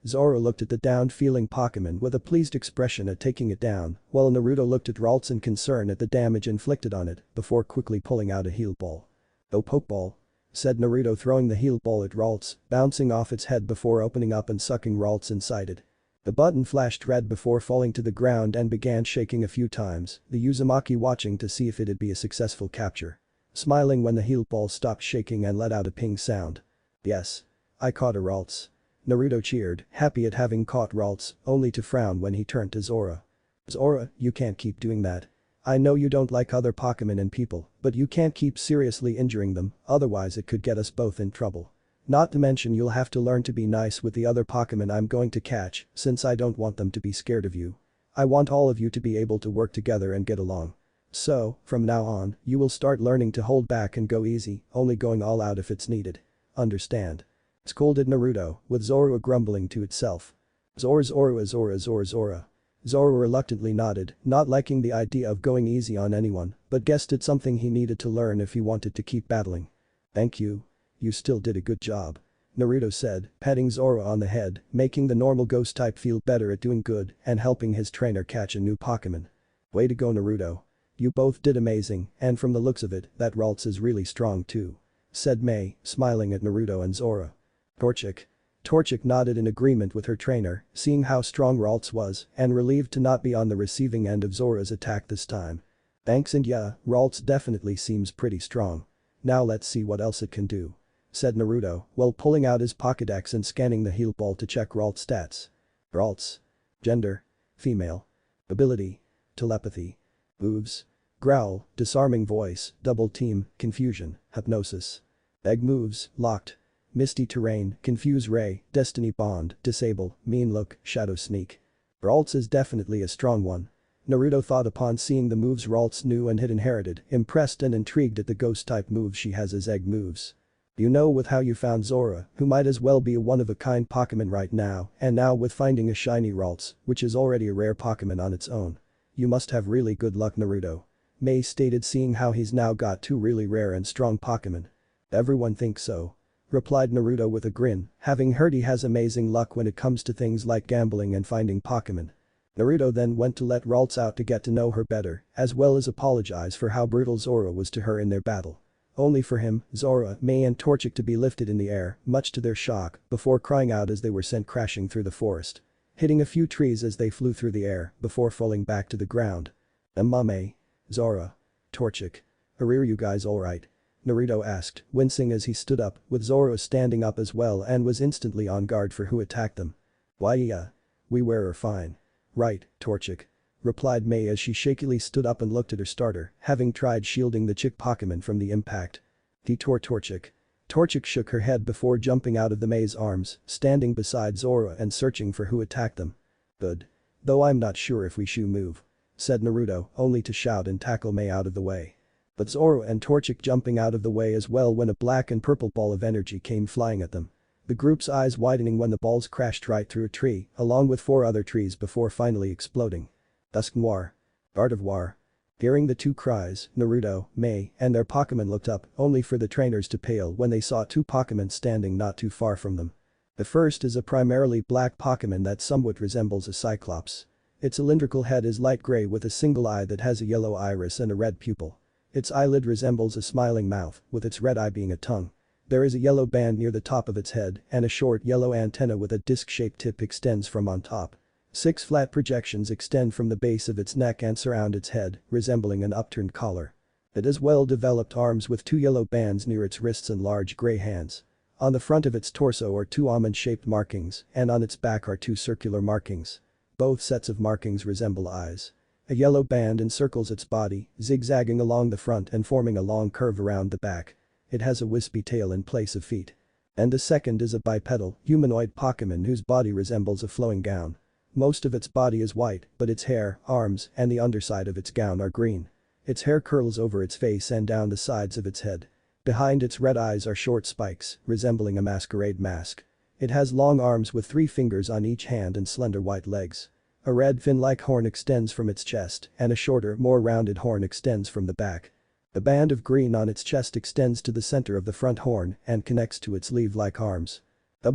Zorua looked at the downed feeling Pokémon with a pleased expression at taking it down, while Naruto looked at Ralts in concern at the damage inflicted on it, before quickly pulling out a heal ball. "Oh Pokeball," said Naruto throwing the heal ball at Ralts, bouncing off its head before opening up and sucking Ralts inside it. The button flashed red before falling to the ground and began shaking a few times, the Uzumaki watching to see if it'd be a successful capture. Smiling when the heal ball stopped shaking and let out a ping sound. "Yes. I caught a Ralts." Naruto cheered, happy at having caught Ralts, only to frown when he turned to Zorua. "Zorua, you can't keep doing that. I know you don't like other Pokémon and people, but you can't keep seriously injuring them, otherwise it could get us both in trouble. Not to mention you'll have to learn to be nice with the other Pokémon I'm going to catch, since I don't want them to be scared of you. I want all of you to be able to work together and get along. So, from now on, you will start learning to hold back and go easy, only going all out if it's needed. Understand?" Scolded Naruto, with Zorua grumbling to itself. Zorua. Zorua reluctantly nodded, not liking the idea of going easy on anyone, but guessed it's something he needed to learn if he wanted to keep battling. "Thank you. You still did a good job," Naruto said, patting Zorua on the head, making the normal ghost type feel better at doing good and helping his trainer catch a new Pokémon. "Way to go Naruto. You both did amazing, and from the looks of it, that Ralts is really strong too," said May, smiling at Naruto and Zorua. Torchic nodded in agreement with her trainer, seeing how strong Ralts was and relieved to not be on the receiving end of Zorua's attack this time. "Thanks and yeah, Ralts definitely seems pretty strong. Now let's see what else it can do," said Naruto while pulling out his Pokédex and scanning the heal ball to check Ralts' stats. Ralts. Gender. Female. Ability. Telepathy. Moves. Growl, Disarming Voice, Double Team, Confusion, Hypnosis. Egg moves, Locked. Misty Terrain, Confuse Ray, Destiny Bond, Disable, Mean Look, Shadow Sneak. Ralts is definitely a strong one. Naruto thought upon seeing the moves Ralts knew and had inherited, impressed and intrigued at the ghost type moves she has as egg moves. You know, with how you found Zorua, who might as well be a one-of-a-kind Pokémon right now, and now with finding a shiny Ralts, which is already a rare Pokémon on its own. You must have really good luck, Naruto. May stated, seeing how he's now got two really rare and strong Pokémon. Everyone thinks so. Replied Naruto with a grin, having heard he has amazing luck when it comes to things like gambling and finding Pokémon. Naruto then went to let Ralts out to get to know her better, as well as apologize for how brutal Zorua was to her in their battle. Only for him, Zorua, May and Torchic to be lifted in the air, much to their shock, before crying out as they were sent crashing through the forest. Hitting a few trees as they flew through the air, before falling back to the ground. May, Zorua, Torchic. Are you guys alright? Naruto asked, wincing as he stood up, with Zorua standing up as well and was instantly on guard for who attacked them. Why yeah. We were fine. Right, Torchic. Replied May as she shakily stood up and looked at her starter, having tried shielding the chick Pokémon from the impact. Detour Torchic. Torchic shook her head before jumping out of the May's arms, standing beside Zorua and searching for who attacked them. Good. Though I'm not sure if we should move. Said Naruto, only to shout and tackle May out of the way. But Zorua and Torchic jumping out of the way as well when a black and purple ball of energy came flying at them. The group's eyes widening when the balls crashed right through a tree, along with 4 other trees before finally exploding. Dusk Noir. Gardevoir. Hearing the two cries, Naruto, May, and their Pokémon looked up, only for the trainers to pale when they saw 2 Pokémon standing not too far from them. The first is a primarily black Pokémon that somewhat resembles a Cyclops. Its cylindrical head is light gray with a single eye that has a yellow iris and a red pupil. Its eyelid resembles a smiling mouth, with its red eye being a tongue. There is a yellow band near the top of its head, and a short yellow antenna with a disc-shaped tip extends from on top. 6 flat projections extend from the base of its neck and surround its head, resembling an upturned collar. It has well-developed arms with 2 yellow bands near its wrists and large gray hands. On the front of its torso are 2 almond-shaped markings, and on its back are 2 circular markings. Both sets of markings resemble eyes. A yellow band encircles its body, zigzagging along the front and forming a long curve around the back. It has a wispy tail in place of feet. And the second is a bipedal, humanoid Pokémon whose body resembles a flowing gown. Most of its body is white, but its hair, arms, and the underside of its gown are green. Its hair curls over its face and down the sides of its head. Behind its red eyes are short spikes, resembling a masquerade mask. It has long arms with 3 fingers on each hand and slender white legs. A red fin-like horn extends from its chest, and a shorter, more rounded horn extends from the back. A band of green on its chest extends to the center of the front horn and connects to its leaf-like arms. What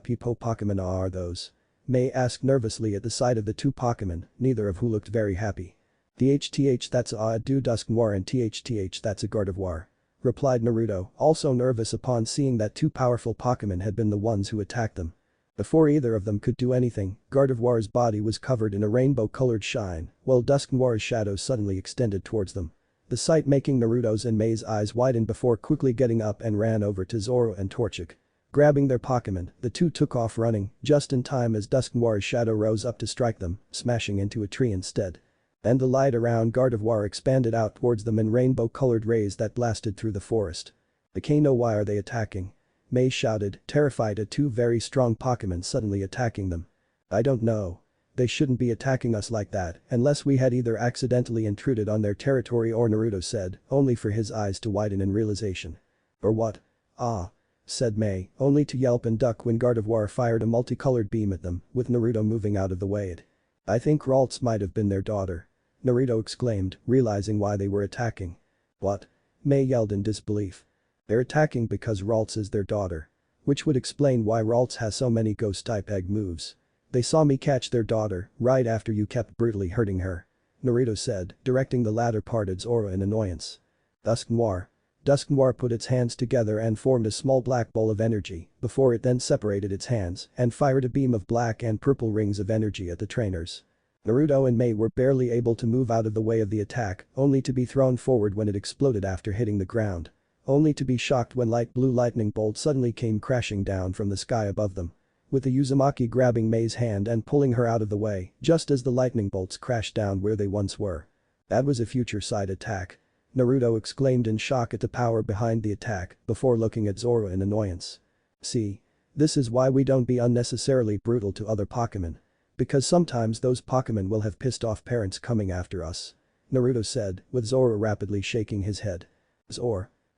people Pokémon are those? May asked nervously at the sight of the 2 Pokémon, neither of who looked very happy. Thth that's a Dusk Noir and thth that's a Gardevoir. Replied Naruto, also nervous upon seeing that 2 powerful Pokémon had been the ones who attacked them. Before either of them could do anything, Gardevoir's body was covered in a rainbow-colored shine, while Dusk Noir's shadow suddenly extended towards them. The sight making Naruto's and May's eyes widen before quickly getting up and ran over to Zorua and Torchic. Grabbing their Pokémon, the 2 took off running, just in time as Dusk Noir's shadow rose up to strike them, smashing into a tree instead. Then the light around Gardevoir expanded out towards them in rainbow-colored rays that blasted through the forest. Why are they attacking? May shouted, terrified at 2 very strong Pokémon suddenly attacking them. I don't know. They shouldn't be attacking us like that unless we had either accidentally intruded on their territory or, Naruto said, only for his eyes to widen in realization. Or what? Ah. Said May, only to yelp and duck when Gardevoir fired a multicolored beam at them, with Naruto moving out of the way. I think Ralts might have been their daughter. Naruto exclaimed, realizing why they were attacking. What? May yelled in disbelief. They're attacking because Ralts is their daughter. Which would explain why Ralts has so many ghost-type egg moves. They saw me catch their daughter, right after you kept brutally hurting her. Naruto said, directing the latter part at Zorua in annoyance. Dusk Noir. Dusk Noir put its hands together and formed a small black ball of energy, before it then separated its hands and fired a beam of black and purple rings of energy at the trainers. Naruto and May were barely able to move out of the way of the attack, only to be thrown forward when it exploded after hitting the ground. Only to be shocked when light blue lightning bolt suddenly came crashing down from the sky above them. With the Uzumaki grabbing May's hand and pulling her out of the way, just as the lightning bolts crashed down where they once were. That was a future side attack. Naruto exclaimed in shock at the power behind the attack, before looking at Zorua in annoyance. See? This is why we don't be unnecessarily brutal to other Pokémon. Because sometimes those Pokémon will have pissed off parents coming after us. Naruto said, with Zorua rapidly shaking his head.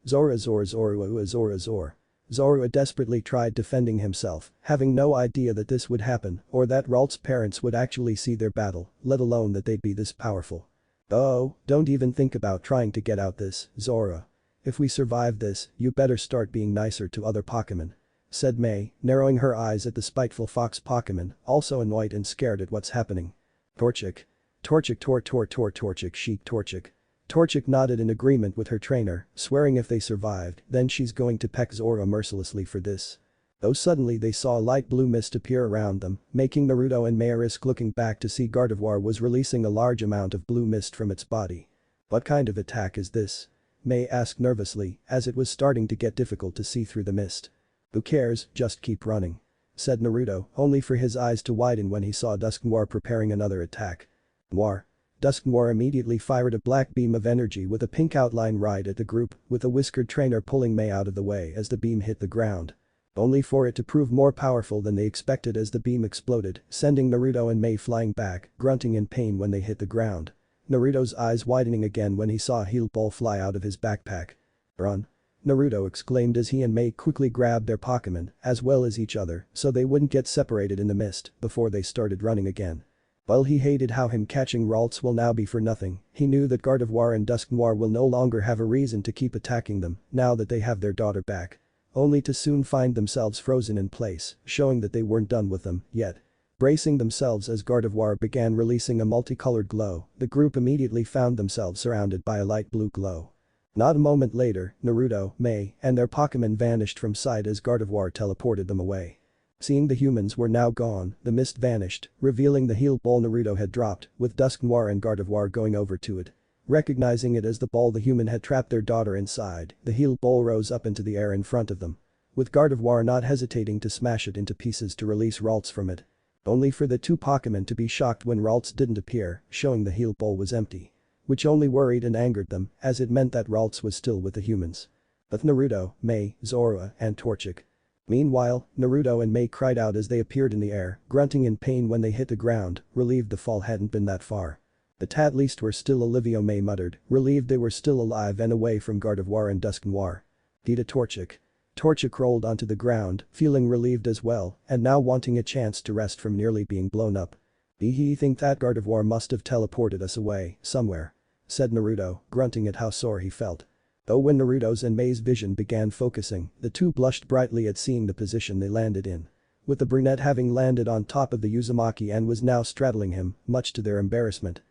Zorua. Zorua desperately tried defending himself, having no idea that this would happen or that Ralt's parents would actually see their battle, let alone that they'd be this powerful. Oh, don't even think about trying to get out this, Zorua. If we survive this, you better start being nicer to other Pokémon," said May, narrowing her eyes at the spiteful fox Pokémon, also annoyed and scared at what's happening. Torchic. Sheik Torchic. Torchic nodded in agreement with her trainer, swearing if they survived, then she's going to peck Zorua mercilessly for this. Though suddenly they saw a light blue mist appear around them, making Naruto and May risk looking back to see Gardevoir was releasing a large amount of blue mist from its body. "What kind of attack is this?" May asked nervously, as it was starting to get difficult to see through the mist. "Who cares, just keep running," said Naruto, only for his eyes to widen when he saw Dusknoir preparing another attack. Noir. Dusknoir immediately fired a black beam of energy with a pink outline right at the group, with a whiskered trainer pulling May out of the way as the beam hit the ground. Only for it to prove more powerful than they expected as the beam exploded, sending Naruto and May flying back, grunting in pain when they hit the ground. Naruto's eyes widening again when he saw a heal ball fly out of his backpack. "Run!" Naruto exclaimed as he and May quickly grabbed their Pokémon, as well as each other, so they wouldn't get separated in the mist before they started running again. While he hated how him catching Ralts will now be for nothing, he knew that Gardevoir and Dusknoir will no longer have a reason to keep attacking them now that they have their daughter back. Only to soon find themselves frozen in place, showing that they weren't done with them yet. Bracing themselves as Gardevoir began releasing a multicolored glow, the group immediately found themselves surrounded by a light blue glow. Not a moment later, Naruto, May, and their Pokémon vanished from sight as Gardevoir teleported them away. Seeing the humans were now gone, the mist vanished, revealing the heal ball Naruto had dropped, with Dusknoir and Gardevoir going over to it. Recognizing it as the ball the human had trapped their daughter inside, the heal ball rose up into the air in front of them. With Gardevoir not hesitating to smash it into pieces to release Ralts from it. Only for the two Pokémon to be shocked when Ralts didn't appear, showing the heal ball was empty. Which only worried and angered them, as it meant that Ralts was still with the humans. With Naruto, May, Zorua, and Torchic. Meanwhile, Naruto and May cried out as they appeared in the air, grunting in pain when they hit the ground, relieved the fall hadn't been that far. "But at least we're still alive," May muttered, relieved they were still alive and away from Gardevoir and Dusknoir. Dita Torchic. Torchic rolled onto the ground, feeling relieved as well, and now wanting a chance to rest from nearly being blown up. "I think that Gardevoir must have teleported us away, somewhere," said Naruto, grunting at how sore he felt. Though when Naruto's and May's vision began focusing, the two blushed brightly at seeing the position they landed in. With the brunette having landed on top of the Uzumaki and was now straddling him, much to their embarrassment.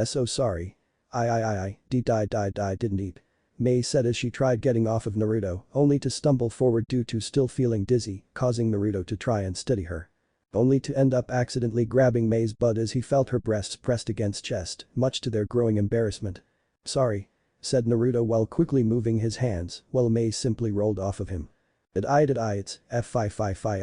"So sorry. Didn't eat," May said as she tried getting off of Naruto, only to stumble forward due to still feeling dizzy, causing Naruto to try and steady her. Only to end up accidentally grabbing May's butt as he felt her breasts pressed against chest, much to their growing embarrassment. "Sorry," said Naruto while quickly moving his hands, while May simply rolled off of him. It's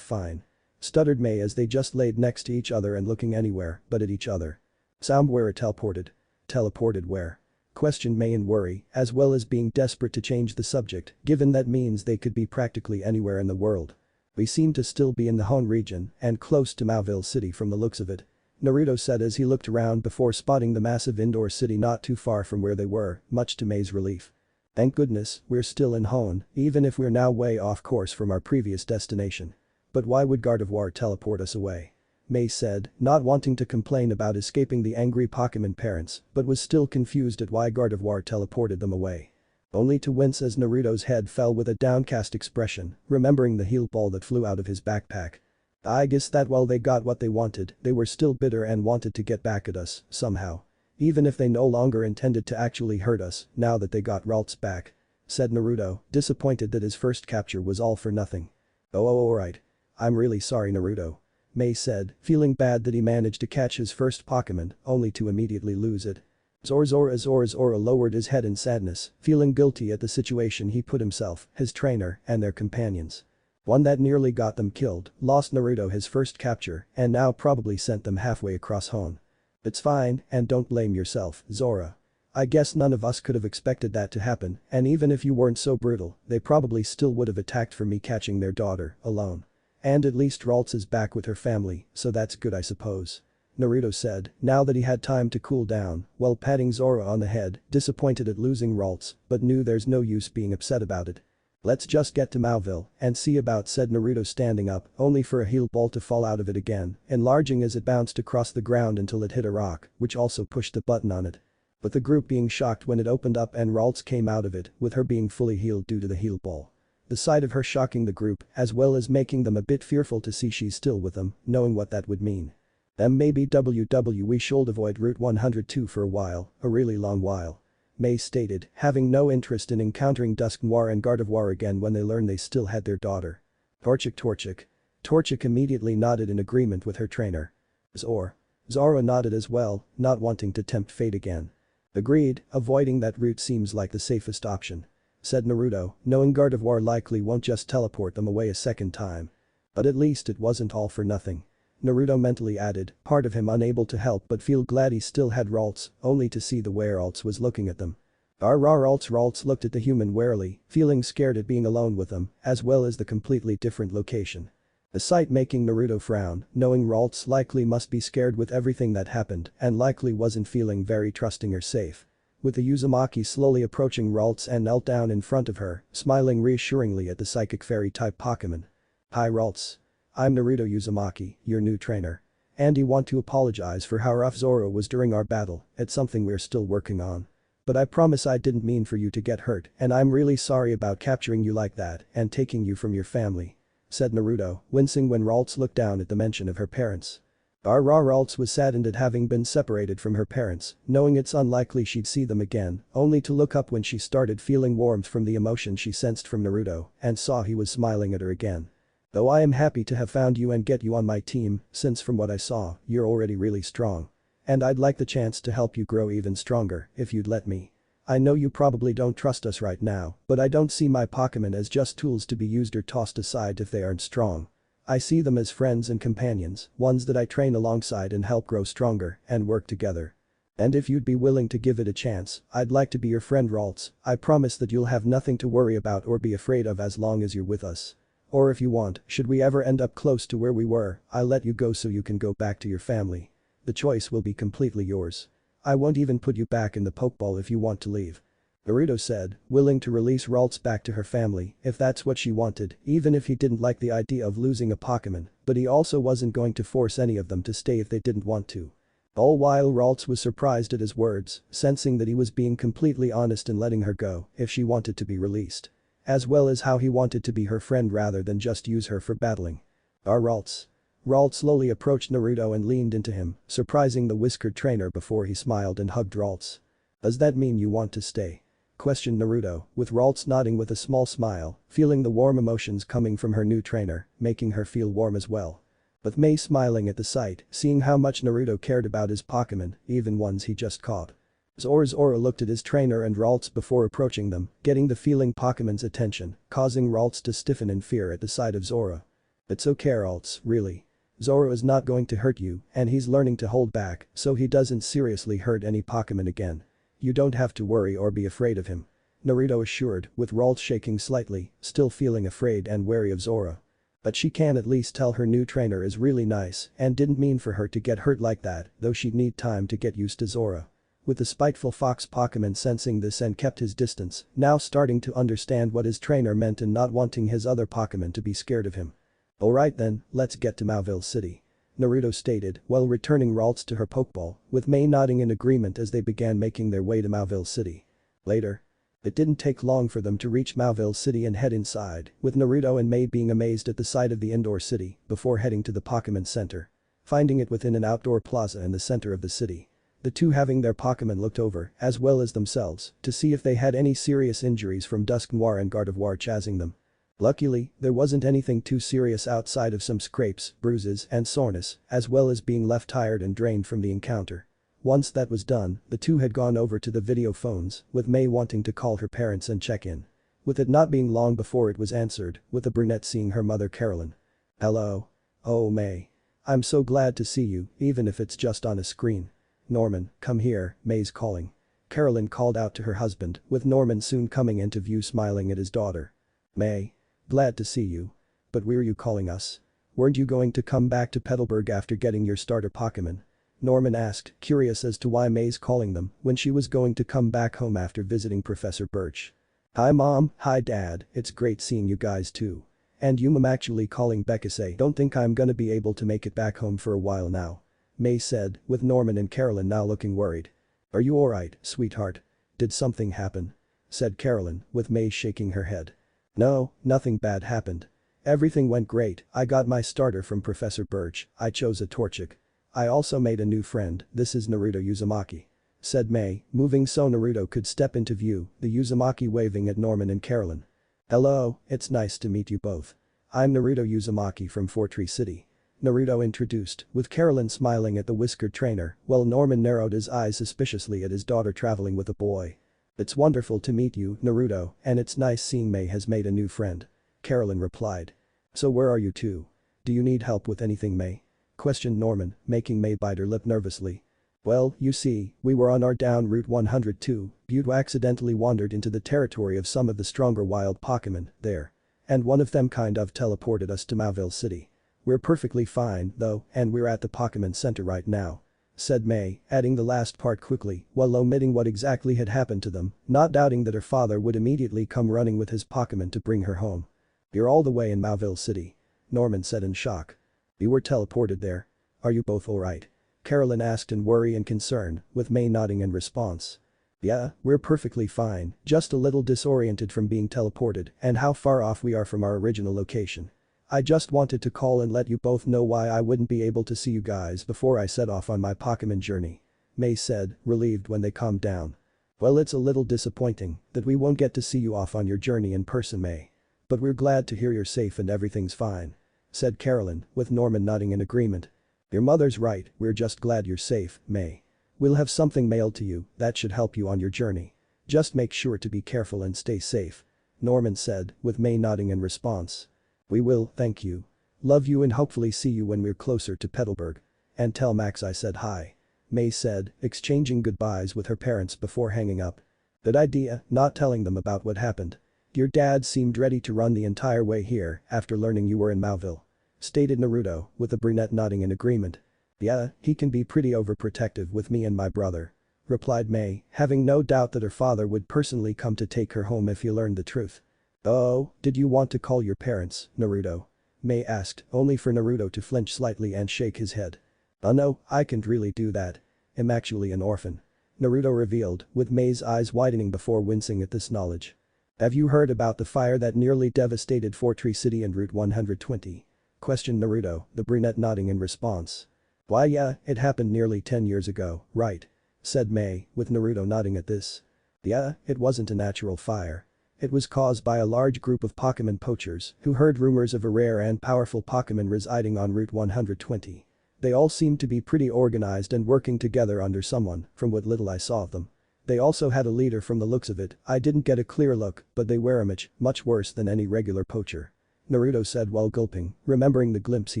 fine," stuttered May as they just laid next to each other and looking anywhere but at each other. "Somewhere teleported. Teleported where?" questioned May in worry, as well as being desperate to change the subject, given that means they could be practically anywhere in the world. "We seem to still be in the Hon region and close to Mauville city from the looks of it," Naruto said as he looked around before spotting the massive indoor city not too far from where they were, much to May's relief. "Thank goodness, we're still in Hon, even if we're now way off course from our previous destination. But why would Gardevoir teleport us away?" May said, not wanting to complain about escaping the angry Pokémon parents, but was still confused at why Gardevoir teleported them away. Only to wince as Naruto's head fell with a downcast expression, remembering the heal ball that flew out of his backpack. "I guess that while they got what they wanted, they were still bitter and wanted to get back at us, somehow. Even if they no longer intended to actually hurt us, now that they got Ralts back," said Naruto, disappointed that his first capture was all for nothing. Oh alright. I'm really sorry Naruto," May said, feeling bad that he managed to catch his first Pokémon, only to immediately lose it. Zorua lowered his head in sadness, feeling guilty at the situation he put himself, his trainer, and their companions. One that nearly got them killed, lost Naruto his first capture, and now probably sent them halfway across Hon. "It's fine, and don't blame yourself, Zorua. I guess none of us could have expected that to happen, and even if you weren't so brutal, they probably still would have attacked for me catching their daughter, alone. And at least Ralts is back with her family, so that's good I suppose," Naruto said, now that he had time to cool down, while patting Zorua on the head, disappointed at losing Ralts, but knew there's no use being upset about it. Let's just get to Mauville and see about, said Naruto, standing up, only for a heal ball to fall out of it again, enlarging as it bounced across the ground until it hit a rock, which also pushed the button on it. But the group being shocked when it opened up and Ralts came out of it, with her being fully healed due to the heal ball. The sight of her shocking the group, as well as making them a bit fearful to see she's still with them, knowing what that would mean. Maybe we should avoid Route 102 for a while, a really long while. May stated, having no interest in encountering Dusk Noir and Gardevoir again when they learned they still had their daughter. Torchic immediately nodded in agreement with her trainer. Zorua nodded as well, not wanting to tempt fate again. Agreed, avoiding that route seems like the safest option, said Naruto, knowing Gardevoir likely won't just teleport them away a second time. But at least it wasn't all for nothing. Naruto mentally added, part of him unable to help but feel glad he still had Ralts, only to see the way Ralts was looking at them. Ralts looked at the human warily, feeling scared at being alone with them, as well as the completely different location. The sight making Naruto frown, knowing Ralts likely must be scared with everything that happened and likely wasn't feeling very trusting or safe. With the Uzumaki slowly approaching Ralts and knelt down in front of her, smiling reassuringly at the psychic fairy type Pokémon. Hi Ralts. I'm Naruto Uzumaki, your new trainer. And I want to apologize for how rough Zorua was during our battle, it's something we're still working on. But I promise I didn't mean for you to get hurt and I'm really sorry about capturing you like that and taking you from your family, said Naruto, wincing when Ralts looked down at the mention of her parents. Ralts was saddened at having been separated from her parents, knowing it's unlikely she'd see them again, only to look up when she started feeling warmth from the emotion she sensed from Naruto and saw he was smiling at her again. Though I am happy to have found you and get you on my team, since from what I saw, you're already really strong. And I'd like the chance to help you grow even stronger, if you'd let me. I know you probably don't trust us right now, but I don't see my Pokémon as just tools to be used or tossed aside if they aren't strong. I see them as friends and companions, ones that I train alongside and help grow stronger and work together. And if you'd be willing to give it a chance, I'd like to be your friend Ralts. I promise that you'll have nothing to worry about or be afraid of as long as you're with us. Or if you want, should we ever end up close to where we were, I'll let you go so you can go back to your family. The choice will be completely yours. I won't even put you back in the Pokeball if you want to leave. Naruto said, willing to release Ralts back to her family if that's what she wanted, even if he didn't like the idea of losing a Pokémon, but he also wasn't going to force any of them to stay if they didn't want to. All while Ralts was surprised at his words, sensing that he was being completely honest in letting her go if she wanted to be released. As well as how he wanted to be her friend rather than just use her for battling. Ralts. Ralts slowly approached Naruto and leaned into him, surprising the whiskered trainer before he smiled and hugged Ralts. Does that mean you want to stay? Questioned Naruto, with Ralts nodding with a small smile, feeling the warm emotions coming from her new trainer, making her feel warm as well. With May smiling at the sight, seeing how much Naruto cared about his Pokémon, even ones he just caught. Zorua looked at his trainer and Ralts before approaching them, getting the feeling Pokémon's attention, causing Ralts to stiffen in fear at the sight of Zorua. It's okay Ralts, really. Zorua is not going to hurt you and he's learning to hold back so he doesn't seriously hurt any Pokémon again. You don't have to worry or be afraid of him. Naruto assured, with Ralts shaking slightly, still feeling afraid and wary of Zorua. But she can at least tell her new trainer is really nice and didn't mean for her to get hurt like that, though she'd need time to get used to Zorua. With the spiteful fox Pokémon sensing this and kept his distance, now starting to understand what his trainer meant and not wanting his other Pokémon to be scared of him. Alright then, let's get to Mauville City. Naruto stated while returning Ralts to her Pokeball, with May nodding in agreement as they began making their way to Mauville City. Later. It didn't take long for them to reach Mauville City and head inside, with Naruto and May being amazed at the sight of the indoor city before heading to the Pokémon Center. Finding it within an outdoor plaza in the center of the city. The two having their Pokémon looked over, as well as themselves, to see if they had any serious injuries from Dusk Noir and Gardevoir chasing them. Luckily, there wasn't anything too serious outside of some scrapes, bruises and soreness, as well as being left tired and drained from the encounter. Once that was done, the two had gone over to the video phones, with May wanting to call her parents and check in. With it not being long before it was answered, with the brunette seeing her mother Carolyn. Hello. Oh May. I'm so glad to see you, even if it's just on a screen. Norman, come here, May's calling. Carolyn called out to her husband, with Norman soon coming into view smiling at his daughter. May. Glad to see you. But were you calling us? Weren't you going to come back to Petalburg after getting your starter Pokémon? Norman asked, curious as to why May's calling them when she was going to come back home after visiting Professor Birch. Hi mom, hi dad, it's great seeing you guys too. And I'm actually calling Becca say don't think I'm gonna be able to make it back home for a while now. May said, with Norman and Carolyn now looking worried. Are you alright, sweetheart? Did something happen? Said Carolyn, with May shaking her head. No, nothing bad happened. Everything went great, I got my starter from Professor Birch, I chose a Torchic. I also made a new friend, this is Naruto Uzumaki. Said May, moving so Naruto could step into view, the Uzumaki waving at Norman and Carolyn. Hello, it's nice to meet you both. I'm Naruto Uzumaki from Fortree City. Naruto introduced, with Carolyn smiling at the whiskered trainer, while Norman narrowed his eyes suspiciously at his daughter traveling with a boy. It's wonderful to meet you, Naruto, and it's nice seeing May has made a new friend. Carolyn replied. So where are you two? Do you need help with anything, May? Questioned Norman, making May bite her lip nervously. Well, you see, we were on our down Route 102, but accidentally wandered into the territory of some of the stronger wild Pokémon there. And one of them kind of teleported us to Mauville City. We're perfectly fine, though, and we're at the Pokémon Center right now. Said May, adding the last part quickly while omitting what exactly had happened to them, not doubting that her father would immediately come running with his Pokémon to bring her home. You're all the way in Mauville City. Norman said in shock. You were teleported there. Are you both alright? Carolyn asked in worry and concern, with May nodding in response. Yeah, we're perfectly fine, just a little disoriented from being teleported and how far off we are from our original location. I just wanted to call and let you both know why I wouldn't be able to see you guys before I set off on my Pokémon journey. May said, relieved when they calmed down. Well, it's a little disappointing that we won't get to see you off on your journey in person, May. But we're glad to hear you're safe and everything's fine. Said Carolyn, with Norman nodding in agreement. Your mother's right, we're just glad you're safe, May. We'll have something mailed to you that should help you on your journey. Just make sure to be careful and stay safe. Norman said, with May nodding in response. We will, thank you. Love you and hopefully see you when we're closer to Petalburg. And tell Max I said hi. May said, exchanging goodbyes with her parents before hanging up. Good idea, not telling them about what happened. Your dad seemed ready to run the entire way here after learning you were in Mauville. Stated Naruto, with the brunette nodding in agreement. Yeah, he can be pretty overprotective with me and my brother. Replied May, having no doubt that her father would personally come to take her home if he learned the truth. Oh, did you want to call your parents, Naruto? May asked, only for Naruto to flinch slightly and shake his head. Oh no, I can't really do that. I'm actually an orphan. Naruto revealed, with May's eyes widening before wincing at this knowledge. Have you heard about the fire that nearly devastated Fortree City and Route 120? Questioned Naruto, the brunette nodding in response. Why yeah, it happened nearly 10 years ago, right? Said May, with Naruto nodding at this. Yeah, it wasn't a natural fire. It was caused by a large group of Pokémon poachers who heard rumors of a rare and powerful Pokémon residing on Route 120. They all seemed to be pretty organized and working together under someone, from what little I saw of them. They also had a leader from the looks of it, I didn't get a clear look, but they were much worse than any regular poacher. Naruto said while gulping, remembering the glimpse he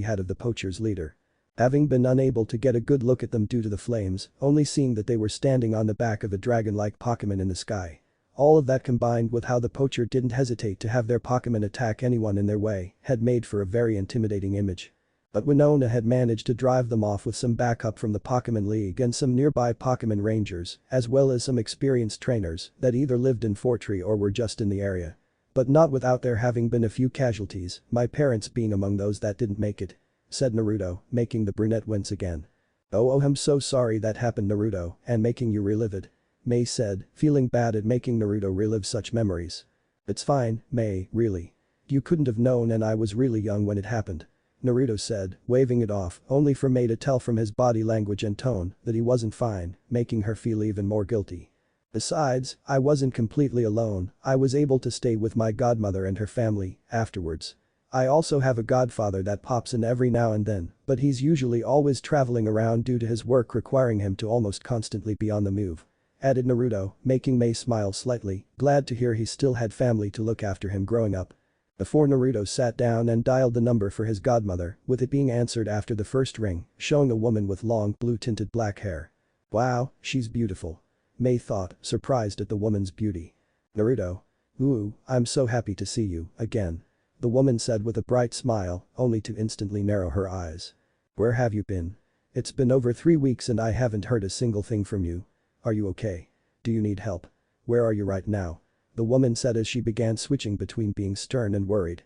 had of the poacher's leader. Having been unable to get a good look at them due to the flames, only seeing that they were standing on the back of a dragon-like Pokémon in the sky. All of that combined with how the poacher didn't hesitate to have their Pokémon attack anyone in their way had made for a very intimidating image. But Winona had managed to drive them off with some backup from the Pokémon League and some nearby Pokémon Rangers, as well as some experienced trainers that either lived in Fortree or were just in the area. But not without there having been a few casualties, my parents being among those that didn't make it. Said Naruto, making the brunette wince again. Oh, I'm so sorry that happened, Naruto, and making you relive it. May said, feeling bad at making Naruto relive such memories. It's fine, May, really. You couldn't have known and I was really young when it happened. Naruto said, waving it off, only for May to tell from his body language and tone that he wasn't fine, making her feel even more guilty. Besides, I wasn't completely alone, I was able to stay with my godmother and her family afterwards. I also have a godfather that pops in every now and then, but he's usually always traveling around due to his work requiring him to almost constantly be on the move. Added Naruto, making May smile slightly, glad to hear he still had family to look after him growing up. Before Naruto sat down and dialed the number for his godmother, with it being answered after the first ring, showing a woman with long blue-tinted black hair. Wow, she's beautiful. May thought, surprised at the woman's beauty. Naruto. Ooh, I'm so happy to see you, again. The woman said with a bright smile, only to instantly narrow her eyes. Where have you been? It's been over 3 weeks and I haven't heard a single thing from you. Are you okay? Do you need help? Where are you right now?" The woman said as she began switching between being stern and worried.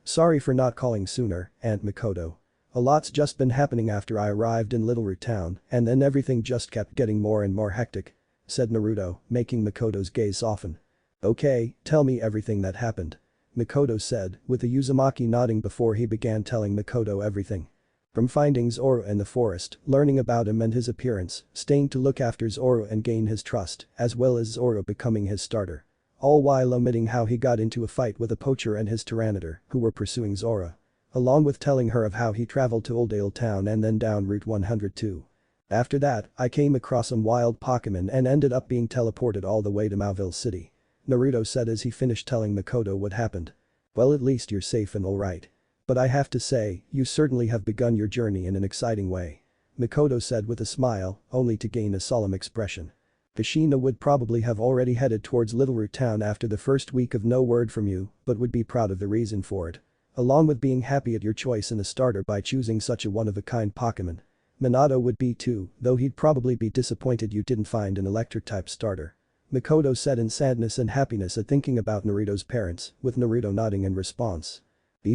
Sorry for not calling sooner, Aunt Mikoto. A lot's just been happening after I arrived in Little Root Town and then everything just kept getting more and more hectic," said Naruto, making Mikoto's gaze soften. "Okay, tell me everything that happened," Mikoto said, with the Uzumaki nodding before he began telling Mikoto everything. From finding Zorua in the forest, learning about him and his appearance, staying to look after Zorua and gain his trust, as well as Zorua becoming his starter. All while omitting how he got into a fight with a poacher and his Tyranitar, who were pursuing Zorua. Along with telling her of how he traveled to Oldale town and then down Route 102. "After that, I came across some wild Pokémon and ended up being teleported all the way to Mauville City," Naruto said as he finished telling Mikoto what happened. "Well, at least you're safe and alright. But I have to say, you certainly have begun your journey in an exciting way," Mikoto said with a smile, only to gain a solemn expression. Kushina would probably have already headed towards Little Root Town after the first week of no word from you, but would be proud of the reason for it. Along with being happy at your choice in a starter by choosing such a one-of-a-kind Pokémon. Minato would be too, though he'd probably be disappointed you didn't find an electric-type starter. Mikoto said in sadness and happiness at thinking about Naruto's parents, with Naruto nodding in response.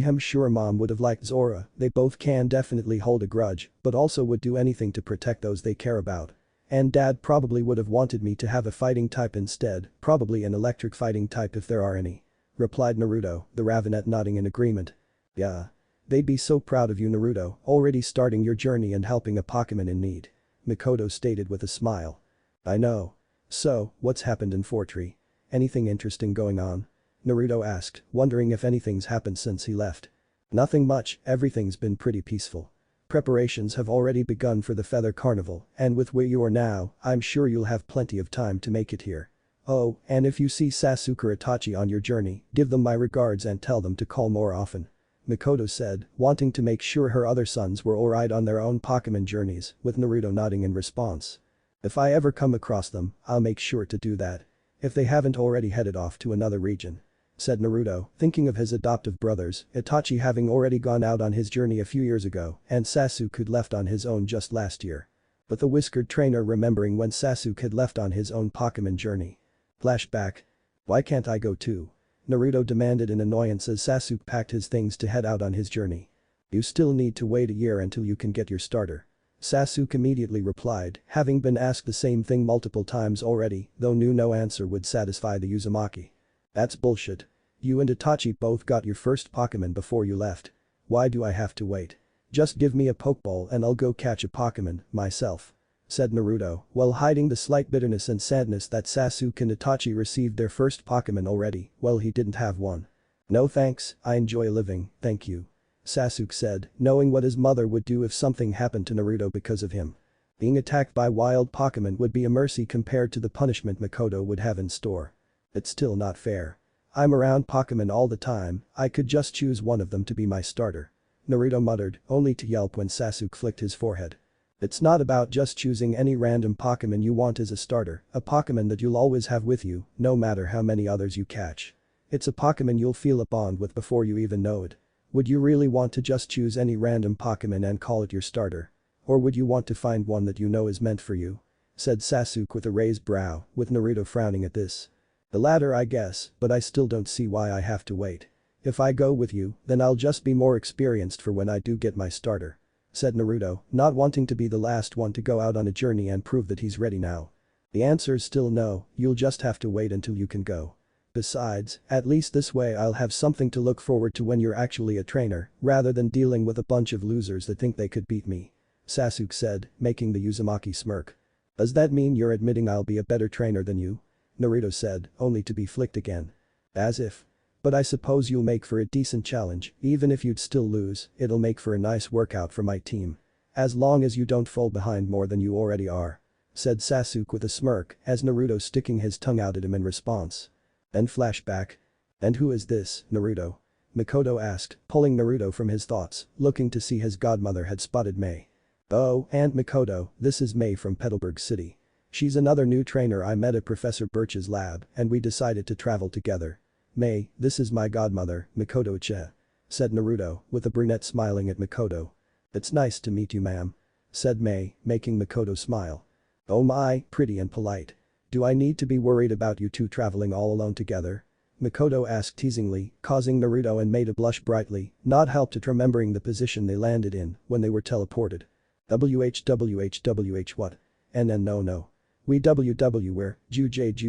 "I'm sure mom would have liked Zorua, they both can definitely hold a grudge, but also would do anything to protect those they care about. And dad probably would have wanted me to have a fighting type instead, probably an electric fighting type if there are any," replied Naruto, the Ravenet nodding in agreement. "Yeah. They'd be so proud of you, Naruto, already starting your journey and helping a Pokémon in need," Mikoto stated with a smile. "I know. So, what's happened in Fortree? Anything interesting going on?" Naruto asked, wondering if anything's happened since he left. "Nothing much, everything's been pretty peaceful. Preparations have already begun for the Feather Carnival, and with where you are now, I'm sure you'll have plenty of time to make it here. Oh, and if you see Sasuke or Itachi on your journey, give them my regards and tell them to call more often," Mikoto said, wanting to make sure her other sons were alright on their own Pokémon journeys, with Naruto nodding in response. "If I ever come across them, I'll make sure to do that. If they haven't already headed off to another region," said Naruto, thinking of his adoptive brothers, Itachi having already gone out on his journey a few years ago and Sasuke had left on his own just last year. But the whiskered trainer remembering when Sasuke had left on his own Pokémon journey. Flashback. "Why can't I go too?" Naruto demanded in annoyance as Sasuke packed his things to head out on his journey. "You still need to wait a year until you can get your starter," Sasuke immediately replied, having been asked the same thing multiple times already, though knew no answer would satisfy the Uzumaki. "That's bullshit. You and Itachi both got your first Pokémon before you left. Why do I have to wait? Just give me a Pokeball and I'll go catch a Pokémon, myself," said Naruto, while hiding the slight bitterness and sadness that Sasuke and Itachi received their first Pokémon already, while he didn't have one. "No thanks, I enjoy living, thank you," Sasuke said, knowing what his mother would do if something happened to Naruto because of him. Being attacked by wild Pokémon would be a mercy compared to the punishment Mikoto would have in store. "It's still not fair. I'm around Pokémon all the time, I could just choose one of them to be my starter," Naruto muttered, only to yelp when Sasuke flicked his forehead. "It's not about just choosing any random Pokémon you want as a starter, a Pokémon that you'll always have with you, no matter how many others you catch. It's a Pokémon you'll feel a bond with before you even know it. Would you really want to just choose any random Pokémon and call it your starter? Or would you want to find one that you know is meant for you?" said Sasuke with a raised brow, with Naruto frowning at this. "The latter I guess, but I still don't see why I have to wait. If I go with you, then I'll just be more experienced for when I do get my starter," said Naruto, not wanting to be the last one to go out on a journey and prove that he's ready now. "The answer's still no, you'll just have to wait until you can go. Besides, at least this way I'll have something to look forward to when you're actually a trainer, rather than dealing with a bunch of losers that think they could beat me," Sasuke said, making the Uzumaki smirk. "Does that mean you're admitting I'll be a better trainer than you?" Naruto said, only to be flicked again. "As if. But I suppose you'll make for a decent challenge, even if you'd still lose, it'll make for a nice workout for my team. As long as you don't fall behind more than you already are," said Sasuke with a smirk as Naruto sticking his tongue out at him in response. Then flashback. "And who is this, Naruto?" Mikoto asked, pulling Naruto from his thoughts, looking to see his godmother had spotted May. "Oh, Aunt Mikoto, this is May from Petalburg City. She's another new trainer I met at Professor Birch's lab and we decided to travel together. May, this is my godmother, Mikoto-che," said Naruto, with the brunette smiling at Mikoto. "It's nice to meet you, ma'am," said May, making Mikoto smile. Oh my, pretty and polite. Do I need to be worried about you two traveling all alone together? Mikoto asked teasingly, causing Naruto and May to blush brightly, not helped at remembering the position they landed in when they were teleported. WHWHWH what? No. We we're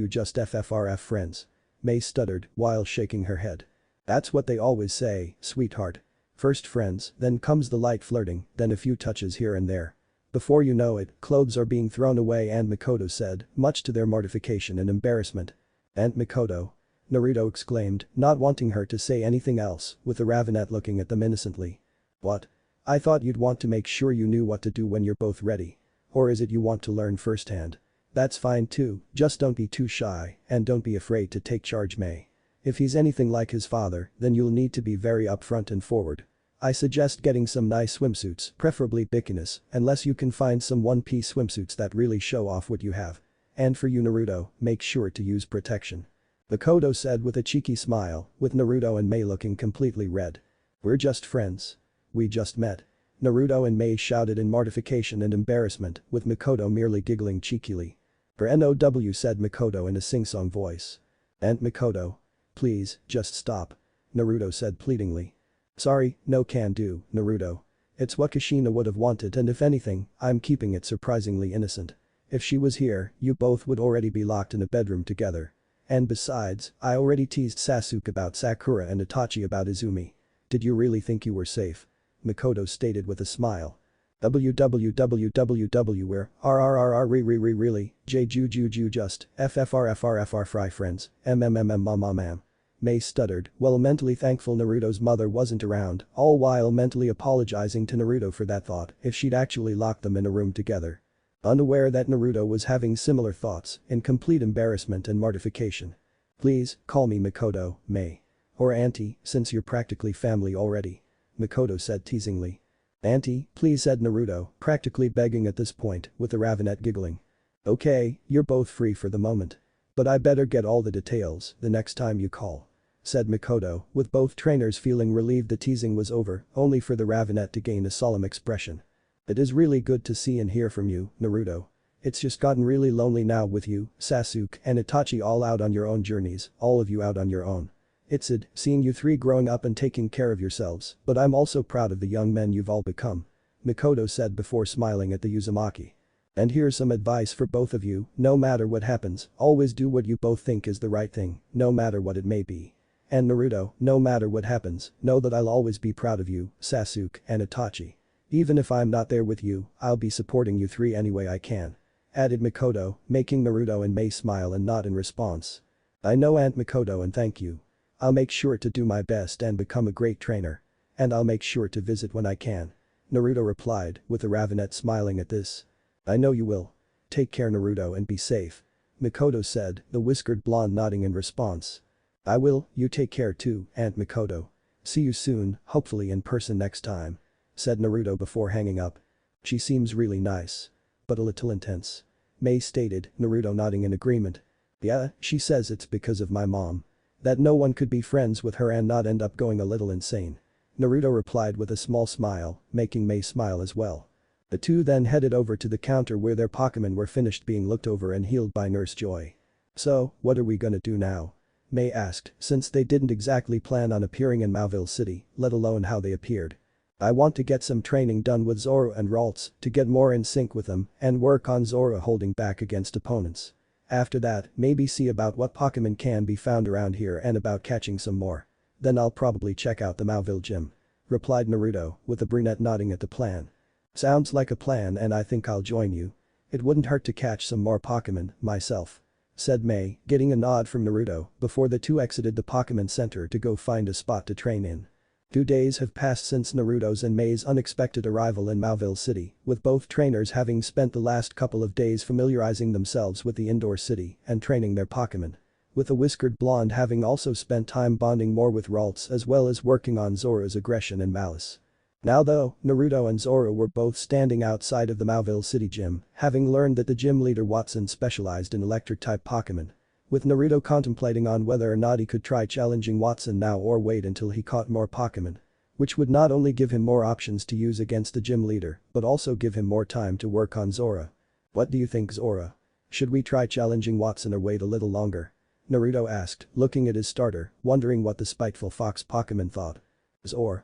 just FFRF friends. May stuttered while shaking her head. That's what they always say, sweetheart. First friends, then comes the light flirting, then a few touches here and there. Before you know it, clothes are being thrown away and Mikoto said, much to their mortification and embarrassment. Aunt Mikoto? Naruto exclaimed, not wanting her to say anything else, with the Ravenet looking at them innocently. What? I thought you'd want to make sure you knew what to do when you're both ready. Or is it you want to learn firsthand? That's fine too, just don't be too shy and don't be afraid to take charge, May. If he's anything like his father, then you'll need to be very upfront and forward. I suggest getting some nice swimsuits, preferably bikinis, unless you can find some one-piece swimsuits that really show off what you have. And for you Naruto, make sure to use protection. Mikoto said with a cheeky smile, with Naruto and May looking completely red. We're just friends. We just met. Naruto and May shouted in mortification and embarrassment, with Mikoto merely giggling cheekily. "NOW," said Mikoto in a sing-song voice. "Aunt Mikoto. Please, just stop," Naruto said pleadingly. "Sorry, no can do, Naruto. It's what Kushina would have wanted and if anything, I'm keeping it surprisingly innocent. If she was here, you both would already be locked in a bedroom together. And besides, I already teased Sasuke about Sakura and Itachi about Izumi. Did you really think you were safe?" Mikoto stated with a smile. "WWWWW where really, JJJJ just, FFRFRFR fry friends, MMMM. May stuttered, while mentally thankful Naruto's mother wasn't around, all while mentally apologizing to Naruto for that thought if she'd actually locked them in a room together. Unaware that Naruto was having similar thoughts, in complete embarrassment and mortification. "Please, call me Mikoto, May. Or Auntie, since you're practically family already," Mikoto said teasingly. "Auntie, please," said Naruto, practically begging at this point, with the Ravenet giggling. "Okay, you're both free for the moment. But I better get all the details the next time you call," said Mikoto, with both trainers feeling relieved the teasing was over, only for the Ravenet to gain a solemn expression. "It is really good to see and hear from you, Naruto. It's just gotten really lonely now with you, Sasuke and Itachi all out on your own journeys, all of you out on your own. It's sad seeing you three growing up and taking care of yourselves, but I'm also proud of the young men you've all become," Mikoto said before smiling at the Uzumaki. "And here's some advice for both of you, no matter what happens, always do what you both think is the right thing, no matter what it may be. And Naruto, no matter what happens, know that I'll always be proud of you, Sasuke and Itachi. Even if I'm not there with you, I'll be supporting you three any way I can," added Mikoto, making Naruto and May smile and nod in response. "I know, Aunt Mikoto, and thank you. I'll make sure to do my best and become a great trainer. And I'll make sure to visit when I can," Naruto replied, with the Ravenet smiling at this. "I know you will. Take care Naruto and be safe," Mikoto said, the whiskered blonde nodding in response. "I will, you take care too, Aunt Mikoto. See you soon, hopefully in person next time," said Naruto before hanging up. "She seems really nice. But a little intense," May stated, Naruto nodding in agreement. "Yeah, she says it's because of my mom. That no one could be friends with her and not end up going a little insane," Naruto replied with a small smile, making May smile as well. The two then headed over to the counter where their Pokémon were finished being looked over and healed by Nurse Joy. "So, what are we gonna do now?" May asked, since they didn't exactly plan on appearing in Mauville City, let alone how they appeared. "I want to get some training done with Zorua and Ralts to get more in sync with them and work on Zorua holding back against opponents. After that, maybe see about what Pokémon can be found around here and about catching some more. Then I'll probably check out the Mauville gym," replied Naruto, with the brunette nodding at the plan. "Sounds like a plan and I think I'll join you. It wouldn't hurt to catch some more Pokémon, myself," said May, getting a nod from Naruto before the two exited the Pokémon Center to go find a spot to train in. 2 days have passed since Naruto's and May's unexpected arrival in Mauville City, with both trainers having spent the last couple of days familiarizing themselves with the indoor city and training their Pokémon. With the whiskered blonde having also spent time bonding more with Ralts as well as working on Zorua's aggression and malice. Now though, Naruto and Zorua were both standing outside of the Mauville City gym, having learned that the gym leader Watson specialized in electric-type Pokémon. With Naruto contemplating on whether or not he could try challenging Watson now or wait until he caught more Pokémon. which would not only give him more options to use against the gym leader, but also give him more time to work on Zorua. What do you think, Zorua? Should we try challenging Watson or wait a little longer? Naruto asked, looking at his starter, wondering what the spiteful fox Pokémon thought. Zorua.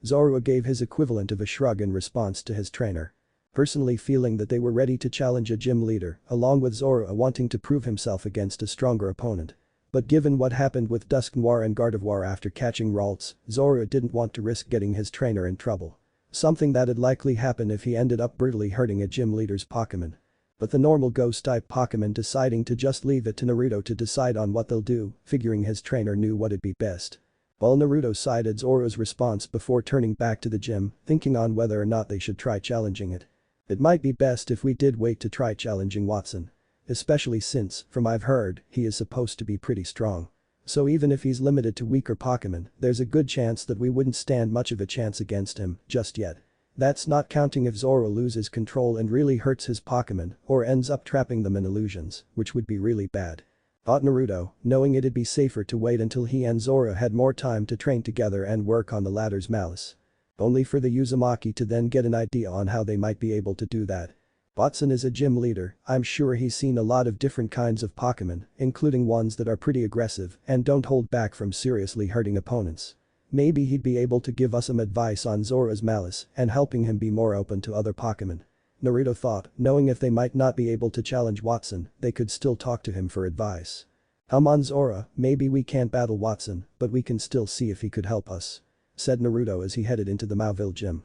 Zorua gave his equivalent of a shrug in response to his trainer. Personally feeling that they were ready to challenge a gym leader, along with Zorua wanting to prove himself against a stronger opponent. But given what happened with Dusk Noir and Gardevoir after catching Ralts, Zorua didn't want to risk getting his trainer in trouble. Something that'd likely happen if he ended up brutally hurting a gym leader's Pokémon. But the normal ghost-type Pokémon deciding to just leave it to Naruto to decide on what they'll do, figuring his trainer knew what'd be best. While Naruto sided Zorua's response before turning back to the gym, thinking on whether or not they should try challenging it. It might be best if we did wait to try challenging Watson. Especially since, from I've heard, he is supposed to be pretty strong. So even if he's limited to weaker Pokémon, there's a good chance that we wouldn't stand much of a chance against him, just yet. That's not counting if Zorua loses control and really hurts his Pokémon, or ends up trapping them in illusions, which would be really bad. Thought Naruto, knowing it'd be safer to wait until he and Zorua had more time to train together and work on the latter's malice. Only for the Uzumaki to then get an idea on how they might be able to do that. Watson is a gym leader, I'm sure he's seen a lot of different kinds of Pokémon, including ones that are pretty aggressive and don't hold back from seriously hurting opponents. Maybe he'd be able to give us some advice on Zorua's malice and helping him be more open to other Pokémon. Naruto thought, knowing if they might not be able to challenge Watson, they could still talk to him for advice. Come on Zorua, maybe we can't battle Watson, but we can still see if he could help us. Said Naruto as he headed into the Mauville gym.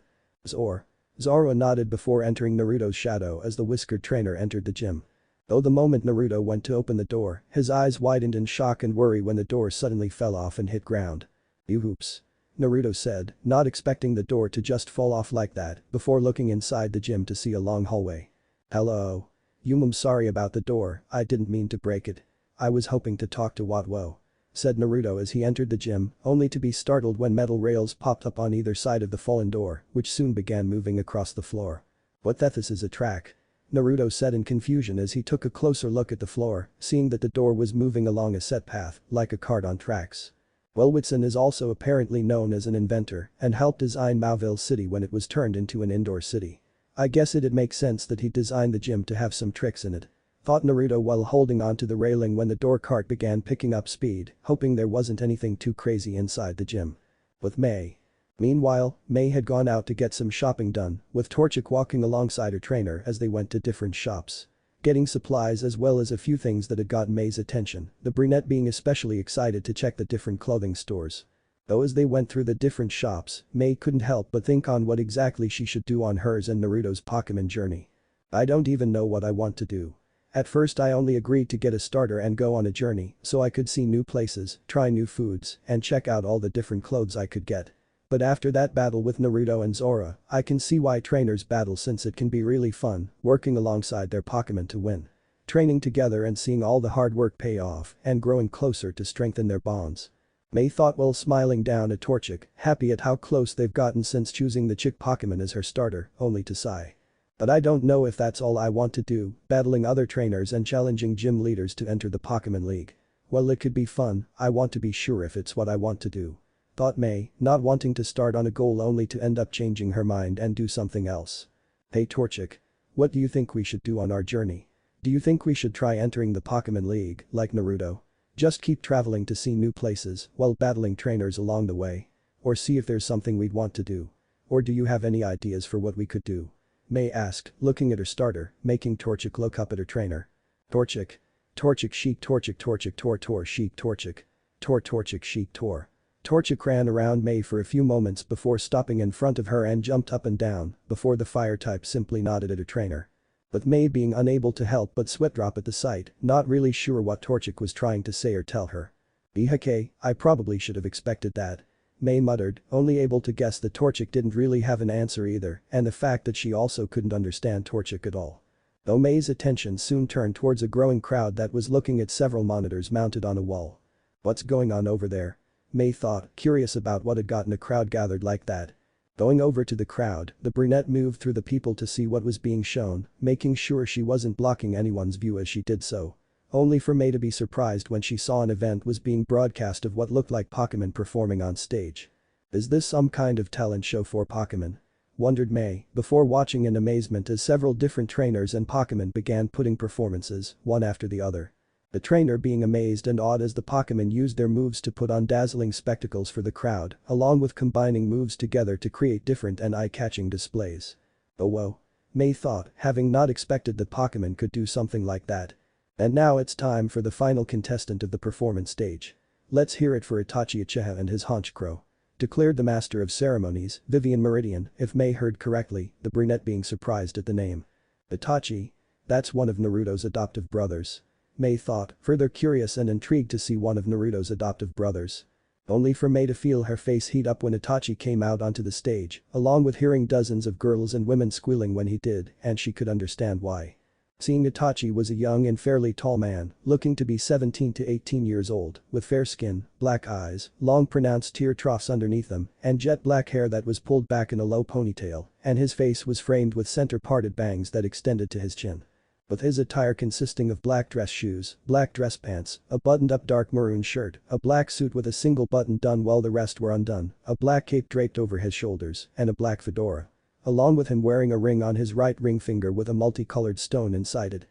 Zorua nodded before entering Naruto's shadow as the whiskered trainer entered the gym. Though the moment Naruto went to open the door, his eyes widened in shock and worry when the door suddenly fell off and hit ground. Oops. Naruto said, not expecting the door to just fall off like that, before looking inside the gym to see a long hallway. Hello. I'm sorry about the door, I didn't mean to break it. I was hoping to talk to Watwo. Said Naruto as he entered the gym, only to be startled when metal rails popped up on either side of the fallen door, which soon began moving across the floor. What the this is a track? Naruto said in confusion as he took a closer look at the floor, seeing that the door was moving along a set path, like a cart on tracks. Whitson is also apparently known as an inventor and helped design Mauville City when it was turned into an indoor city. I guess it'd make sense that he designed the gym to have some tricks in it. Thought Naruto while holding onto the railing when the door cart began picking up speed, hoping there wasn't anything too crazy inside the gym. With May. Meanwhile, May had gone out to get some shopping done, with Torchic walking alongside her trainer as they went to different shops. Getting supplies as well as a few things that had gotten May's attention, the brunette being especially excited to check the different clothing stores. Though as they went through the different shops, May couldn't help but think on what exactly she should do on hers and Naruto's Pokémon journey. I don't even know what I want to do. At first I only agreed to get a starter and go on a journey so I could see new places, try new foods, and check out all the different clothes I could get. But after that battle with Naruto and Zorua, I can see why trainers battle since it can be really fun, working alongside their Pokémon to win. Training together and seeing all the hard work pay off and growing closer to strengthen their bonds. May thought while smiling down at Torchic, happy at how close they've gotten since choosing the chick Pokémon as her starter, only to sigh. But I don't know if that's all I want to do, battling other trainers and challenging gym leaders to enter the Pokémon League. Well, it could be fun, I want to be sure if it's what I want to do. Thought May, not wanting to start on a goal only to end up changing her mind and do something else. Hey Torchic. What do you think we should do on our journey? Do you think we should try entering the Pokémon League, like Naruto? Just keep traveling to see new places while battling trainers along the way? Or see if there's something we'd want to do? Or do you have any ideas for what we could do? May asked, looking at her starter, making Torchic look up at her trainer. Torchic. Torchic chic Torchic Torchic tor chic Torchic. Torchic chic tor. Torchic ran around May for a few moments before stopping in front of her and jumped up and down before the fire type simply nodded at her trainer. With May being unable to help but sweat drop at the sight, not really sure what Torchic was trying to say or tell her. Bihake, I probably should have expected that. May muttered, only able to guess that Torchic didn't really have an answer either and the fact that she also couldn't understand Torchic at all. Though May's attention soon turned towards a growing crowd that was looking at several monitors mounted on a wall. What's going on over there? May thought, curious about what had gotten a crowd gathered like that. Going over to the crowd, the brunette moved through the people to see what was being shown, making sure she wasn't blocking anyone's view as she did so. only for May to be surprised when she saw an event was being broadcast of what looked like Pokémon performing on stage. Is this some kind of talent show for Pokémon? Wondered May, before watching in amazement as several different trainers and Pokémon began putting performances, one after the other. The trainer being amazed and awed as the Pokémon used their moves to put on dazzling spectacles for the crowd, along with combining moves together to create different and eye-catching displays. Oh whoa. May thought, having not expected that Pokémon could do something like that. And now it's time for the final contestant of the performance stage. Let's hear it for Itachi Uchiha and his Honchkrow. Declared the master of ceremonies, Vivian Meridian, if May heard correctly, the brunette being surprised at the name. Itachi? That's one of Naruto's adoptive brothers. May thought, further curious and intrigued to see one of Naruto's adoptive brothers. Only for May to feel her face heat up when Itachi came out onto the stage, along with hearing dozens of girls and women squealing when he did, and she could understand why. Seeing Itachi was a young and fairly tall man, looking to be 17 to 18 years old, with fair skin, black eyes, long pronounced tear troughs underneath them, and jet black hair that was pulled back in a low ponytail, and his face was framed with center-parted bangs that extended to his chin. With his attire consisting of black dress shoes, black dress pants, a buttoned-up dark maroon shirt, a black suit with a single button done while the rest were undone, a black cape draped over his shoulders, and a black fedora. Along with him wearing a ring on his right ring finger with a multicolored stone inside it.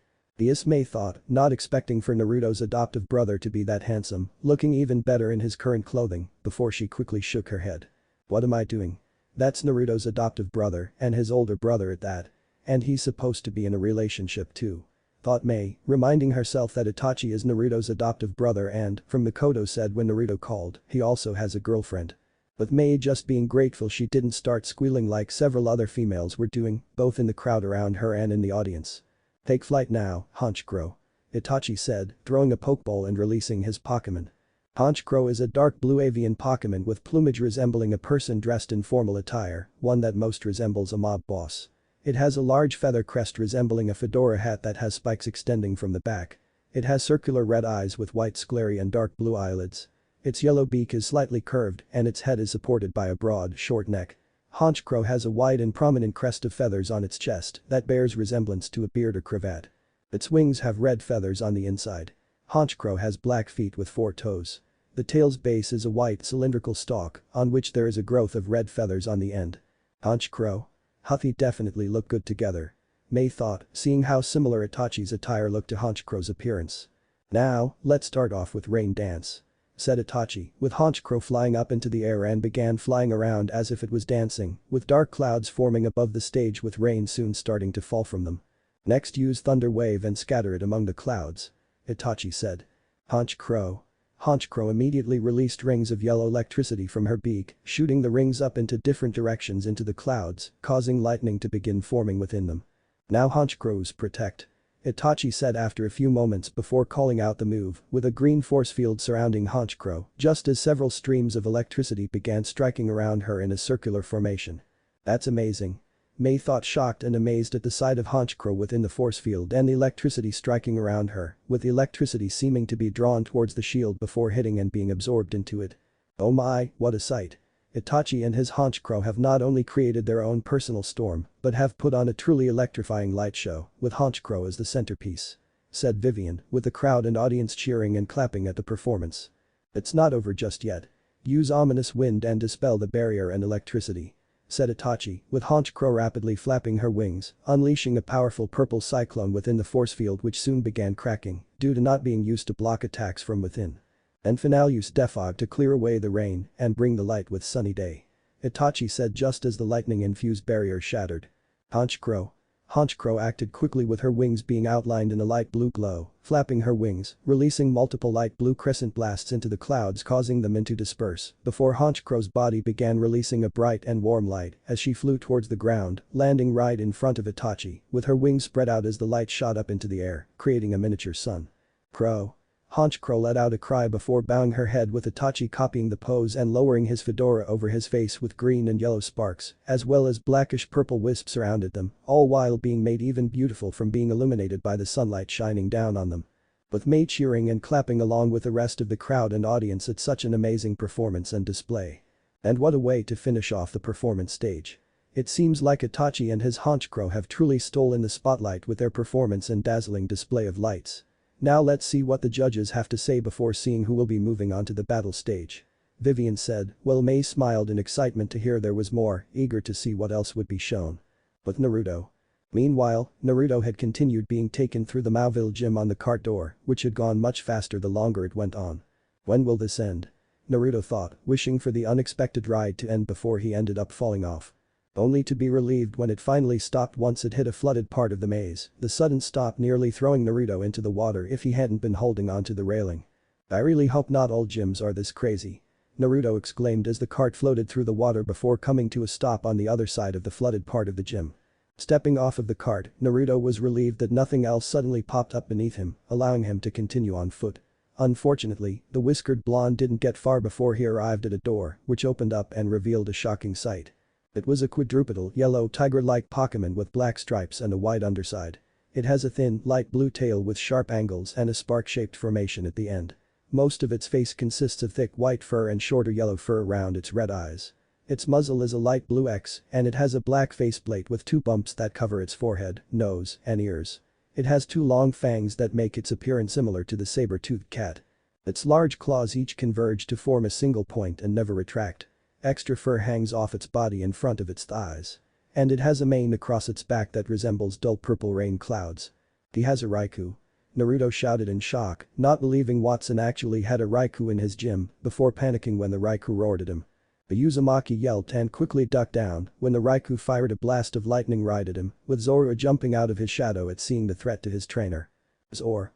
May thought, not expecting for Naruto's adoptive brother to be that handsome, looking even better in his current clothing, before she quickly shook her head. What am I doing? That's Naruto's adoptive brother, and his older brother at that. And he's supposed to be in a relationship too. Thought May, reminding herself that Itachi is Naruto's adoptive brother and, from Mikoto said when Naruto called, he also has a girlfriend. With May just being grateful she didn't start squealing like several other females were doing, both in the crowd around her and in the audience. Take flight now, Honchkrow. Itachi said, throwing a pokeball and releasing his Pokémon. Honchkrow is a dark blue avian Pokémon with plumage resembling a person dressed in formal attire, one that most resembles a mob boss. It has a large feather crest resembling a fedora hat that has spikes extending from the back. It has circular red eyes with white sclerae and dark blue eyelids. Its yellow beak is slightly curved and its head is supported by a broad, short neck. Honchkrow has a wide and prominent crest of feathers on its chest that bears resemblance to a beard or cravat. Its wings have red feathers on the inside. Honchkrow has black feet with 4 toes. The tail's base is a white cylindrical stalk on which there is a growth of red feathers on the end. Honchkrow? Huffy definitely look good together. May thought, seeing how similar Itachi's attire looked to Honchkrow's appearance. Now, let's start off with rain dance. Said Itachi, with Honchkrow flying up into the air and began flying around as if it was dancing, with dark clouds forming above the stage with rain soon starting to fall from them. Next use Thunder Wave and scatter it among the clouds. Itachi said. Honchkrow. Honchkrow immediately released rings of yellow electricity from her beak, shooting the rings up into different directions into the clouds, causing lightning to begin forming within them. Now Honchkrow's protect. Itachi said after a few moments before calling out the move, with a green force field surrounding Honchkrow, just as several streams of electricity began striking around her in a circular formation. That's amazing. May thought, shocked and amazed at the sight of Honchkrow within the force field and the electricity striking around her, with the electricity seeming to be drawn towards the shield before hitting and being absorbed into it. Oh my, what a sight. Itachi and his Honchkrow have not only created their own personal storm, but have put on a truly electrifying light show, with Honchkrow as the centerpiece. Said Vivian, with the crowd and audience cheering and clapping at the performance. It's not over just yet. Use ominous wind and dispel the barrier and electricity. Said Itachi, with Honchkrow rapidly flapping her wings, unleashing a powerful purple cyclone within the force field which soon began cracking, due to not being used to block attacks from within. And Final use Defog to clear away the rain and bring the light with sunny day. Itachi said just as the lightning-infused barrier shattered. Honchkrow. Honchkrow acted quickly with her wings being outlined in a light blue glow, flapping her wings, releasing multiple light blue crescent blasts into the clouds causing them to disperse, before Honchkrow's body began releasing a bright and warm light as she flew towards the ground, landing right in front of Itachi, with her wings spread out as the light shot up into the air, creating a miniature sun. Crow. Honchkrow let out a cry before bowing her head with Itachi copying the pose and lowering his fedora over his face with green and yellow sparks, as well as blackish-purple wisps surrounded them, all while being made even beautiful from being illuminated by the sunlight shining down on them. With May cheering and clapping along with the rest of the crowd and audience at such an amazing performance and display. And what a way to finish off the performance stage. It seems like Itachi and his Honchkrow have truly stolen the spotlight with their performance and dazzling display of lights. Now let's see what the judges have to say before seeing who will be moving on to the battle stage. Vivian said, while May smiled in excitement to hear there was more, eager to see what else would be shown. But Naruto. Meanwhile, Naruto had continued being taken through the Mauville gym on the cart door, which had gone much faster the longer it went on. When will this end? Naruto thought, wishing for the unexpected ride to end before he ended up falling off. Only to be relieved when it finally stopped once it hit a flooded part of the maze, the sudden stop nearly throwing Naruto into the water if he hadn't been holding onto the railing. I really hope not all gyms are this crazy. Naruto exclaimed as the cart floated through the water before coming to a stop on the other side of the flooded part of the gym. Stepping off of the cart, Naruto was relieved that nothing else suddenly popped up beneath him, allowing him to continue on foot. Unfortunately, the whiskered blonde didn't get far before he arrived at a door, which opened up and revealed a shocking sight. It was a quadrupedal yellow tiger-like Pokémon with black stripes and a white underside. It has a thin, light blue tail with sharp angles and a spark-shaped formation at the end. Most of its face consists of thick white fur and shorter yellow fur around its red eyes. Its muzzle is a light blue X, and it has a black faceplate with 2 bumps that cover its forehead, nose, and ears. It has 2 long fangs that make its appearance similar to the saber-toothed cat. Its large claws each converge to form a single point and never retract. Extra fur hangs off its body in front of its thighs. And it has a mane across its back that resembles dull purple rain clouds. He has a Raikou. Naruto shouted in shock, not believing Watson actually had a Raikou in his gym, before panicking when the Raikou roared at him. The Uzumaki yelped and quickly ducked down when the Raikou fired a blast of lightning right at him, with Zorua jumping out of his shadow at seeing the threat to his trainer. Zorua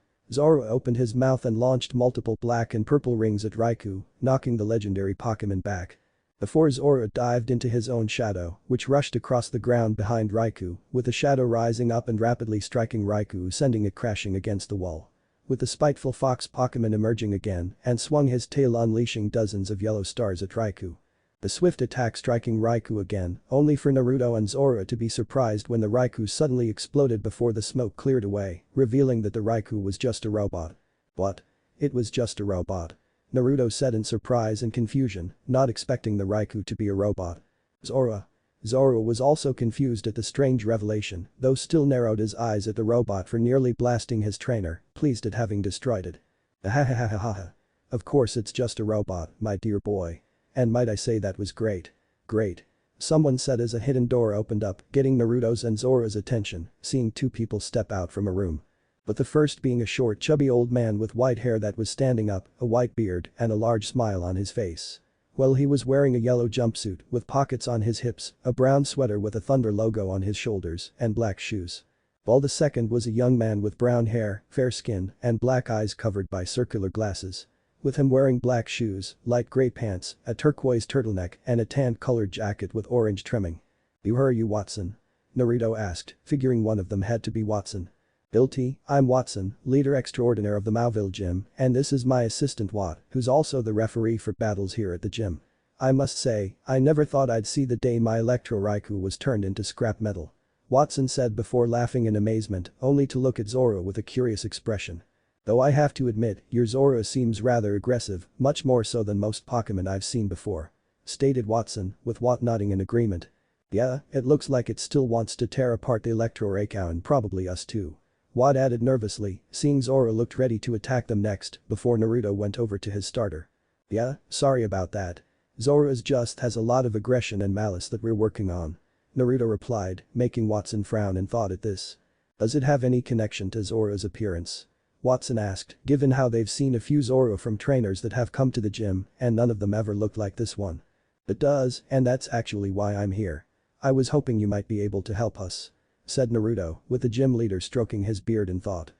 opened his mouth and launched multiple black and purple rings at Raikou, knocking the legendary Pokémon back. Before Zorua dived into his own shadow, which rushed across the ground behind Raikou, with the shadow rising up and rapidly striking Raikou, sending it crashing against the wall. With the spiteful fox Pokémon emerging again and swung his tail, unleashing dozens of yellow stars at Raikou. The swift attack striking Raikou again, only for Naruto and Zorua to be surprised when the Raikou suddenly exploded before the smoke cleared away, revealing that the Raikou was just a robot. What? It was just a robot. Naruto said in surprise and confusion, not expecting the Raikou to be a robot. Zorua was also confused at the strange revelation, though still narrowed his eyes at the robot for nearly blasting his trainer, pleased at having destroyed it. Ahahahaha. Of course it's just a robot, my dear boy. And might I say that was great. Great. Someone said as a hidden door opened up, getting Naruto's and Zorua's attention, seeing 2 people step out from a room. But the first being a short, chubby old man with white hair that was standing up, a white beard, and a large smile on his face. Well, he was wearing a yellow jumpsuit with pockets on his hips, a brown sweater with a thunder logo on his shoulders, and black shoes. While the second was a young man with brown hair, fair skin, and black eyes covered by circular glasses. With him wearing black shoes, light gray pants, a turquoise turtleneck, and a tan-colored jacket with orange trimming. "Who are you, Watson?" Naruto asked, figuring one of them had to be Watson. "Guilty, I'm Watson, leader extraordinaire of the Mauville gym, and this is my assistant Wat, who's also the referee for battles here at the gym. I must say, I never thought I'd see the day my Electro Raikou was turned into scrap metal," Watson said before laughing in amazement, only to look at Zorua with a curious expression. "Though I have to admit, your Zorua seems rather aggressive, much more so than most Pokémon I've seen before," stated Watson, with Wat nodding in agreement. "Yeah, it looks like it still wants to tear apart the Electro Raikou and probably us too," Wat added nervously, seeing Zorua looked ready to attack them next, before Naruto went over to his starter. "Yeah, sorry about that. Zorua's just has a lot of aggression and malice that we're working on," Naruto replied, making Watson frown in thought at this. "Does it have any connection to Zorua's appearance?" Watson asked, given how they've seen a few Zorua from trainers that have come to the gym and none of them ever looked like this one. "It does, and that's actually why I'm here. I was hoping you might be able to help us," said Naruto, with the gym leader stroking his beard in thought.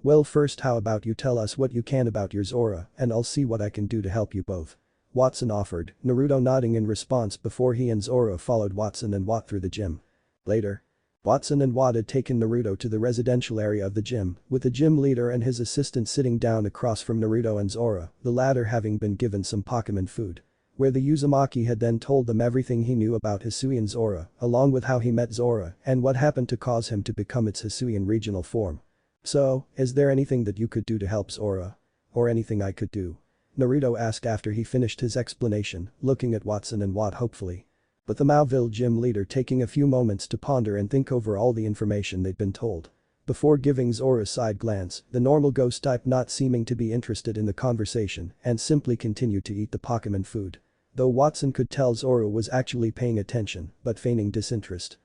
Well, first how about you tell us what you can about your Zorua and I'll see what I can do to help you both," Watson offered, Naruto nodding in response before he and Zorua followed Watson and Wat through the gym. Later, Watson and Wat had taken Naruto to the residential area of the gym, with the gym leader and his assistant sitting down across from Naruto and Zorua, the latter having been given some Pokémon food. Where the Uzumaki had then told them everything he knew about Hisuian Zorua, along with how he met Zorua and what happened to cause him to become its Hisuian regional form. "So, is there anything that you could do to help Zorua? Or anything I could do?" Naruto asked after he finished his explanation, looking at Watson and Wat hopefully. But the Mauville gym leader taking a few moments to ponder and think over all the information they'd been told. Before giving Zorua a side glance, the normal ghost type not seeming to be interested in the conversation and simply continued to eat the Pokémon food. Though Watson could tell Zorua was actually paying attention but feigning disinterest.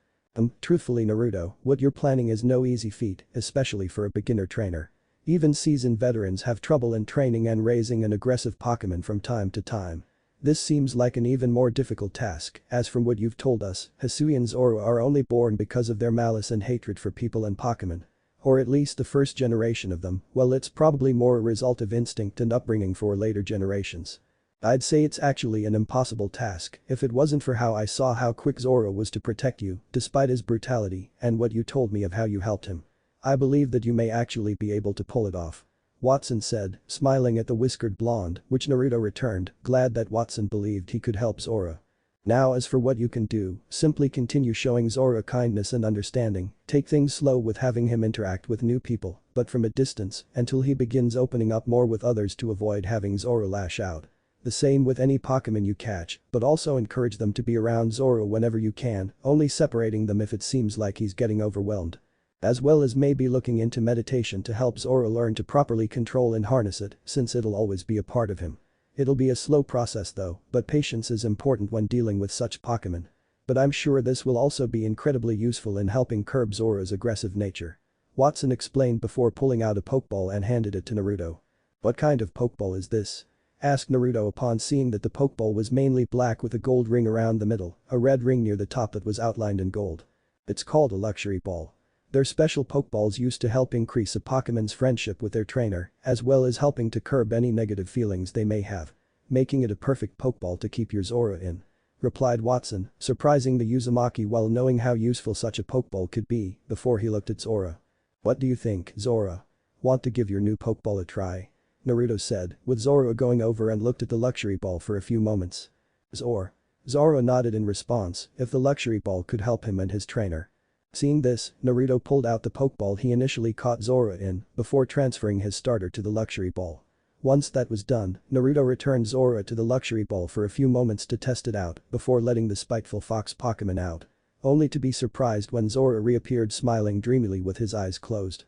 Truthfully Naruto, what you're planning is no easy feat, especially for a beginner trainer. Even seasoned veterans have trouble in training and raising an aggressive Pokémon from time to time. This seems like an even more difficult task, as from what you've told us, Hisui and Zorua are only born because of their malice and hatred for people and Pokémon. Or at least the first generation of them, well it's probably more a result of instinct and upbringing for later generations. I'd say it's actually an impossible task if it wasn't for how I saw how quick Zorua was to protect you, despite his brutality, and what you told me of how you helped him. I believe that you may actually be able to pull it off. Watson said, smiling at the whiskered blonde, which Naruto returned, glad that Watson believed he could help Zorua. Now as for what you can do, simply continue showing Zorua kindness and understanding, take things slow with having him interact with new people, but from a distance, until he begins opening up more with others to avoid having Zorua lash out. The same with any Pokémon you catch, but also encourage them to be around Zorua whenever you can, only separating them if it seems like he's getting overwhelmed. As well as maybe looking into meditation to help Zorua learn to properly control and harness it, since it'll always be a part of him. It'll be a slow process though, but patience is important when dealing with such Pokémon. But I'm sure this will also be incredibly useful in helping curb Zorua's aggressive nature. Watson explained before pulling out a Pokeball and handed it to Naruto. What kind of Pokeball is this? Asked Naruto upon seeing that the Pokeball was mainly black with a gold ring around the middle, a red ring near the top that was outlined in gold. It's called a luxury ball. They're special Pokeballs used to help increase a Pokemon's friendship with their trainer, as well as helping to curb any negative feelings they may have. Making it a perfect Pokeball to keep your Zorua in. Replied Watson, surprising the Uzumaki while knowing how useful such a Pokeball could be, before he looked at Zorua. What do you think, Zorua? Want to give your new Pokeball a try? Naruto said, with Zorua going over and looked at the luxury ball for a few moments. Zorua nodded in response, if the luxury ball could help him and his trainer. Seeing this, Naruto pulled out the Pokeball he initially caught Zorua in, before transferring his starter to the luxury ball. Once that was done, Naruto returned Zorua to the luxury ball for a few moments to test it out, before letting the spiteful fox Pokémon out. Only to be surprised when Zorua reappeared smiling dreamily with his eyes closed.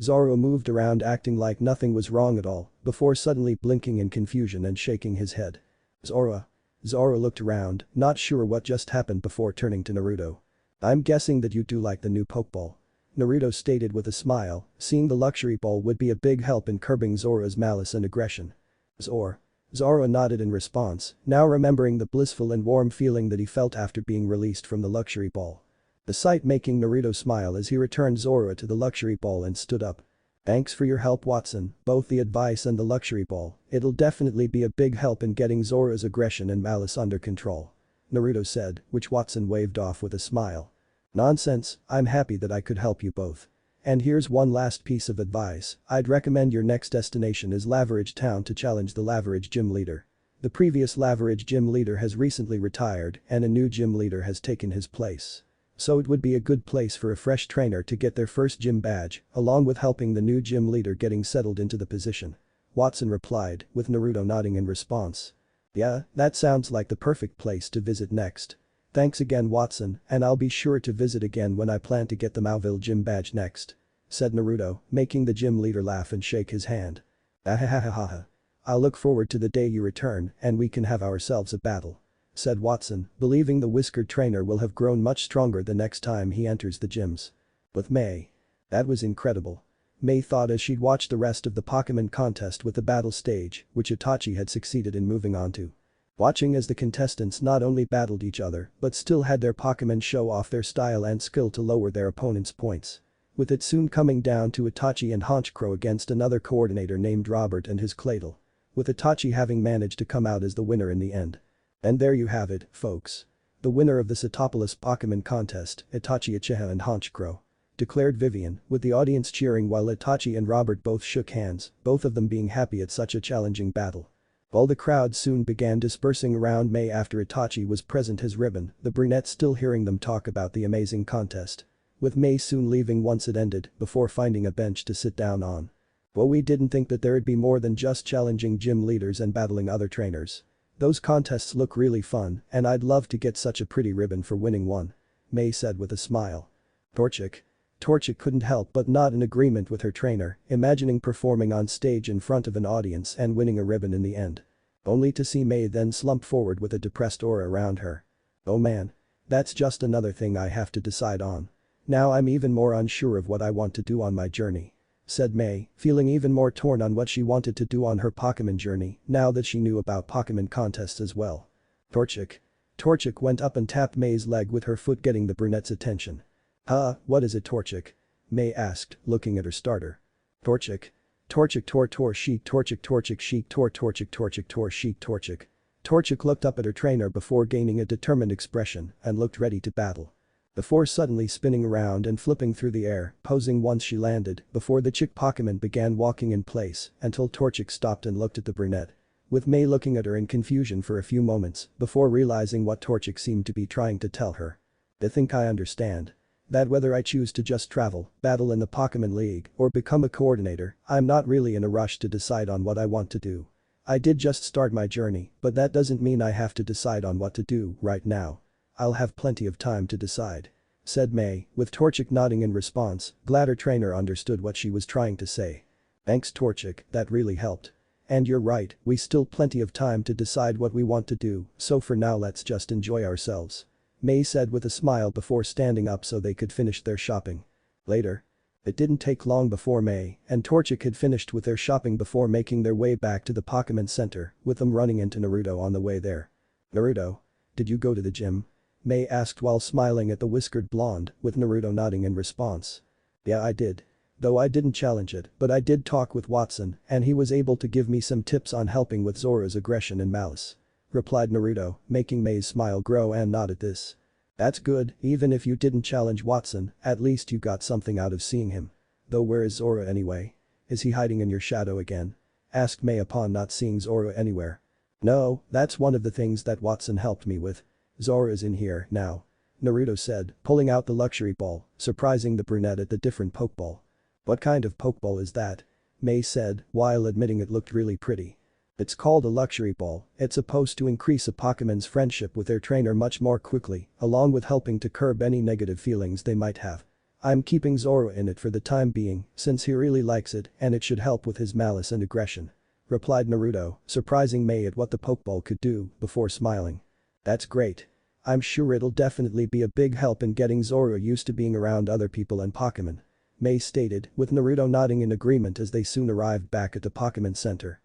Zorua moved around acting like nothing was wrong at all, before suddenly blinking in confusion and shaking his head. Zorua looked around, not sure what just happened before turning to Naruto. I'm guessing that you do like the new Pokeball. Naruto stated with a smile, seeing the luxury ball would be a big help in curbing Zorua's malice and aggression. Zorua nodded in response, now remembering the blissful and warm feeling that he felt after being released from the luxury ball. The sight making Naruto smile as he returned Zorua to the luxury ball and stood up. Thanks for your help Watson, both the advice and the luxury ball, it'll definitely be a big help in getting Zorua's aggression and malice under control. Naruto said, which Watson waved off with a smile. Nonsense, I'm happy that I could help you both. And here's one last piece of advice, I'd recommend your next destination is Laveridge Town to challenge the Laveridge gym leader. The previous Laveridge gym leader has recently retired and a new gym leader has taken his place. So it would be a good place for a fresh trainer to get their first gym badge, along with helping the new gym leader getting settled into the position. Watson replied, with Naruto nodding in response. Yeah, that sounds like the perfect place to visit next. Thanks again Watson, and I'll be sure to visit again when I plan to get the Mauville gym badge next. Said Naruto, making the gym leader laugh and shake his hand. Ahahahaha. I'll look forward to the day you return and we can have ourselves a battle. Said Watson, believing the whiskered trainer will have grown much stronger the next time he enters the gyms. With May. That was incredible. May thought as she'd watched the rest of the Pokémon contest with the battle stage, which Itachi had succeeded in moving on to. Watching as the contestants not only battled each other but still had their Pokémon show off their style and skill to lower their opponent's points. With it soon coming down to Itachi and Honchkrow against another coordinator named Robert and his Claydol. With Itachi having managed to come out as the winner in the end. And there you have it, folks. The winner of the Setopolis Pokémon contest, Itachi Uchiha and Honchkrow. Declared Vivian, with the audience cheering while Itachi and Robert both shook hands, both of them being happy at such a challenging battle. While the crowd soon began dispersing around May after Itachi was present his ribbon, the brunette still hearing them talk about the amazing contest. With May soon leaving once it ended, before finding a bench to sit down on. Well, we didn't think that there'd be more than just challenging gym leaders and battling other trainers. Those contests look really fun and I'd love to get such a pretty ribbon for winning one. May said with a smile. Torchic. Torchic couldn't help but nod in agreement with her trainer, imagining performing on stage in front of an audience and winning a ribbon in the end. Only to see May then slump forward with a depressed aura around her. Oh man. That's just another thing I have to decide on. Now I'm even more unsure of what I want to do on my journey. Said May, feeling even more torn on what she wanted to do on her Pokémon journey now that she knew about Pokémon contests as well. Torchic. Torchic went up and tapped May's leg with her foot, getting the brunette's attention. What is it, Torchic? May asked, looking at her starter. Torchic. Torchic tor sheik Torchic sheik Torchic sheik Torchic. Torchic looked up at her trainer before gaining a determined expression and looked ready to battle. Before suddenly spinning around and flipping through the air, posing once she landed, before the chick Pokémon began walking in place until Torchic stopped and looked at the brunette. With May looking at her in confusion for a few moments before realizing what Torchic seemed to be trying to tell her. I think I understand. That whether I choose to just travel, battle in the Pokémon League, or become a coordinator, I'm not really in a rush to decide on what I want to do. I did just start my journey, but that doesn't mean I have to decide on what to do right now. I'll have plenty of time to decide. Said May, with Torchic nodding in response, glad her trainer understood what she was trying to say. Thanks Torchic, that really helped. And you're right, we still plenty of time to decide what we want to do, so for now let's just enjoy ourselves. May said with a smile before standing up so they could finish their shopping. Later. It didn't take long before May and Torchic had finished with their shopping before making their way back to the Pokémon Center, with them running into Naruto on the way there. Naruto. Did you go to the gym? May asked while smiling at the whiskered blonde, with Naruto nodding in response. Yeah, I did. Though I didn't challenge it, but I did talk with Watson and he was able to give me some tips on helping with Zorua's aggression and malice. Replied Naruto, making May's smile grow and nod at this. That's good, even if you didn't challenge Watson, at least you got something out of seeing him. Though where is Zorua anyway? Is he hiding in your shadow again? Asked May upon not seeing Zorua anywhere. No, that's one of the things that Watson helped me with. Zorua is in here now. Naruto said, pulling out the luxury ball, surprising the brunette at the different Pokeball. What kind of Pokeball is that? May said, while admitting it looked really pretty. It's called a luxury ball, it's supposed to increase a Pokémon's friendship with their trainer much more quickly, along with helping to curb any negative feelings they might have. I'm keeping Zorua in it for the time being, since he really likes it and it should help with his malice and aggression. Replied Naruto, surprising May at what the Pokeball could do, before smiling. That's great. I'm sure it'll definitely be a big help in getting Zorua used to being around other people and Pokémon. May stated, with Naruto nodding in agreement as they soon arrived back at the Pokémon Center.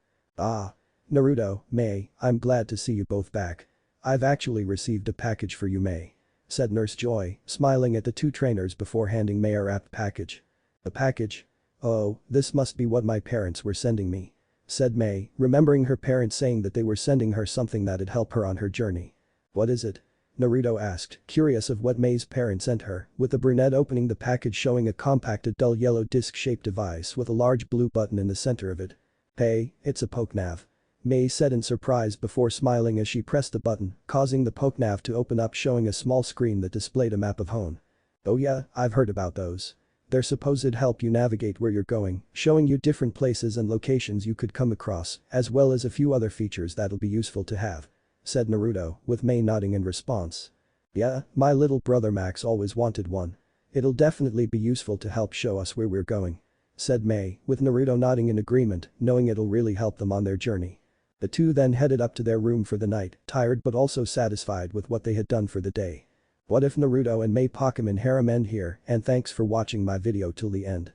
Naruto, May, I'm glad to see you both back. I've actually received a package for you, May. Said Nurse Joy, smiling at the two trainers before handing May a wrapped package. A package? Oh, this must be what my parents were sending me. Said May, remembering her parents saying that they were sending her something that'd help her on her journey. What is it? Naruto asked, curious of what May's parents sent her, with the brunette opening the package showing a compacted dull yellow disc-shaped device with a large blue button in the center of it. Hey, it's a Pokenav. May said in surprise before smiling as she pressed the button, causing the Pokenav to open up showing a small screen that displayed a map of Hone. Oh yeah, I've heard about those. They're supposed to help you navigate where you're going, showing you different places and locations you could come across, as well as a few other features that'll be useful to have. Said Naruto, with May nodding in response. Yeah, my little brother Max always wanted one. It'll definitely be useful to help show us where we're going. Said May, with Naruto nodding in agreement, knowing it'll really help them on their journey. The two then headed up to their room for the night, tired but also satisfied with what they had done for the day. What if Naruto and May Pokémon harem end here, and thanks for watching my video till the end.